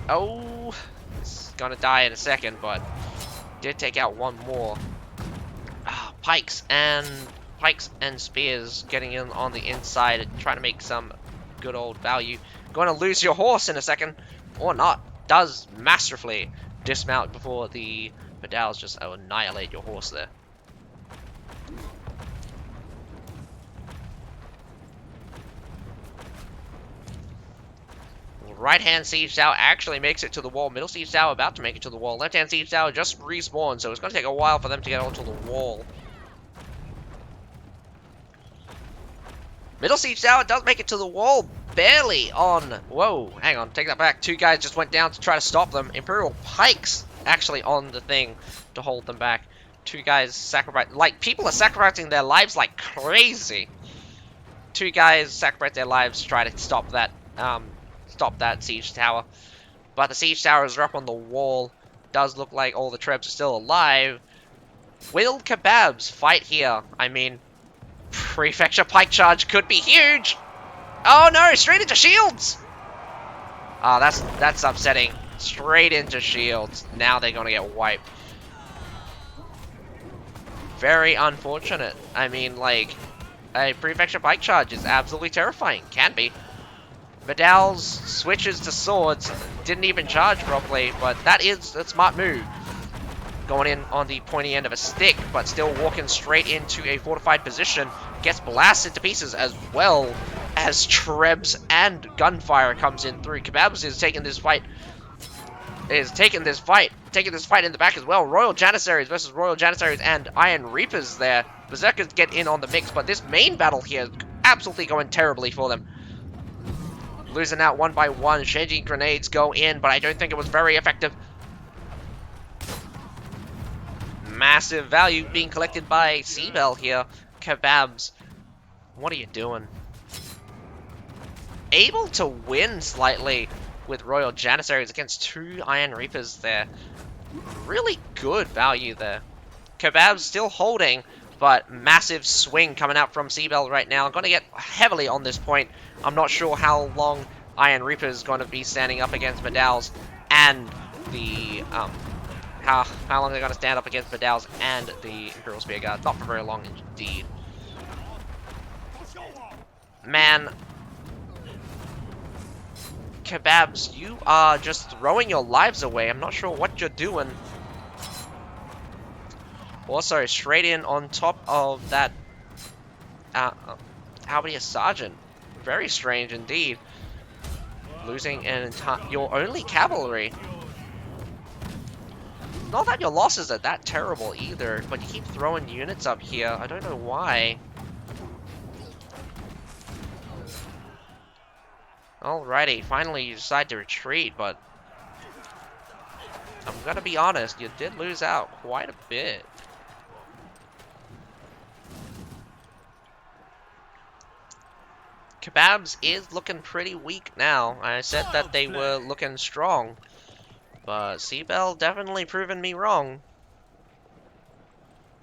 Oh, it's gonna die in a second, but did take out one more. Pikes and spears getting in on the inside and trying to make some good old value. Going to lose your horse in a second, or not. Does masterfully dismount before the medals just annihilate your horse there. Right-hand siege tower actually makes it to the wall. Middle siege tower about to make it to the wall. Left-hand siege tower just respawned, so it's going to take a while for them to get onto the wall. Middle siege tower does make it to the wall, barely on. Whoa, hang on, take that back. Two guys just went down to try to stop them. Imperial pikes actually on the thing to hold them back. Two guys sacrifice, like, people are sacrificing their lives like crazy. Two guys sacrifice their lives to try to stop that siege tower. But the siege towers are up on the wall. Does look like all the Trebs are still alive. Will KEBABS fight here? I mean, Prefecture Pike Charge could be huge! Oh no, straight into shields! Ah, that's upsetting. Straight into shields. Now they're gonna get wiped. Very unfortunate. I mean, like, a Prefecture Pike Charge is absolutely terrifying. Can be. Vidal's switches to swords didn't even charge properly, but that is a smart move. Going in on the pointy end of a stick, but still walking straight into a fortified position. Gets blasted to pieces as well as Trebs and gunfire comes in through. KEBABS is taking this fight. Taking this fight in the back as well. Royal Janissaries versus Royal Janissaries and Iron Reapers there. Berserkers get in on the mix, but this main battle here is absolutely going terribly for them. Losing out one by one. Changing grenades go in, but I don't think it was very effective. Massive value being collected by CBEL here. KEBABS, what are you doing? Able to win slightly with Royal Janissaries against two Iron Reapers there. Really good value there. KEBABS still holding, but massive swing coming out from CBEL right now. I'm going to get heavily on this point. I'm not sure how long Iron Reaper is going to be standing up against Vidal's and the how long they're going to stand up against Vidal's and the Imperial Spear Guard. Not for very long indeed. Man, KEBABS, you are just throwing your lives away. I'm not sure what you're doing. Also, straight in on top of that Albany Sergeant. Very strange indeed. Losing your only cavalry. Not that your losses are that terrible either, but you keep throwing units up here. I don't know why. Alrighty, finally you decide to retreat, but I'm gonna be honest, you did lose out quite a bit. KEBABS is looking pretty weak now. I said that they were looking strong, but CBEL definitely proven me wrong.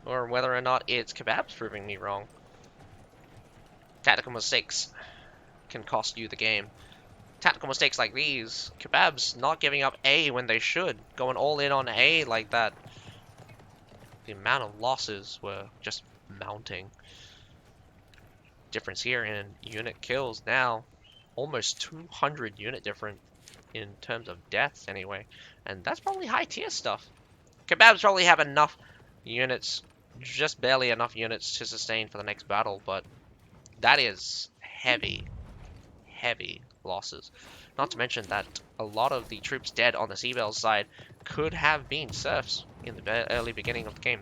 Or whether or not it's KEBABS proving me wrong. Tactical mistakes can cost you the game. Tactical mistakes like these, KEBABS not giving up A when they should, going all in on A like that. The amount of losses were just mounting. Difference here in unit kills now, almost 200 unit different in terms of deaths anyway, and that's probably high tier stuff. KEBABS probably have enough units, just barely enough units to sustain for the next battle, but that is heavy losses. Not to mention that a lot of the troops dead on the CBEL side could have been serfs in the early beginning of the game.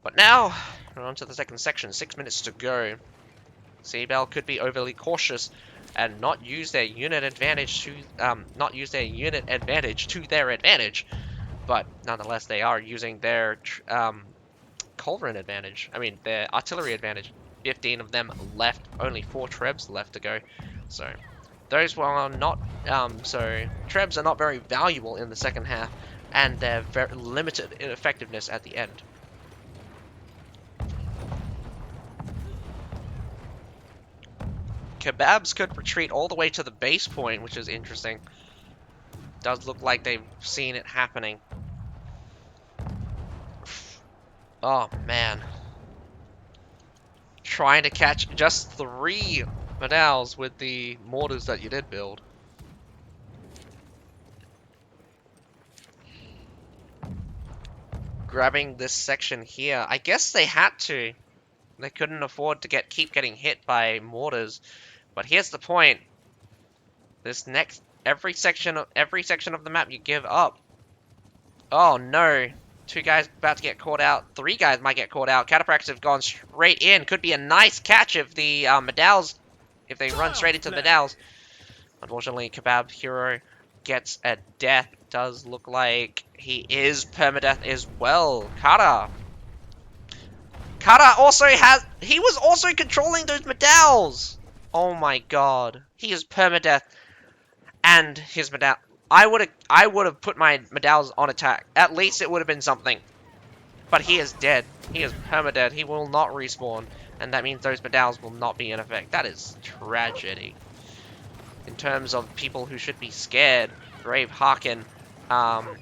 But now, we're on to the second section, 6 minutes to go. CBEL could be overly cautious and not use their unit advantage to their advantage, but nonetheless they are using their culverin advantage. I mean their artillery advantage. 15 of them left, only 4 Trebs left to go. So those are not Trebs are not very valuable in the second half, and they're very limited in effectiveness at the end. KEBABS could retreat all the way to the base point, which is interesting. Does look like they've seen it happening. Oh man. Trying to catch just 3 medals with the mortars that you did build. Grabbing this section here. I guess they had to. They couldn't afford to keep getting hit by mortars. But here's the point. This next every section of the map you give up. Oh no. 2 guys about to get caught out. 3 guys might get caught out. Cataprax have gone straight in. Could be a nice catch if the Medals, if they run straight into the Medals. Unfortunately, Kebab Hero gets a death. Does look like he is permadeath as well. Kara also he was also controlling those Medals. Oh my god. He is permadeath and his Medal. I would have put my Medals on attack. At least it would have been something. But he is dead. He is permadead. He will not respawn. And that means those Medals will not be in effect. That is tragedy. In terms of people who should be scared, Brave Harkin, EJ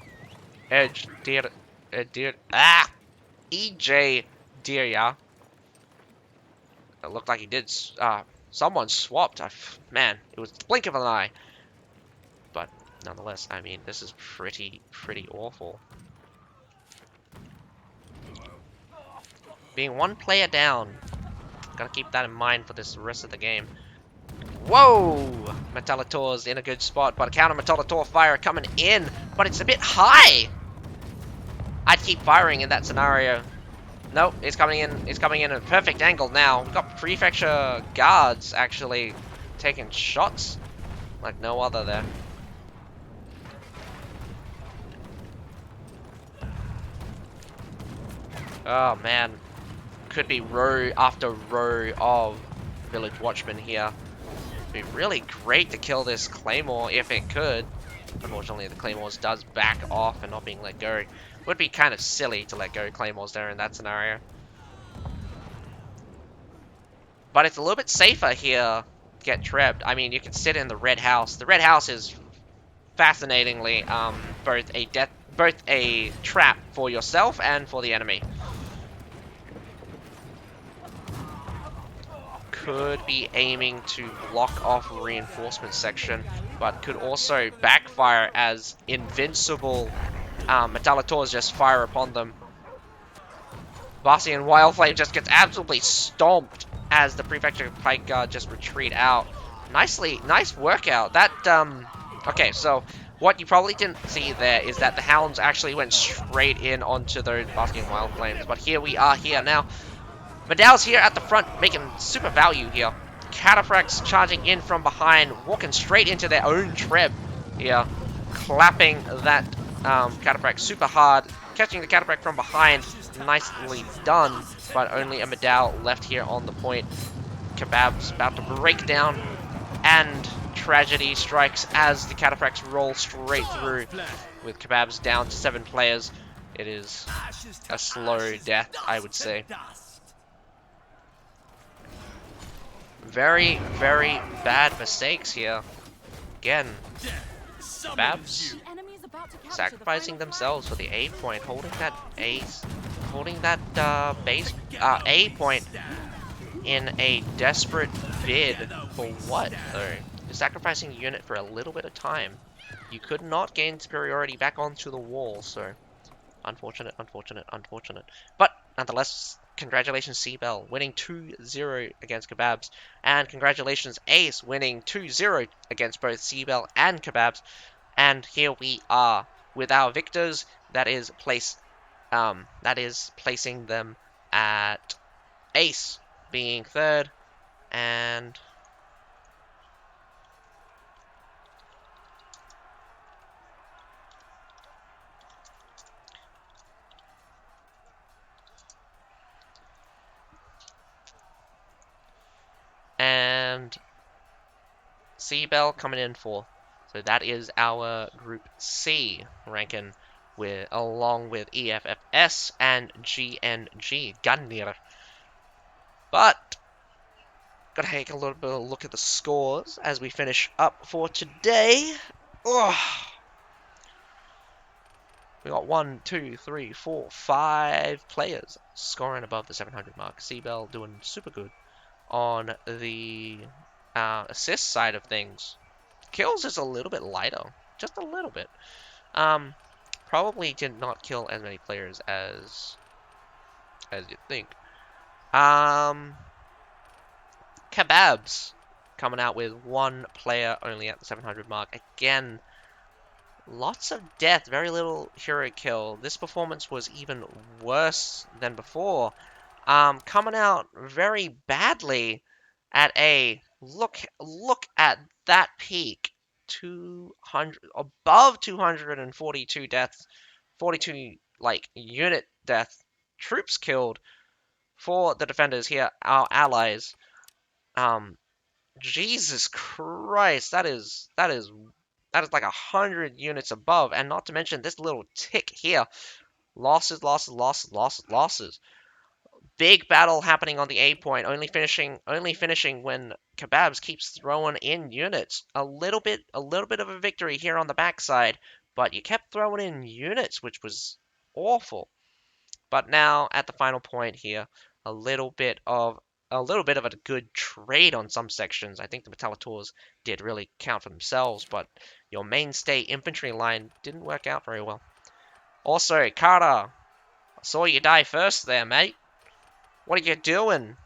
Dirya. It looked like he did, someone swapped. Man, it was the blink of an eye. But nonetheless, I mean, this is pretty awful. Being 1 player down. Gotta keep that in mind for this rest of the game. Whoa! Metallitor's in a good spot, but a counter Metallitor fire coming in, but it's a bit high! I'd keep firing in that scenario. Nope, it's coming in a perfect angle now. We've got Prefecture guards actually taking shots like no other there. Oh man. Could be row after row of Village Watchmen here. It'd be really great to kill this Claymore if it could. Unfortunately, the Claymores does back off and not being let go. Would be kind of silly to let go Claymores there in that scenario. But it's a little bit safer here. Get trapped. I mean, you can sit in the Red House. The Red House is fascinatingly both a trap for yourself and for the enemy. Could be aiming to block off reinforcement section, but could also backfire as invincible Metallitors just fire upon them. Bastion Wildflame just gets absolutely stomped as the Prefecture Pike Guard just retreat out. Nice workout. That, okay, so what you probably didn't see there is that the Hounds actually went straight in onto those Bastion Wildflames, but here we are here now. Medal's here at the front, making super value here. Cataphracts charging in from behind, walking straight into their own treb here. Clapping that Cataphract super hard, catching the Cataphract from behind. Nicely done, but only a Medal left here on the point. KEBABS about to break down, and tragedy strikes as the Cataphracts roll straight through. With KEBABS down to 7 players, it is a slow death, I would say. Very bad mistakes here. Again, KEBABS sacrificing themselves for the A point, holding that base A point in a desperate bid for what though? You're sacrificing a unit for a little bit of time. You could not gain superiority back onto the wall, so unfortunate. But nonetheless, congratulations CBEL winning 2-0 against KEBABS, and congratulations Ace winning 2-0 against both CBEL and KEBABS. And here we are with our victors. That is placing them at Ace being 3rd, and CBEL coming in 4th. So that is our Group C ranking, along with EFFS and GNG, Gungnir. But gotta take a little bit of a look at the scores as we finish up for today. Oh. We got 1, 2, 3, 4, 5 players scoring above the 700 mark. CBEL doing super good on the assist side of things. Kills is a little bit lighter, just a little bit. Probably did not kill as many players as you'd think. KEBABS coming out with one player only at the 700 mark. Again, lots of death, very little hero kill. This performance was even worse than before. Coming out very badly at A. Look at that peak. 200 above 242 deaths, 42 like unit death, troops killed for the defenders here, our allies. Um, Jesus Christ, that is like 100 units above, and not to mention this little tick here. Losses, losses, losses, losses, losses. Big battle happening on the A point, only finishing when KEBABS keeps throwing in units. A little bit of a victory here on the backside, but you kept throwing in units, which was awful. But now at the final point here, a little bit of a good trade on some sections. I think the Metallators did really count for themselves, but your mainstay infantry line didn't work out very well. Also, Carter, I saw you die first there, mate. What are you doing?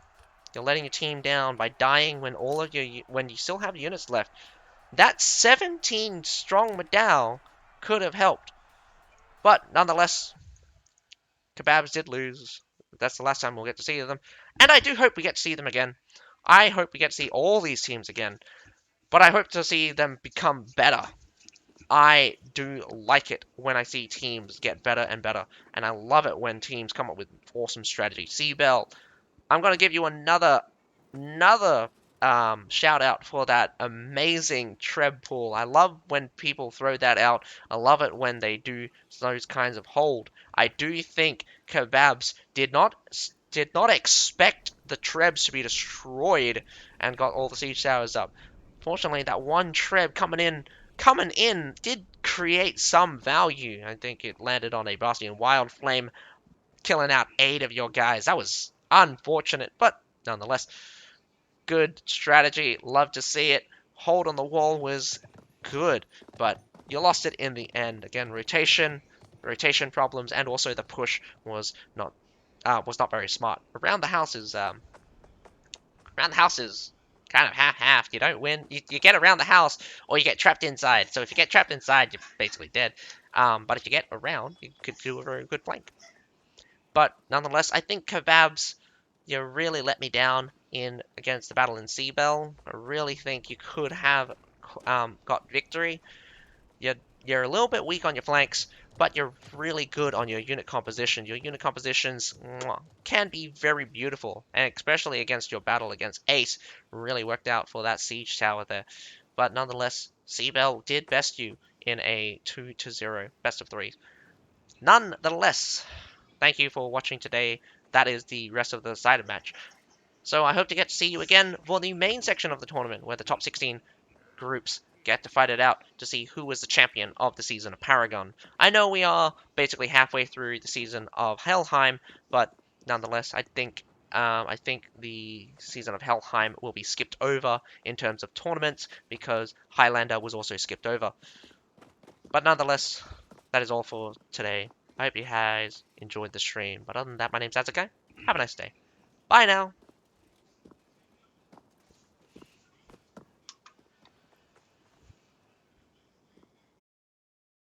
You're letting your team down by dying when you still have units left. That 17 strong Medal could have helped, but nonetheless, KEBABS did lose. That's the last time we'll get to see them, and I do hope we get to see them again. I hope we get to see all these teams again, but I hope to see them become better. I do like it when I see teams get better and better, and I love it when teams come up with awesome strategy. CBEL, I'm gonna give you another shout out for that amazing Treb pool. I love when people throw that out. I love it when they do those kinds of hold. I do think KEBABS did not expect the Trebs to be destroyed and got all the siege towers up. Fortunately, that one Treb coming in did create some value. I think it landed on a Bastion Wild Flame, killing out 8 of your guys. That was unfortunate, but nonetheless, good strategy. Love to see it. Hold on the wall was good, but you lost it in the end. Again, rotation problems, and also the push was not very smart. Around the house is kind of half-half. You don't win. You get around the house, or you get trapped inside. So if you get trapped inside, you're basically dead. But if you get around, you could do a very good flank. But nonetheless, I think KEBABS, you really let me down in against the battle in CBEL. I really think you could have got victory. You're a little bit weak on your flanks, but you're really good on your unit composition. Your unit compositions can be very beautiful, and especially against your battle against Ace, really worked out for that siege tower there. But nonetheless, CBEL did best you in a 2-0 best of 3. Nonetheless, thank you for watching today. That is the rest of the decided match. So I hope to get to see you again for the main section of the tournament, where the top 16 groups get to fight it out to see who is the champion of the season of Paragon. I know we are basically halfway through the season of Helheim, but nonetheless, I think the season of Helheim will be skipped over in terms of tournaments because Highlander was also skipped over. But nonetheless, that is all for today. I hope you guys enjoyed the stream. But other than that, my name's Azukai. Have a nice day. Bye now.